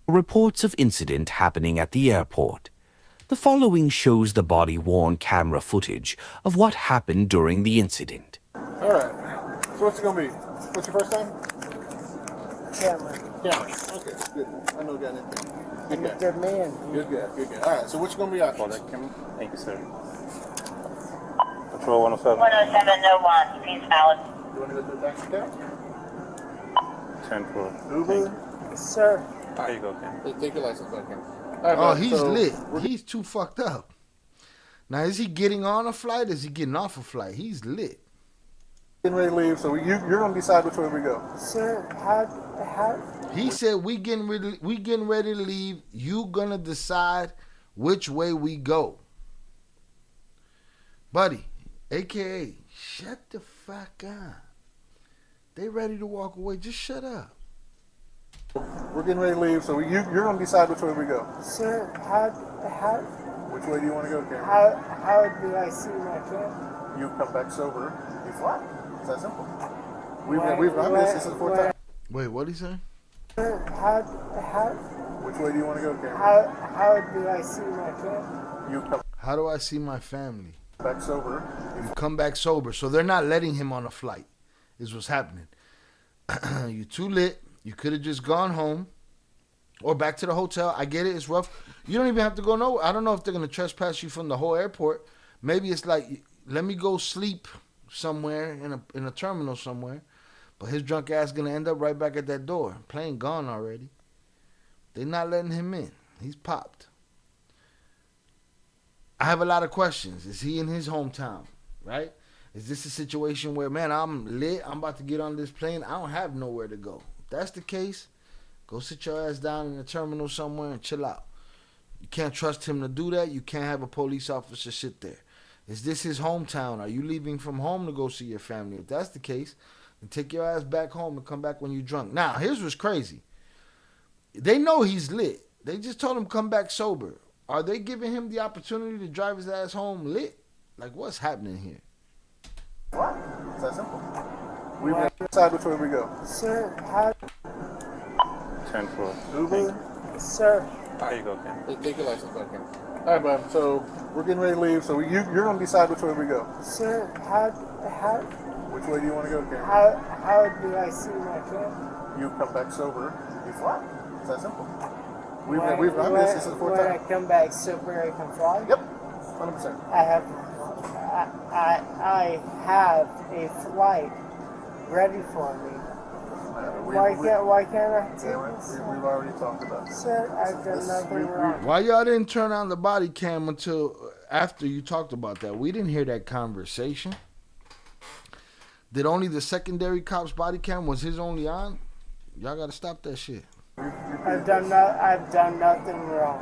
Reports of incident happening at the airport. The following shows the body-worn camera footage of what happened during the incident. All right. So what's it gonna be? What's your first name? Cameron. Cameron. Okay, good. I know that anything. I'm a good man. Good guy. Good guy. All right. So what's gonna be out? Thank you, sir. Patrol 107. 10701, peace valid. You want to go to the taxi cab? 10 for Uber? Sir. There you go, Ken. Take your license back in. Oh, he's lit. He's too fucked up. Now, is he getting on a flight? Is he getting off a flight? He's lit. Getting ready to leave, so you're going to decide which way we go. Sir, how? He said we getting ready to leave. You gonna decide which way we go, buddy. AKA, shut the fuck up. They ready to walk away. Just shut up. We're getting ready to leave, so you're going to decide which way we go. Sir, how? Which way do you want to go, Cameron? How do I see my family? You come back sober. You fly. It's that simple. We've done this. This is the fourth time. Wait, what did he say? How Which way do you want to go, Cameron? how do I see my family? You come How do I see my family? back sober. You come back sober. So they're not letting him on a flight, is what's happening. You're too lit. You could have just gone home or back to the hotel. I get it. It's rough. You don't even have to go nowhere. I don't know if they're going to trespass you from the whole airport. Maybe it's like, let me go sleep somewhere in a terminal somewhere. But his drunk ass going to end up right back at that door. Plane gone already. They're not letting him in. He's popped. I have a lot of questions. Is he in his hometown, right? Is this a situation where, man, I'm lit, I'm about to get on this plane, I don't have nowhere to go? If that's the case, go sit your ass down in a terminal somewhere and chill out. You can't trust him to do that. You can't have a police officer sit there. Is this his hometown? Are you leaving from home to go see your family? If that's the case, then take your ass back home and come back when you're drunk. Now, here's what's crazy. They know he's lit. They just told him come back sober. Are they giving him the opportunity to drive his ass home lit? Like, what's happening here? What? It's that simple. We decide which way we go. Sir, how 10-4. Uber? sir? There you go, Ken. Take your license back, Ken. All right, bud. So we're getting ready to leave. So you're going to decide which way we go. Sir, how Which way do you want to go, Ken? how do I see my family? You come back sober. You fly. It's that simple. We've done when, this. This is the fourth when time. I come back sober, I can fly. Yep, 100%. I have a flight ready for me. Why can't I take this? We've already talked about this. Sir, I've done nothing wrong. Why y'all didn't turn on the body cam until after you talked about that? We didn't hear that conversation. Did only the secondary cop's body cam, was his only on? Y'all gotta stop that shit. I've done nothing wrong.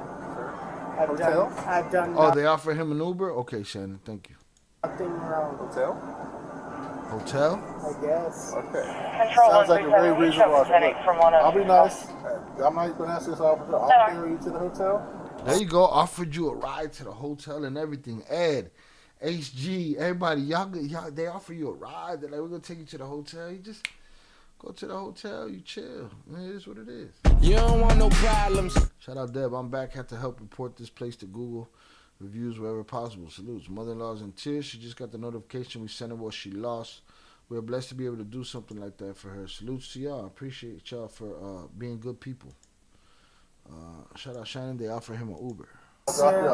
I've done Oh, they offer him an Uber? Okay, Shannon, thank you. nothing wrong. Hotel? Hotel? I guess. Okay. Sounds like a very reasonable offer. I'll be nice. I'm not going to ask this officer. I'll carry you to the hotel. There you go. Offered you a ride to the hotel and everything. Ed, HG, everybody, y'all, they offer you a ride. They're like, we're going to take you to the hotel. You just go to the hotel. You chill. It is what it is. You don't want no problems. Shout out, Deb. I'm back. Had to help report this place to Google. Reviews wherever possible. Salutes. Mother-in-law's in tears. She just got the notification we sent her what she lost. We're blessed to be able to do something like that for her. Salutes to y'all. Appreciate y'all for being good people. Shout out Shannon. They offer him an Uber. Sir,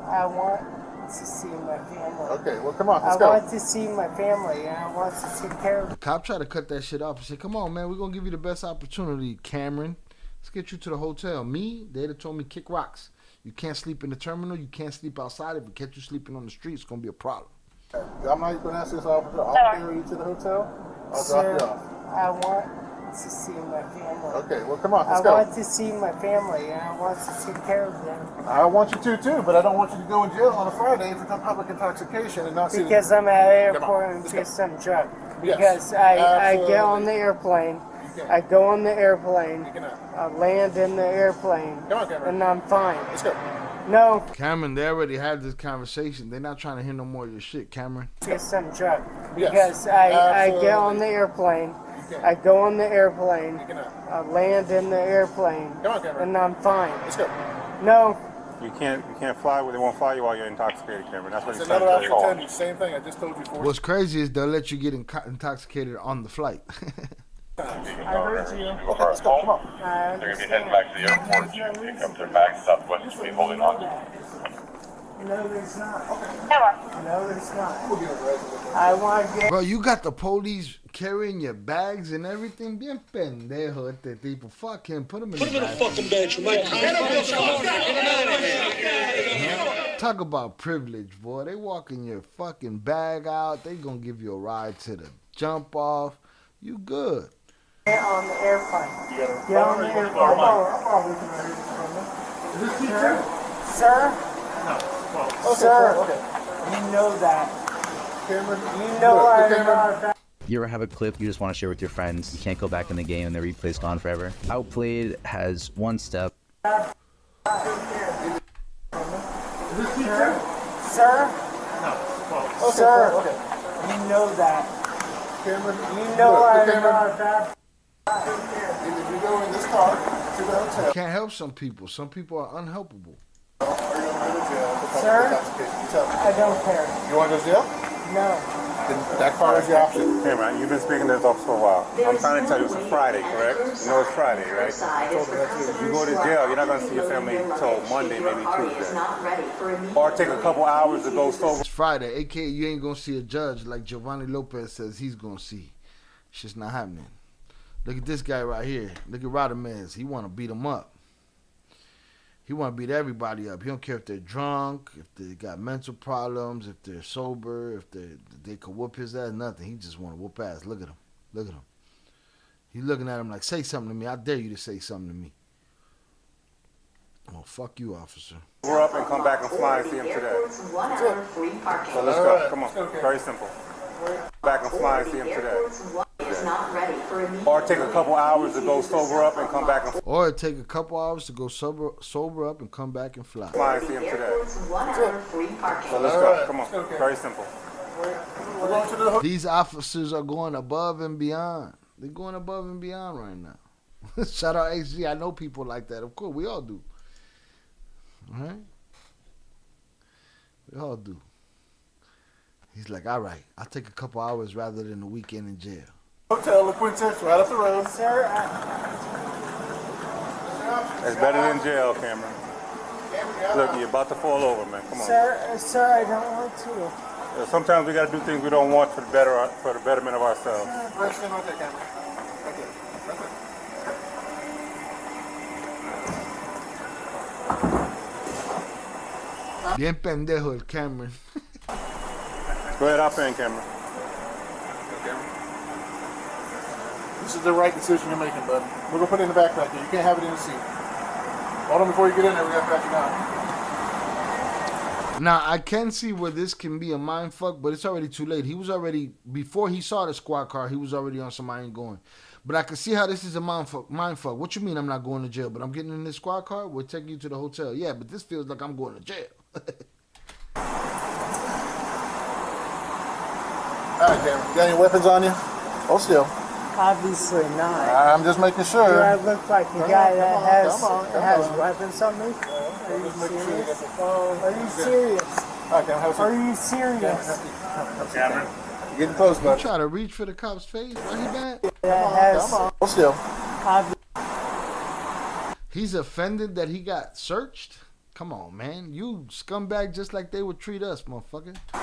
I want to see my family. Okay, well, come on. Let's go. I want to see my family, and I want to take care of The cop tried to cut that shit off and said, come on, man. We're going to give you the best opportunity, Cameron. Let's get you to the hotel. Me, they'd have told me kick rocks. You can't sleep in the terminal. You can't sleep outside. If we catch you sleeping on the street, it's going to be a problem. I'm not going to ask this officer. I'll carry you to the hotel. I'll drop you off. I want to see my family. Okay, well, come on. Let's go. I want to see my family, and I want to take care of them. I want you to, too, but I don't want you to go in jail on a Friday for public intoxication and not see Because I'm at the airport and because I'm drunk. Yes, Because I get on the airplane. I go on the airplane. I land in the airplane. Come on, Cameron. And I'm fine. Let's go. No. Cameron, they already had this conversation. They're not trying to hear no more of your shit, Cameron. Because I'm drunk. Yes, Because I get on the airplane. I go on the airplane. I land in the airplane. Come on, Cameron. And I'm fine. Let's go. No. You can't fly. They won't fly you while you're intoxicated, Cameron. That's what It's you're another trying to option. tell you. Same thing. I just told you for. What's crazy is they'll let you get intoxicated on the flight. I heard you. Okay, let's go. Come on. They're going to be heading back to the airport. You can pick up their bags Southwest will be holding on. No, there's not. No, there's not. I want to get... Bro, you got the police carrying your bags and everything? Bien pendejo este tipo. Fuck him. Put him in the fucking bench, Mike. Talk about privilege, boy. They walking your fucking bag out. They gonna give you a ride to the jump off. You good. Get on the airplane. Get on the airplane. Sir? No. Okay, sir, you know that. Cameron, you know I'm not. You ever have a clip you just want to share with your friends? You can't go back in the game and the replay's gone forever. Outplayed has one step. Sir? No. Sir, you know that. Cameron, You know look, I'm Cameron, not that. if you go in this car to the hotel, You can't help some people. Some people are unhelpable. are you going to go to jail for public Sir? intoxication? Tell me. I don't care. You want to go to jail? No. Then that car is your option. Hey man, you've been speaking to this officer for a while. I'm trying to tell you it's a Friday, correct? You know it's Friday, right? If you go to jail, you're not going to see your family until Monday, maybe Tuesday. Or take a couple hours to go sober. It's Friday, aka you ain't gonna see a judge like Giovanni Lopez says he's gonna see. It's just not happening. Look at this guy right here. Look at Rodamez. He want to beat him up. He want to beat everybody up. He don't care if they're drunk, if they got mental problems, if they're sober, if they could whoop his ass, nothing. He just want to whoop ass. Look at him. Look at him. He's looking at him like, say something to me. I dare you to say something to me. Oh, fuck you, officer. We're up and come back and fly and see him today. So let's go. Come on. Very simple. Back and fly and see him today. Or take a couple hours to go sober up and come back and Or take a couple hours to go sober up and come back and fly. fly and see him today. So let's go. Come on. Very simple. These officers are going above and beyond. They're going above and beyond right now. Shout out HG. I know people like that. Of course, we all do. All right? We all do. He's like, all right, I'll take a couple hours rather than a weekend in jail. Hotel La Quintet, right up the road. Sir, It's better than jail, Cameron. Look, you're about to fall over, man. Come on. Sir, I don't want to. Sometimes we got to do things we don't want for the betterment of ourselves. Right there, Cameron. Right there. Right there. Bien pendejo el Cameron. Go ahead, hop in, Cameron. This is the right decision you're making, bud. We're going to put it in the back right there. You can't have it in the seat. Hold on before you get in there. We got to back you down. Now, I can see where this can be a mind fuck, but it's already too late. He was already, before he saw the squad car, he was already on some I ain't going. But I can see how this is a mind fuck. What you mean I'm not going to jail, but I'm getting in this squad car? We'll take you to the hotel. Yeah, but this feels like I'm going to jail. All right, Cameron. You got any weapons on you? Hold still. Obviously not. I'm just making sure. Do I look like a guy that has weapons on me? Are you serious? Are you serious? All right, Cameron, have a seat. Are you serious? Cameron. You're getting close, bud. You try to reach for the cop's face? Why he bad? That has Hold still. He's offended that he got searched? Come on, man. You scumbag just like they would treat us, motherfucker. All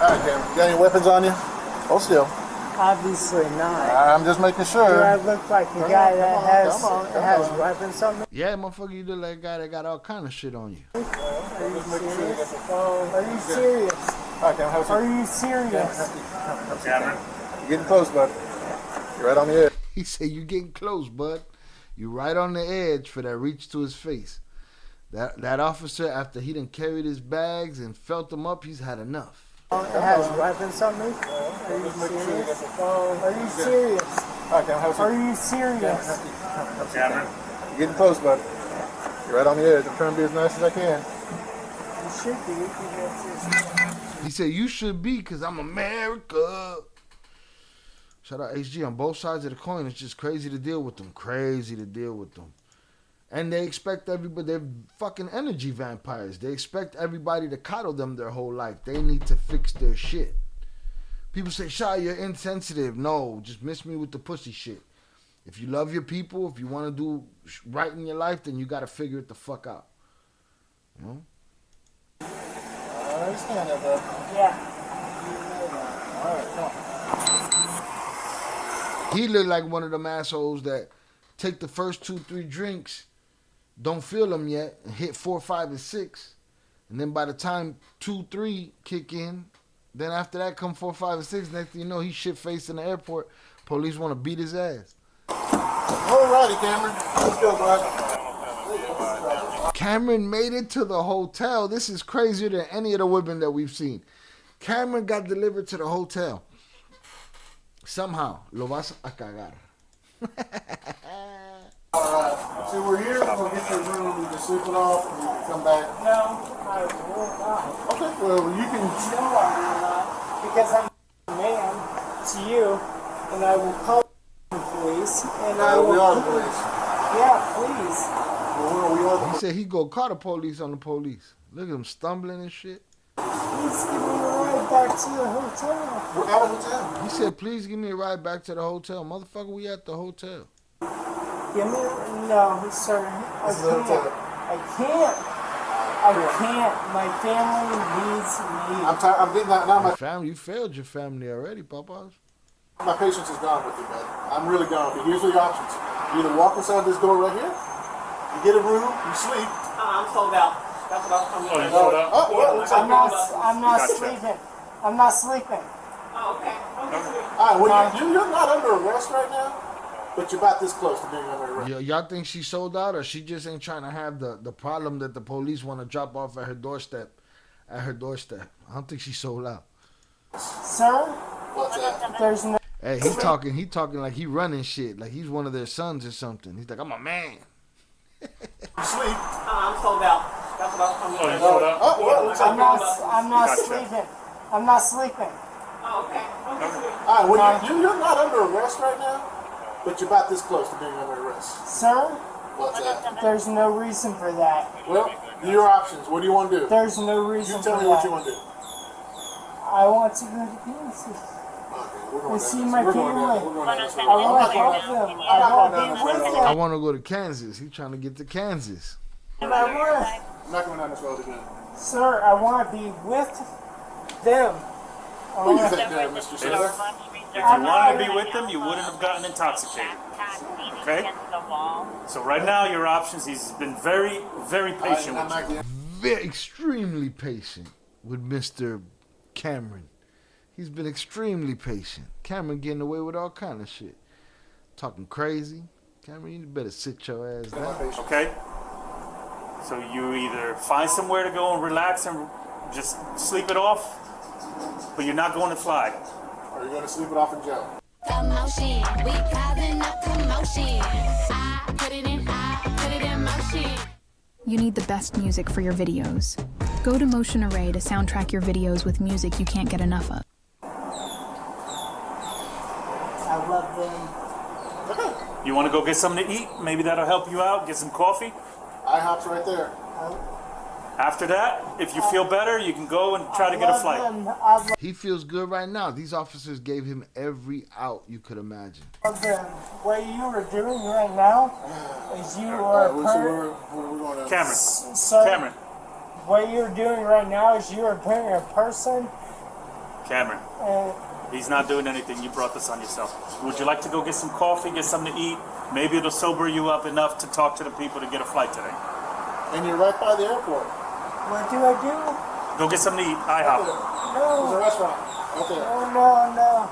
right, Cameron. You got any weapons on you? Hold still. Obviously not. I'm just making sure. Do I look like a guy that has weapons on me? Yeah, motherfucker, you look like a guy that got all kind of shit on you. Are you serious? Are you serious? All right, Cameron, have a seat. Are you serious? Cameron. You're getting close, bud. You're right on the edge. He said, you getting close, bud. You right on the edge for that reach to his face. That officer, after he done carried his bags and felt them up, he's had enough. It has weapons on me? Are you serious? Are you serious? All right, Cameron, have a seat. Are you serious? Cameron. You're getting close, bud. You're right on the edge. I'm trying to be as nice as I can. You should be. He said, you should be, because I'm America. Shout out HG on both sides of the coin. It's just crazy to deal with them. Crazy to deal with them. And they expect everybody, they're fucking energy vampires. They expect everybody to coddle them their whole life. They need to fix their shit. People say, Shy, you're insensitive. No, just miss me with the pussy shit. If you love your people, if you want to do right in your life, then you got to figure it the fuck out. You know? I understand that, bud. Yeah. All right, come on. He looked like one of them assholes that take the first 2-3 drinks, don't feel them yet, and hit 4, 5, and 6. And then by the time 2, 3 kick in, then after that come 4, 5, and 6. Next thing you know, he's shit-faced in the airport. Police want to beat his ass. All righty, Cameron. Let's go, bud. Cameron made it to the hotel. This is crazier than any of the women that we've seen. Cameron got delivered to the hotel. Somehow, lo vas a cagar. Alright, so we're here, we'll get your room, you can sleep it off, and you can come back. No, I will not. Okay, well, you can... No, I'm not. Because I'm a man to you. and I will call the police, and I will... We are the police. Yeah, please. Well, we are the He said he go call the police on the police. Look at him stumbling and shit. Please give me a ride back to the hotel. We're at a hotel. He said, please give me a ride back to the hotel. Motherfucker, we at the hotel. Give me... No, sir. I can't. My family needs me. I'm getting that now. Your family, you failed your family already, Papas. My patience is gone with you, man. I'm really gone with you. Here's the options. You either walk inside this door right here, you get a room, you sleep. I'm sold out. That's what I'm Oh, you sold out? Oh, well, looks like I'm not sleeping. I'm not sleeping. Oh, okay. All right, well, you're not under arrest right now, but you're about this close to being under arrest. Y'all think she sold out, or she just ain't trying to have the problem that the police want to drop off at her doorstep? I don't think she sold out. Sir, What's that? there's no... Hey, he talking like he running shit, like he's one of their sons or something. He's like, I'm a man. You sleep. I'm sold out. That's what I'm Oh, you sold out? Oh, well, looks like I'm not sleeping. I'm not sleeping. Oh, okay. All right, well, you're not under arrest right now, but you're about this close to being under arrest. Sir, What's that? there's no reason for that. Well, your options. What do you want to do? There's no reason You tell for me what that. you want to do. I want to go to Kansas and see my family. I want to help them. I want to be with them. I want to go to Kansas. He's trying to get to Kansas. And I want, I'm not going down this road again. sir, I want to be with them. What do you think there, Mr. Silver? If you wanted to be with them, you wouldn't have gotten intoxicated. Okay? So right now, your options, he's been very, very patient with you. Very extremely patient with Mr. Cameron. He's been extremely patient. Cameron getting away with all kind of shit. Talking crazy. Cameron, you better sit your ass down. Okay? So you either find somewhere to go and relax and just sleep it off, but you're not going to fly. Or you're going to sleep it off in jail. Commotion, we causing a commotion. I put it in motion. You need the best music for your videos. Go to Motion Array to soundtrack your videos with music you can't get enough of. I love them. You want to go get something to eat? Maybe that'll help you out. Get some coffee. IHOP's right there. After that, if you feel better, you can go and try to get a flight. He feels good right now. These officers gave him every out you could imagine. What you are doing right now is you are Cameron. Sir, Cameron. what you're doing right now is you are putting a person. Cameron. He's not doing anything. You brought this on yourself. Would you like to go get some coffee, get something to eat? Maybe it'll sober you up enough to talk to the people to get a flight today. And you're right by the airport. What do I do? Go get something to eat. IHOP. No. There's a restaurant. Okay. No.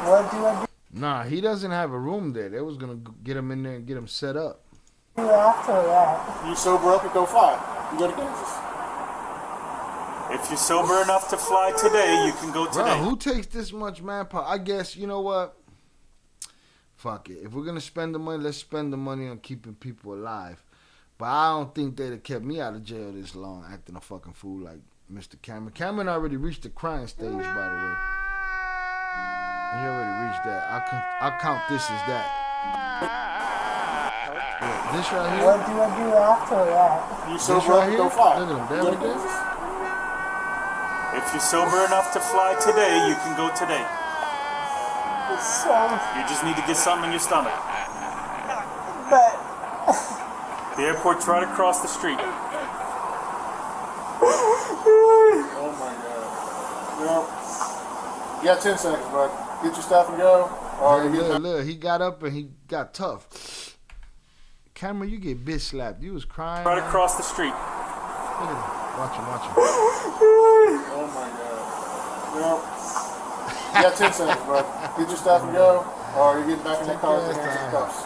What do I do? Nah, he doesn't have a room there. They was gonna get him in there and get him set up. After that, You sober up and go fly. You go to Kansas. If you're sober enough to fly today, you can go today. Bro, who takes this much manpower? I guess, you know what? Fuck it. If we're gonna spend the money, let's spend the money on keeping people alive. But I don't think they'd have kept me out of jail this long acting a fucking fool like Mr. Cameron. Cameron already reached the crying stage, by the way. He already reached that. I'll count this as that. Yeah, this right here. what do I do after that? You This sober up right and here. go fly. Look at him. You There go we to go. Kansas. If you're sober enough to fly today, you can go today. So, You just need to get something in your stomach. but The airport's right across the street. Oh my God. Well, you got 10 seconds, bud. Get your stuff and go. Or you get Look, he got up and he got tough. Cameron, you get bitch slapped. You was crying. Right across the street. Look at him. Watch him, watch him. Oh my God. Well, you got 10 seconds, bud. Get your stuff and go. Or you get back in that car with your hands in cuffs.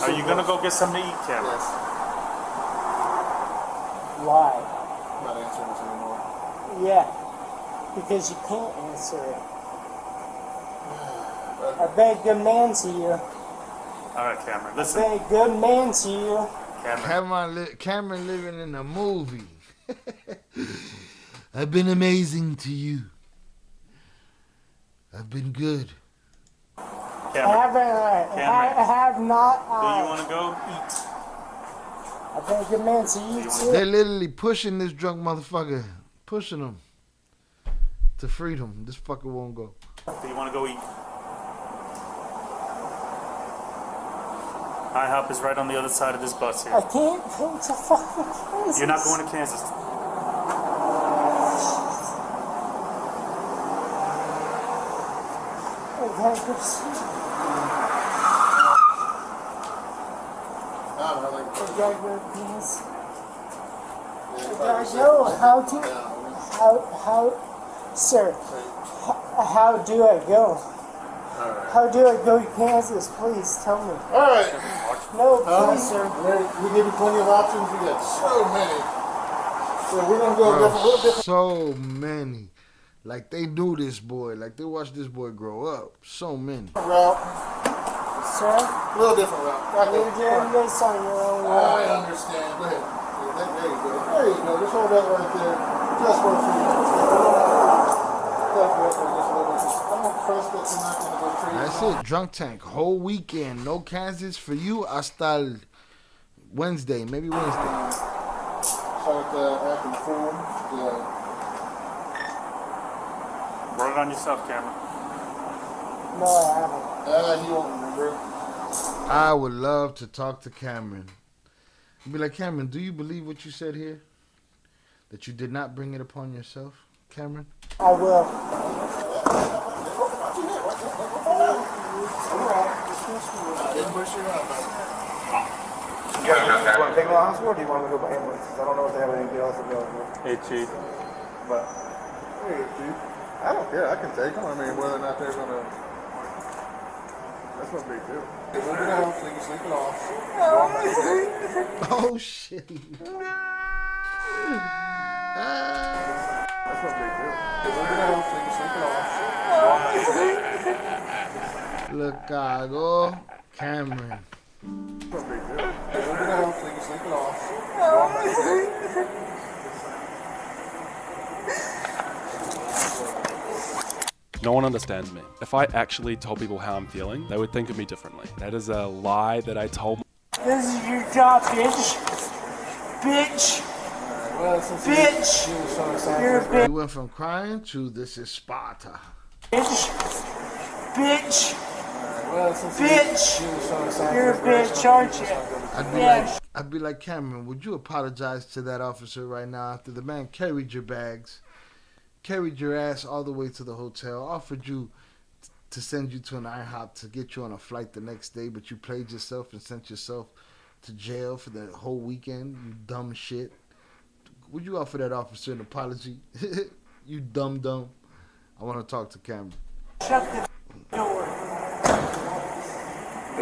Are you gonna go get something to eat, Cameron? Yes. why? I'm not answering this anymore. Yeah, because you can't answer it. I beg good man to you. All right, Cameron. I Listen. beg good man to you. Cameron living in a movie. I've been amazing to you. I've been good. I have not. Do you want to go eat? I think it meant to you too. They're literally pushing this drunk motherfucker. Pushing him to freedom. This fucker won't go. Do you want to go eat? IHOP is right on the other side of this bus here. I can't go to fucking Kansas. You're not going to Kansas. I gotta go see. I gotta go to Kansas. I gotta go. Sir, how do I go? How do I go to Kansas? Please tell me. Alright. No, please, sir. We give you plenty of options. We got so many. So we're going to go a little different. So many. Like they knew this boy. Like they watched this boy grow up. So many. Route. Sir? A little different route. You're doing this on your own way. I understand. Go ahead. There you go. There you go. Just hold that right there. Just for a few minutes. That's it. Drunk tank. Whole weekend. No Kansas for you. Hasta Wednesday. Maybe Wednesday. Start acting the form. Wrote it on yourself, Cameron. No, I haven't. He won't remember. I would love to talk to Cameron. Be like, Cameron, do you believe what you said here? That you did not bring it upon yourself, Cameron? I will. You want to take me to the hospital, or do you want me to go by ambulance? I don't know if they have anything else available. Hey, Chief. But Hey, Chief. I don't care. I can take them. I mean, whether or not they're going to... That's no big deal. Move it out so you can sleep it off. Oh, shit. That's no big deal. Move it out so you can sleep it off. Look, go Cameron. That's no big deal. Move it out so you can sleep it off. No one understands me. If I actually told people how I'm feeling, they would think of me differently. That is a lie that I told. This is your job, bitch. Bitch. Bitch. You're a bitch. We went from crying to this is Sparta. Bitch. Bitch. Bitch. You're a bitch, aren't you? I'd be like, Cameron, would you apologize to that officer right now after the man carried your bags, carried your ass all the way to the hotel, offered you to send you to an IHOP to get you on a flight the next day, but you played yourself and sent yourself to jail for the whole weekend, you dumb shit. Would you offer that officer an apology? You dumb. I want to talk to Cameron. Shut the door. I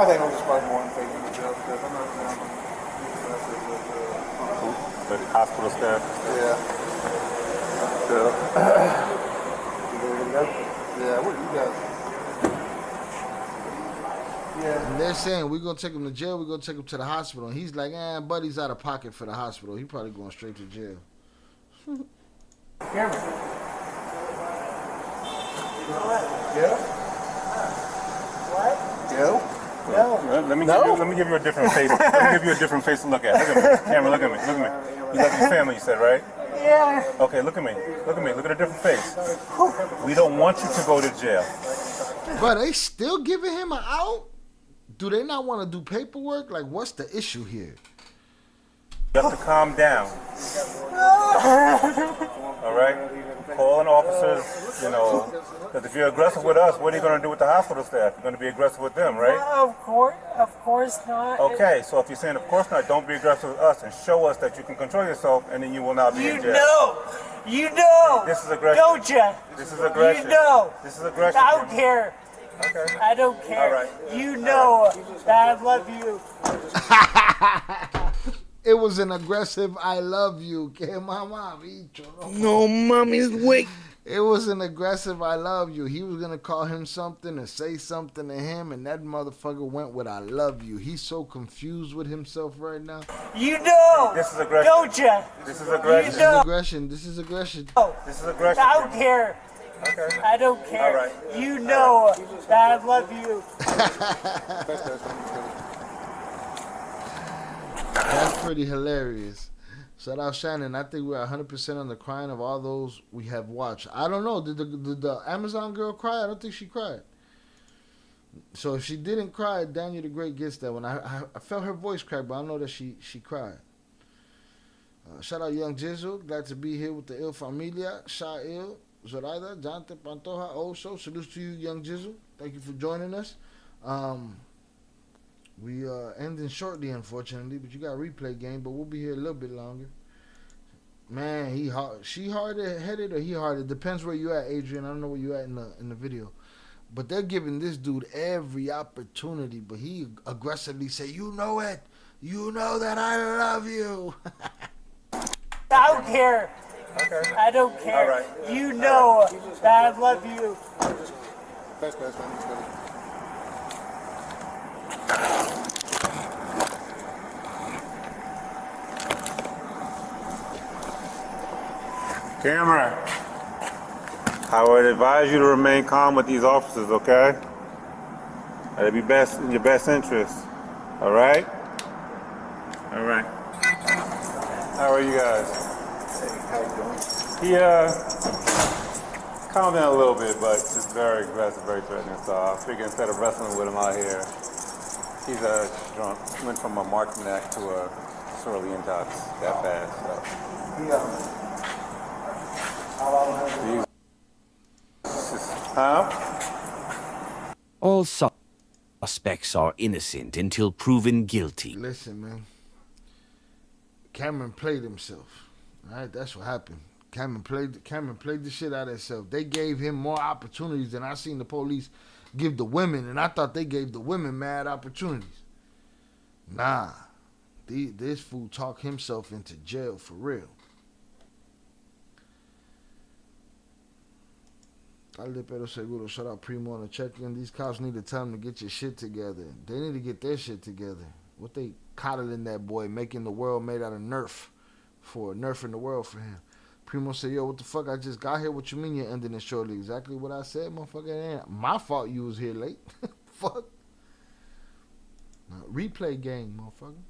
think I'm just probably more in favor of the jail because I'm not going to The hospital staff? Yeah. Yeah, what do you guys? Yeah. And they're saying we're going to take him to jail, we're going to take him to the hospital. And he's like, buddy's out of pocket for the hospital. He probably going straight to jail. Cameron. Yeah? What? Yeah? No. Let me give you a different face. Let me give you a different face to look at. Look at me. Cameron, look at me. You love your family, you said, right? Yeah. Okay, look at me. Look at a different face. We don't want you to go to jail. But they still giving him an out? Do they not want to do paperwork? Like, what's the issue here? You have to calm down. All right? Calling officers, because if you're aggressive with us, what are you going to do with the hospital staff? You're going to be aggressive with them, right? Of course not. Okay, so if you're saying of course not, don't be aggressive with us and show us that you can control yourself, and then you will not be in jail. You know. This is aggression. Don't you? This is aggression. You know. This is aggression. I don't care. Okay. I don't care. All right. You know that I love you. It was an aggressive I love you. Que mama, bicho. No, mommy's wait. It was an aggressive I love you. He was going to call him something or say something to him, and that motherfucker went with I love you. He's so confused with himself right now. You know, This is aggression. don't you? This is aggression. This is aggression. This is aggression. This is aggression. I don't care. Okay. I don't care. All right. You know that I love you. That's pretty hilarious. Shout out Shannon. I think we're 100% on the crying of all those we have watched. I don't know. Did the Amazon girl cry? I don't think she cried. So if she didn't cry, Daniel the Great gets that one. I felt her voice crack, but I know that she cried. Shout out Young Jizzle. Glad to be here with the Il Familia. Sha Il, Zoraida, Jonathan Pantoja. Also, salute to you, Young Jizzle. Thank you for joining us. We ending shortly, unfortunately, but you got a replay game, but we'll be here a little bit longer. Man, she hard-headed or he hard? It depends where you at, Adrian. I don't know where you at in the video. But they're giving this dude every opportunity, but he aggressively say, you know it. You know that I love you. I don't care. Okay. I don't care. All right. You know that I love you. Thanks, man. Cameron, I would advise you to remain calm with these officers, okay? That'd be best in your best interest. All right? All right. How are you guys? He calmed down a little bit, but just very aggressive, very threatening. So I figured instead of wrestling with him out here, he's drunk. Went from a Marksman Act to a surly intox that fast. So. All suspects are innocent until proven guilty. Listen, man. Cameron played himself. All right, that's what happened. Cameron played the shit out of himself. They gave him more opportunities than I seen the police give the women, and I thought they gave the women mad opportunities. Nah, this fool talked himself into jail for real. Dale pero seguro. Shout out Primo on the check-in. These cops need to tell them to get your shit together. They need to get their shit together. What they coddling that boy, making the world made out of Nerf for Nerf in the world for him. Primo said, yo, what the fuck? I just got here. What you mean you're ending it shortly? Exactly what I said, motherfucker. It ain't my fault you was here late. Fuck. Replay game, motherfucker.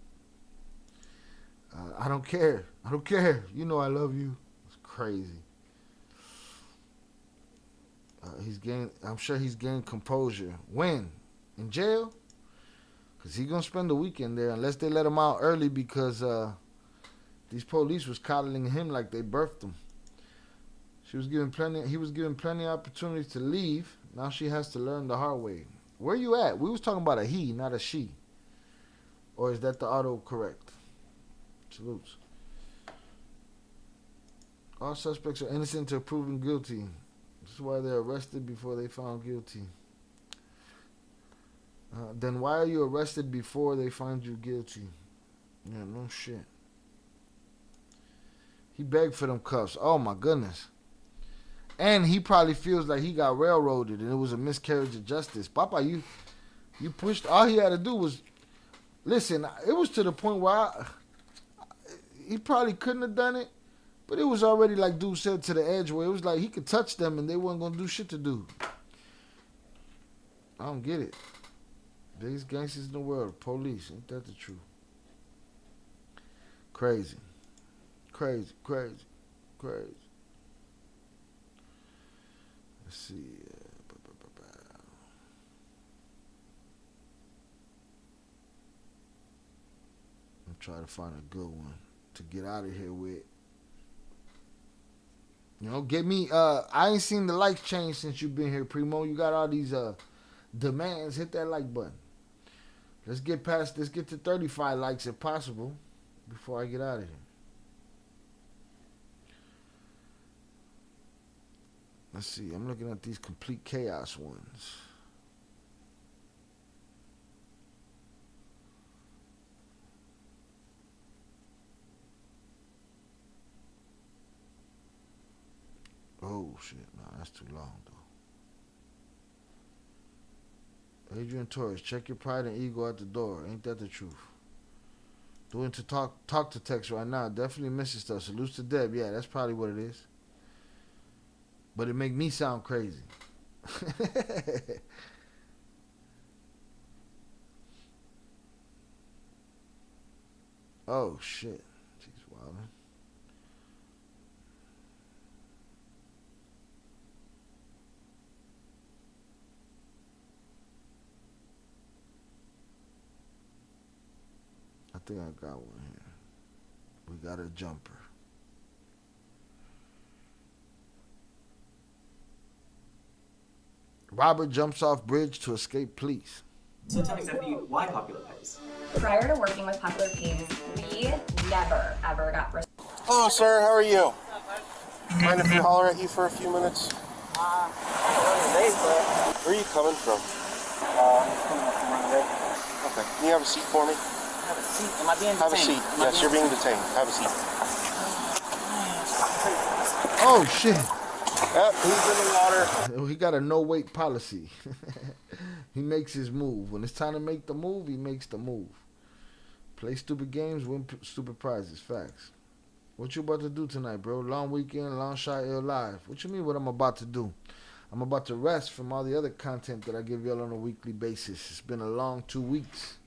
I don't care. I don't care. You know I love you. It's crazy. I'm sure he's gained composure. When? In jail? Because he's going to spend the weekend there unless they let him out early because these police was coddling him like they birthed him. He was given plenty of opportunities to leave. Now she has to learn the hard way. Where you at? We was talking about a he, not a she. Or is that the auto-correct? Salutes. All suspects are innocent until proven guilty. This is why they're arrested before they found guilty. Then why are you arrested before they find you guilty? Yeah, no shit. He begged for them cuffs. Oh my goodness. And he probably feels like he got railroaded and it was a miscarriage of justice. Papa, you pushed. All he had to do was listen. It was to the point where he probably couldn't have done it. But it was already like dude said to the edge where it was like he could touch them and they weren't going to do shit to dude. I don't get it. Biggest gangsters in the world. Police. Ain't that the truth? Crazy. Crazy. Crazy. Crazy. Let's see. I'm trying to find a good one to get out of here with. You know, get me, I ain't seen the likes change since you've been here, Primo. You got all these demands. Hit that like button. Let's get to 35 likes if possible before I get out of here. Let's see, I'm looking at these complete chaos ones. Oh. bullshit. Nah, that's too long though. Adrian Torres, check your pride and ego at the door. Ain't that the truth? Doing to talk to text right now. Definitely missing stuff. Salutes to Deb. Yeah, that's probably what it is. But it make me sound crazy. Oh shit. She's wildin'. I think I got one here. We got a jumper. Robert jumps off bridge to escape police. So tell me, Stephanie, why Popular Pays? Prior to working with Popular Pays, we never, ever got Hello, sir. How are you? Mind if we holler at you for a few minutes? Where are you coming from? I'm just coming up from Runaway. Okay. Can you have a seat for me? Have a seat? Am I being detained? Have a seat. Yes, you're being detained. Have a seat. Oh shit. Yep, he's in the water. He got a no wait policy. He makes his move. When it's time to make the move, he makes the move. Play stupid games, win stupid prizes. Facts. What you about to do tonight, bro? Long weekend, long shot, ill live. What you mean what I'm about to do? I'm about to rest from all the other content that I give y'all on a weekly basis. It's been a long 2 weeks.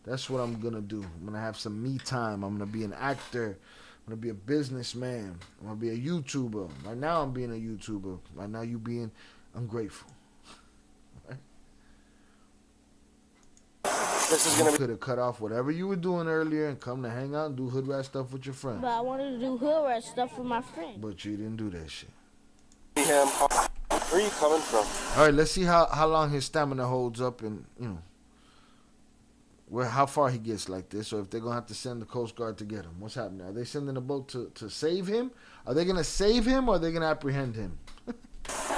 That's what I'm going to do. I'm going to have some me time. I'm going to be an actor. I'm going to be a businessman. I'm going to be a YouTuber. Right now I'm being a YouTuber. Right now you being ungrateful. Right? This is gonna You could have cut off whatever you were doing earlier and come to hang out and do hood rat stuff with your friend. But I wanted to do hood rat stuff with my friend. But you didn't do that shit. Him. Where are you coming from? All right, let's see how long his stamina holds up and, how far he gets like this, or if they're going to have to send the Coast Guard to get him. What's happening? Are they sending a boat to save him? Are they going to save him, or are they going to apprehend him? I'm just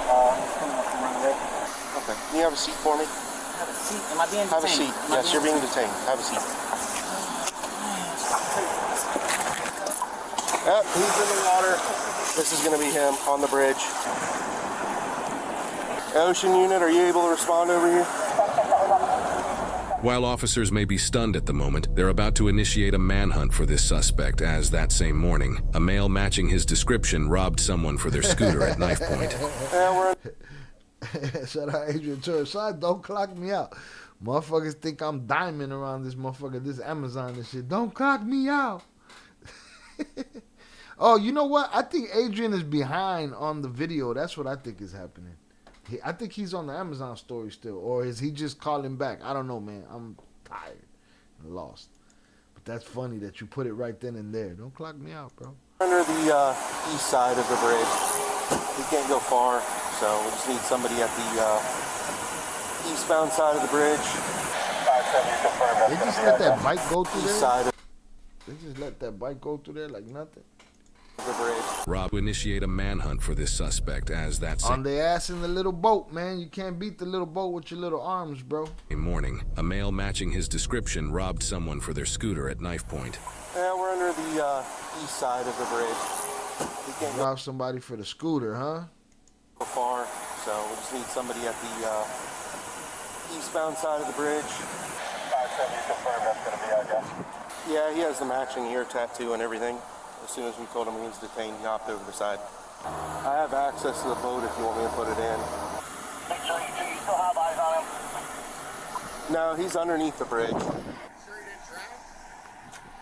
coming up from Runaway. Okay. Can you have a seat for me? Have a seat? Am I being detained? Have a seat. Yes, you're being detained. Have a seat. Yep, he's in the water. This is going to be him on the bridge. Ocean unit, are you able to respond over here? While officers may be stunned at the moment, they're about to initiate a manhunt for this suspect as that same morning, a male matching his description robbed someone for their scooter at knife point. Shout out Adrian Torres. Son, don't clock me out. Motherfuckers think I'm diamond around this motherfucker, this Amazon and shit. Don't clock me out. Oh, you know what? I think Adrian is behind on the video. That's what I think is happening. I think he's on the Amazon story still. Or is he just calling back? I don't know, man. I'm tired and lost. But that's funny that you put it right then and there. Don't clock me out, bro. Under the east side of the bridge. We can't go far, so we just need somebody at the eastbound side of the bridge. They just let that bike go through East there? side of They just let that bike go through there like nothing? the bridge. Rob will initiate a manhunt for this suspect as that On their ass in the little boat, man. You can't beat the little boat with your little arms, bro. same morning, a male matching his description robbed someone for their scooter at knife point. Yeah, we're under the east side of the bridge. We can't Rob somebody for the scooter, huh? go far, so we just need somebody at the eastbound side of the bridge. 570 confirmed that's going to be our guess. Yeah, he has the matching ear tattoo and everything. As soon as we told him he was detained, he hopped over the side. I have access to the boat if you want me to put it in. Make sure you still have eyes on him. No, he's underneath the bridge.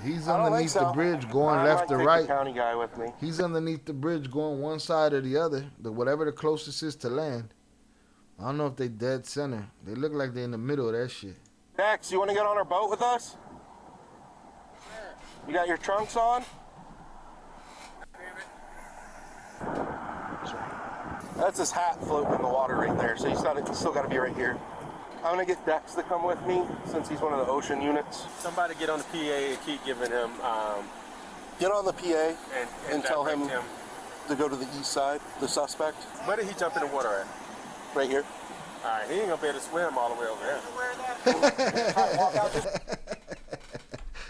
He's I don't underneath think the so. bridge going I left might or take right. the county guy with me. He's underneath the bridge going one side or the other. Whatever the closest is to land. I don't know if they dead center. They look like they're in the middle of that shit. Dex, you want to get on our boat with us? You got your trunks on? That's his hat floating in the water right there, so he's still got to be right here. I'm going to get Dex to come with me since he's one of the ocean units. Somebody get on the PA and keep giving him. Get on the PA and tell him direct to go to the east side, the suspect. Where did he jump in the water at? Right here. All right, he ain't gonna be able to swim all the way over there.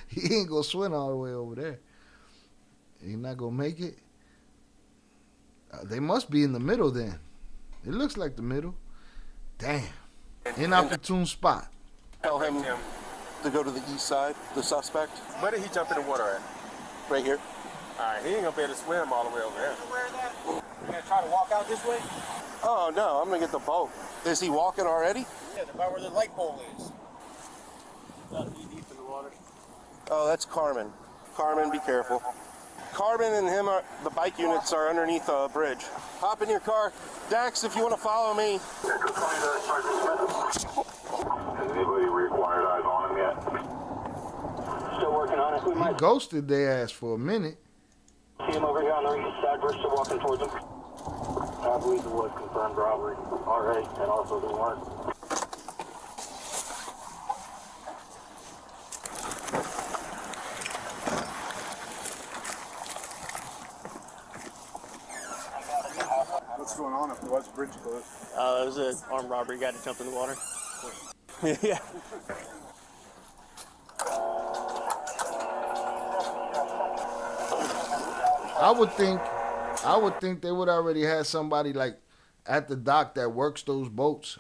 He ain't gonna swim all the way over there. He not gonna make it. They must be in the middle then. It looks like the middle. Damn. Inopportune spot. Tell him to go to the east side, the suspect. Where did he jump in the water at? Right here. Alright, he ain't gonna be able to swim all the way over there. You gonna try to walk out this way? Oh no, I'm gonna get the boat. Is he walking already? Yeah, about where the light pole is. Deep in the water. Oh, that's Carmen. Carmen, be careful. Carmen and him are, the bike units are underneath a bridge. Hop in your car. Dax, if you want to follow me. Has anybody required eyes on him yet? Still working on it. We He might ghosted their ass for a minute. see him over here on the east side. We're still walking towards him. I believe it was confirmed robbery, RA, and also the warrant. What's going on up there? Why's the bridge closed? It was an armed robbery. Guy to jump in the water. Yeah. I would think they would already have somebody like at the dock that works those boats,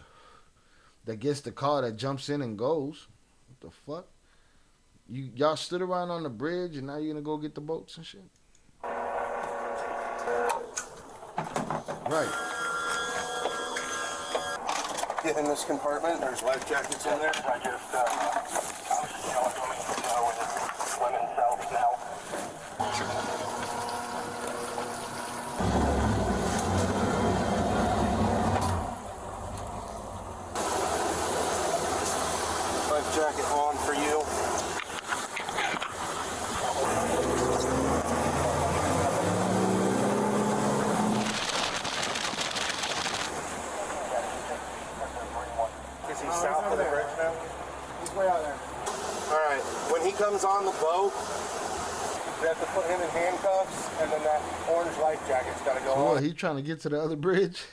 that gets the car that jumps in and goes. What the fuck? Y'all stood around on the bridge and now you're gonna go get the boats and shit? Right. Get in this compartment. There's life jackets in there. I just, I was just yelling to him, with his women's self now. Life jacket on for you. Is he south of the bridge now? He's way out there. All right. When he comes on the boat, we have to put him in handcuffs, and then that orange life jacket's got to go So on. what, he trying to get to the other bridge?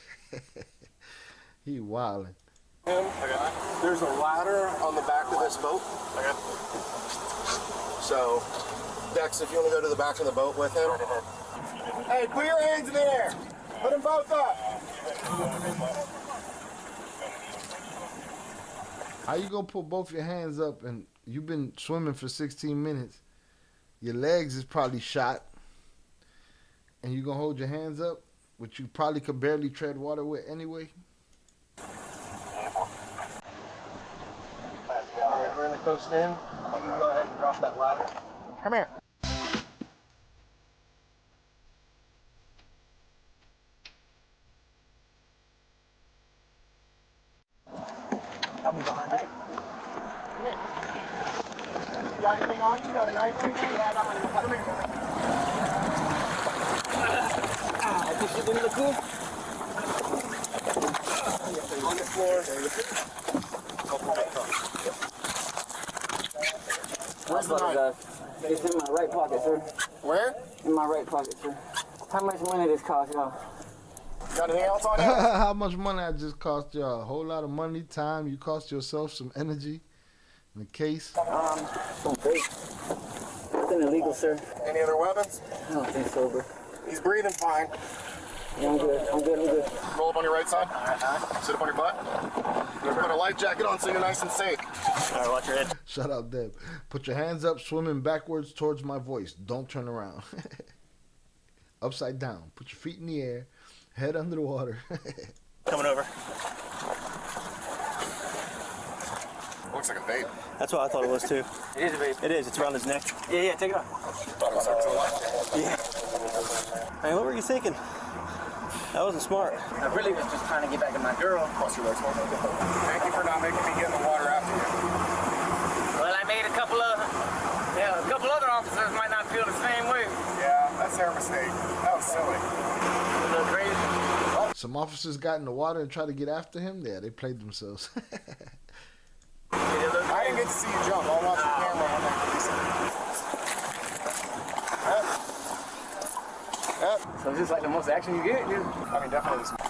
He wildin'. There's a ladder on the back of this boat. So, Dex, if you want to go to the back of the boat with him. Hey, put your hands in the air. Put them both up. How you gonna put both your hands up and you've been swimming for 16 minutes? Your legs is probably shot. And you gonna hold your hands up, which you probably could barely tread water with anyway? Alright, we're in the coast in. You can go ahead and drop that ladder. Come here. I'll be behind you. You got anything on you? You got a knife or anything? Yeah, I got my knife. I think you're gonna look cool. On the floor. Where's the knife? It's in my right pocket, sir. Where? In my right pocket, sir. How much money does this cost y'all? Got anything else on you? How much money I just cost y'all? A whole lot of money, time. You cost yourself some energy in the case. Some fake. Nothing illegal, sir. Any other weapons? I don't think so, bro. He's breathing fine. Yeah, I'm good. I'm good. Roll up on your right side. Sit up on your butt. You're gonna put a life jacket on so you're nice and safe. All right, watch your head. Shut up, Deb. Put your hands up, swimming backwards towards my voice. Don't turn around. Upside down. Put your feet in the air. Head under the water. Coming over. Looks like a vape. That's what I thought it was too. It is a vape. It is. It's around his neck. Yeah, take it off. Yeah. Hey, what were you thinking? That wasn't smart. I really was just trying to get back at my girl. Thank you for not making me get in the water after you. Well, I made a couple other officers might not feel the same way. Yeah, that's their mistake. That was silly. A little crazy. Some officers got in the water and tried to get after him. Yeah, they played themselves. I didn't get to see you jump. I'll watch the camera when they release it. Yep. So it's just like the most action you get, dude. I mean, definitely this morning.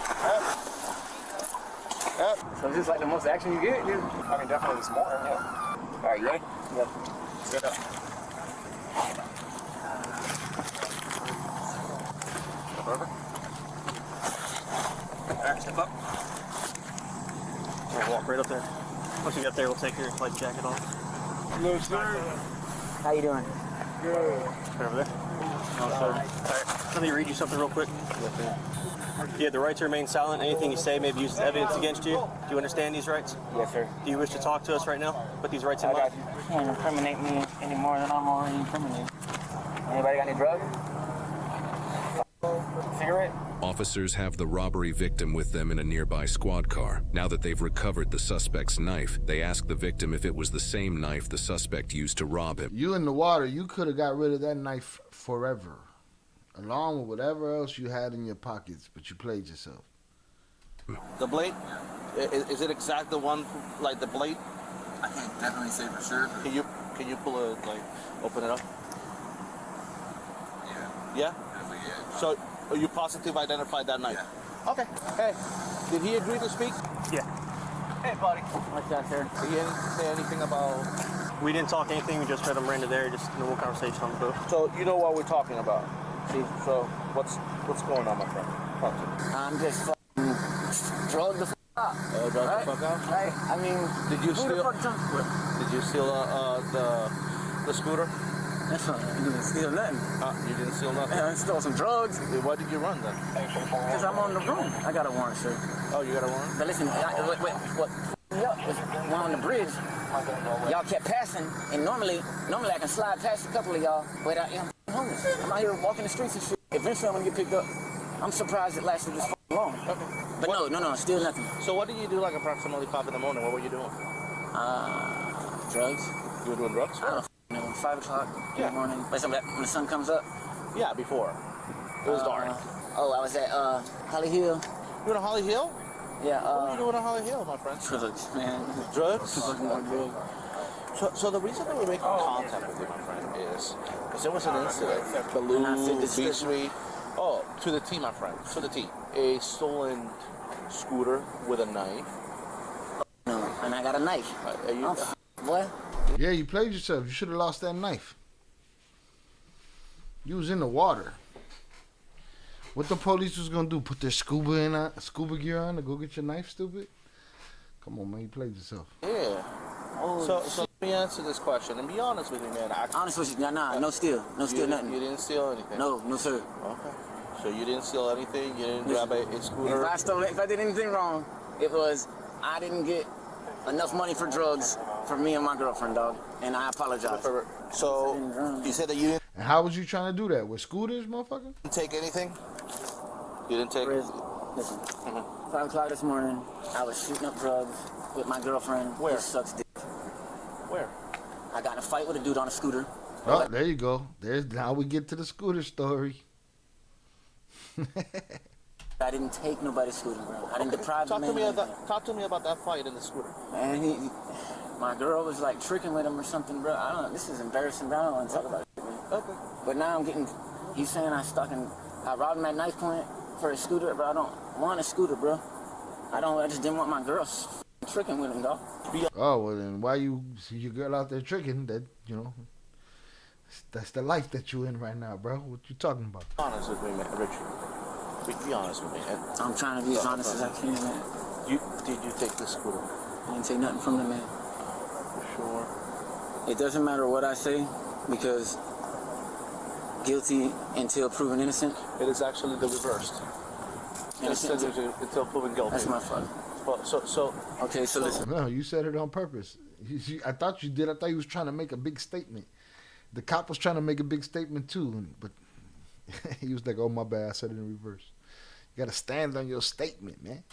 So it's just like the most action you get, dude. I mean, definitely this morning. Yeah. All right, you ready? Yep. Sit up. Over. Alright, step up. We'll walk right up there. Once you get there, we'll take your life jacket off. Hello, sir. How you doing? Good. Right over there. Oh, sir. Alright, let me read you something real quick. You have the right to remain silent. Anything you say may be used as evidence against you. Do you understand these rights? Yes, sir. Do you wish to talk to us right now? Put these rights in mind. You can't incriminate me any more than I'm already incriminated. Anybody got any drugs? Cigarette? Officers have the robbery victim with them in a nearby squad car. Now that they've recovered the suspect's knife, they ask the victim if it was the same knife the suspect used to rob him. You in the water, you could have got rid of that knife forever, along with whatever else you had in your pockets, but you played yourself. The blade? Is it exact the one, like the blade? I can't definitely say for sure. Can you pull it, like, open it up? Yeah. Yeah? Definitely, yeah. So, you positive identified that knife? Yeah. Okay. Hey, did he agree to speak? Yeah. Hey, buddy. What's that, sir? Did he say anything about... We didn't talk anything. We just heard him random there. Just a normal conversation on the boat. So, you know what we're talking about? See, so what's going on, my friend? Talk to me. I'm just drugged the up. Drugged the fuck out? Right? I mean, Did you who the steal? fuck jumped with? Did you steal the scooter? That's right. You didn't steal nothing. You didn't steal nothing. I stole some drugs. Why did you run then? Because I'm on the room. I got a warrant, sir. Oh, you got a warrant? But listen, what was when on the bridge, y'all kept passing, and normally I can slide past a couple of y'all, but I'm homeless. I'm out here walking the streets and shit. Eventually I'm gonna get picked up. I'm surprised it lasted this long. Okay. But no, still nothing. So what did you do like approximately 5 in the morning? What were you doing? Drugs. You were doing drugs? I don't know, 5 o'clock in the morning. Wait, when the sun comes up? Yeah, before. It was dark. Oh, I was at Holly Hill. You were at Holly Hill? Yeah. What were you doing at Holly Hill, my friend? Drugs, man. Drugs? Fucking more drugs. So the reason that we're making contact with you, my friend, is because there was an incident. Baloo, B-Suite. Oh, to the T, my friend. To the T. A stolen scooter with a knife. No, and I got a knife. What? Yeah, you played yourself. You should have lost that knife. You was in the water. What the police was gonna do? Put their scuba gear on to go get your knife, stupid? Come on, man, you played yourself. Yeah. So let me answer this question and be honest with me, man. Honest with you, no steal, nothing. You didn't steal anything? No, sir. Okay. So you didn't steal anything? You didn't grab a scooter? If I did anything wrong, it was I didn't get enough money for drugs for me and my girlfriend, dog, and I apologize. So you said that you didn't. And how was you trying to do that? With scooters, motherfucker? Take anything? You didn't take. Listen, 5 o'clock this morning, I was shooting up drugs with my girlfriend. Where? Who sucks dick. Where? I got in a fight with a dude on a scooter. Oh, there you go. There's how we get to the scooter story. I didn't take nobody's scooter, bro. I didn't deprive the man. Talk to me about that fight in the scooter. Man, my girl was like tricking with him or something, bro. I don't know. This is embarrassing, bro. I don't want to talk about it, man. Okay. But now I'm getting. He's saying I robbed him at knife point for a scooter, but I don't want a scooter, bro. I just didn't want my girl tricking with him, dog. Oh, well then why you see your girl out there tricking? That, you know, that's the life that you in right now, bro. What you talking about? Be honest with me, man, Richie. Be honest with me, man. I'm trying to be as honest as I can, man. Did you take the scooter? I didn't take nothing from the man. For sure. It doesn't matter what I say because guilty until proven innocent. It is actually the reversed. Innocent until proven guilty. That's my fault. Okay, so listen. No, you said it on purpose. I thought you did. I thought you was trying to make a big statement. The cop was trying to make a big statement too, but he was like, "Oh my bad, I said it in reverse." You gotta stand on your statement, man.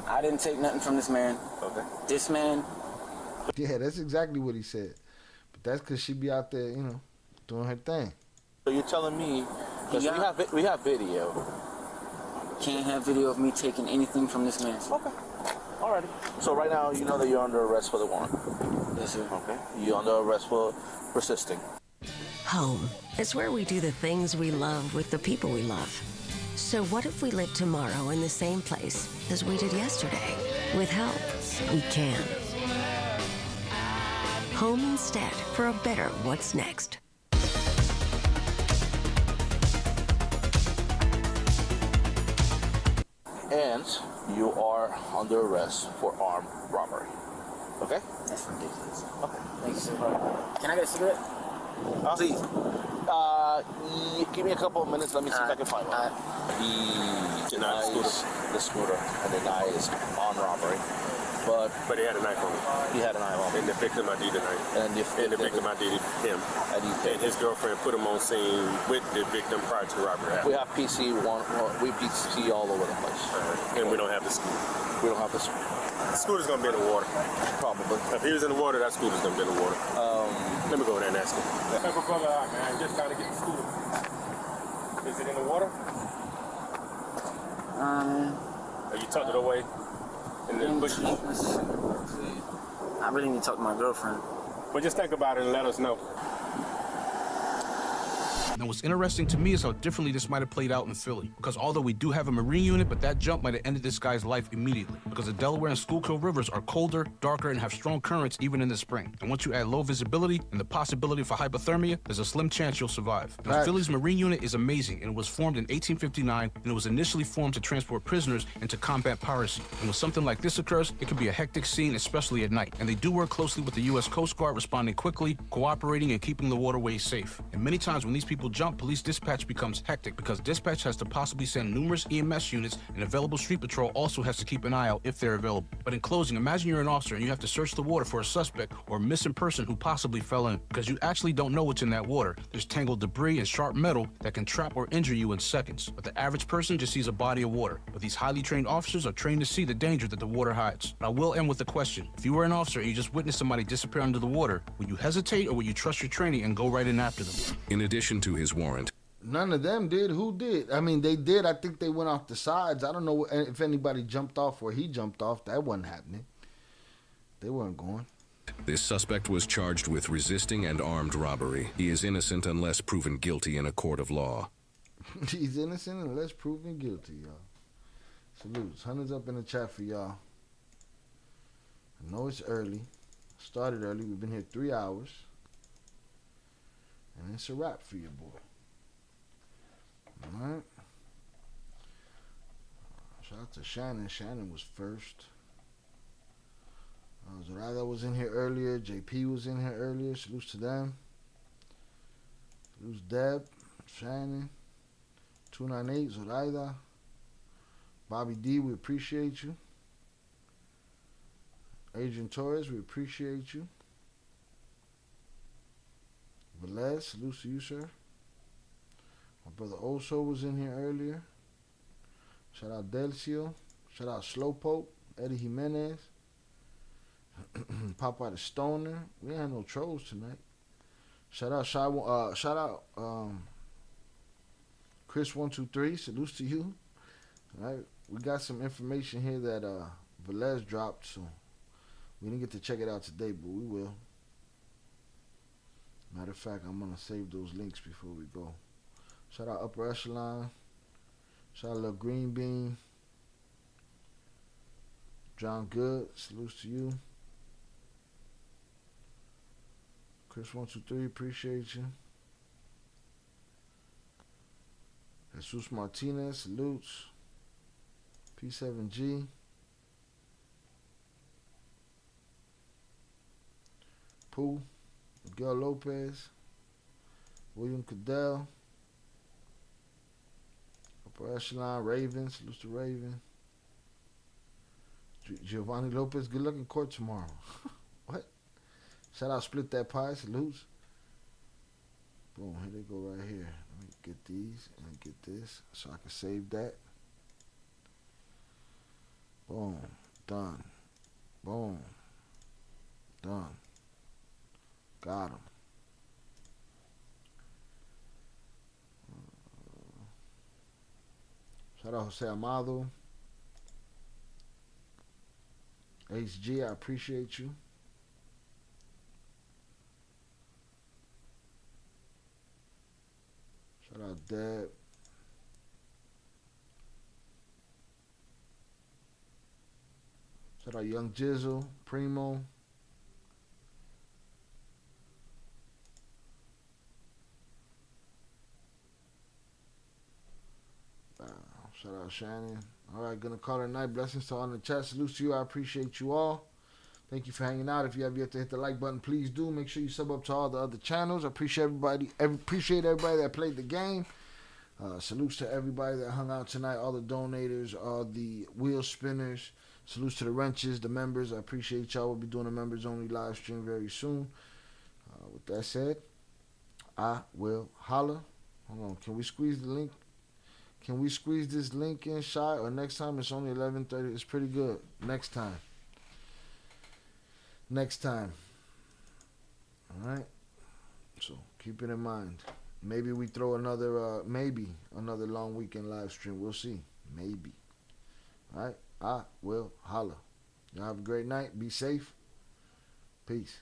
I didn't take nothing from this man. Okay. This man. Yeah, that's exactly what he said. But that's because she be out there, you know, doing her thing. So you're telling me, because we have video. Can't have video of me taking anything from this man. Okay. Alrighty. So right now, you know that you're under arrest for the warrant. Yes, sir. Okay. You're under arrest for resisting. Home is where we do the things we love with the people we love. So what if we live tomorrow in the same place as we did yesterday? With help, we can. Home instead for a better what's next. and you are under arrest for armed robbery. Okay? That's ridiculous. Okay. Thanks. Can I get a cigarette? Please. Give me a couple of minutes. Let me see if I can find one. He denies the scooter and denies armed robbery. But he had a knife on him. He had a knife on him. And the victim ID'd the knife. And the victim ID'd him. And his girlfriend put him on scene with the victim prior to the robbery. We have PC we PC all over the place. And we don't have the scooter. We don't have the scooter. The scooter's gonna be in the water. Probably. If he was in the water, that scooter's gonna be in the water. Let me go over there and ask him. Help a brother out, man. Just trying to get the scooter. Is it in the water? You tucked it away in the bushes? I really need to talk to my girlfriend. Well, just think about it and let us know. Now, what's interesting to me is how differently this might have played out in Philly. Because although we do have a Marine unit, but that jump might have ended this guy's life immediately. Because the Delaware and Schuylkill rivers are colder, darker, and have strong currents even in the spring. And once you add low visibility and the possibility for hypothermia, there's a slim chance you'll survive. Now, Philly's Marine unit is amazing, and it was formed in 1859, and it was initially formed to transport prisoners and to combat piracy. And when something like this occurs, it can be a hectic scene, especially at night. And they do work closely with the U.S. Coast Guard, responding quickly, cooperating, and keeping the waterways safe. And many times when these people jump, police dispatch becomes hectic because dispatch has to possibly send numerous EMS units, and available street patrol also has to keep an eye out if they're available. But in closing, imagine you're an officer and you have to search the water for a suspect or a missing person who possibly fell in, because you actually don't know what's in that water. There's tangled debris and sharp metal that can trap or injure you in seconds. But the average person just sees a body of water. But these highly trained officers are trained to see the danger that the water hides. But I will end with a question. If you were an officer and you just witnessed somebody disappear under the water, would you hesitate or would you trust your training and go right in after them? In addition to his warrant, none of them did. Who did? I mean, they did. I think they went off the sides. I don't know if anybody jumped off or he jumped off. That wasn't happening. They weren't going. This suspect was charged with resisting and armed robbery. He is innocent unless proven guilty in a court of law. He's innocent unless proven guilty, y'all. Salutes. Hundreds up in the chat for y'all. I know it's early. Started early. We've been here 3 hours. And it's a wrap for you, boy. All right. Shout out to Shannon. Shannon was first. Zoraida was in here earlier. JP was in here earlier. Salutes to them. Salutes Deb, Shannon, 298, Zoraida, Bobby D, we appreciate you. Adrian Torres, we appreciate you. Velez, salutes to you, sir. My brother Oso was in here earlier. Shout out Delcio. Shout out Slowpoke, Eddie Jimenez. Popeye the Stoner. We ain't had no trolls tonight. Shout out Chris 123. Salutes to you. All right, we got some information here that Velez dropped, so we didn't get to check it out today, but we will. Matter of fact, I'm gonna save those links before we go. Shout out Upper Echelon. Shout out Lil Green Bean. John Good. Salutes to you. Chris 123, appreciate you. Jesus Martinez, salutes. P7G. Pooh. Miguel Lopez. William Cadell. Upper Echelon, Raven, salutes to Raven. Giovanni Lopez, good luck in court tomorrow. What? Shout out Split That Pie, salutes. Boom, here they go right here. Let me get these and get this so I can save that. Boom, done. Boom, done. Got him. Shout out Jose Amado. HG, I appreciate you. Shout out Deb. Shout out Young Jizzle, Primo. Shout out Shannon. All right, gonna call it a night. Blessings to all in the chat. Salute to you. I appreciate you all. Thank you for hanging out. If you have yet to hit the like button, please do. Make sure you sub up to all the other channels. I appreciate everybody. Appreciate everybody that played the game. Salutes to everybody that hung out tonight. All the donators, all the wheel spinners. Salutes to the wrenches, the members. I appreciate y'all. We'll be doing a members only live stream very soon. With that said, I will holla. Hold on. Can we squeeze the link? Can we squeeze this link in, Shy? Or next time it's only 11:30. It's pretty good. Next time. Next time. All right. So keep it in mind. Maybe we throw another, maybe another long weekend live stream. We'll see. Maybe. All right. I will holla. Y'all have a great night. Be safe. Peace.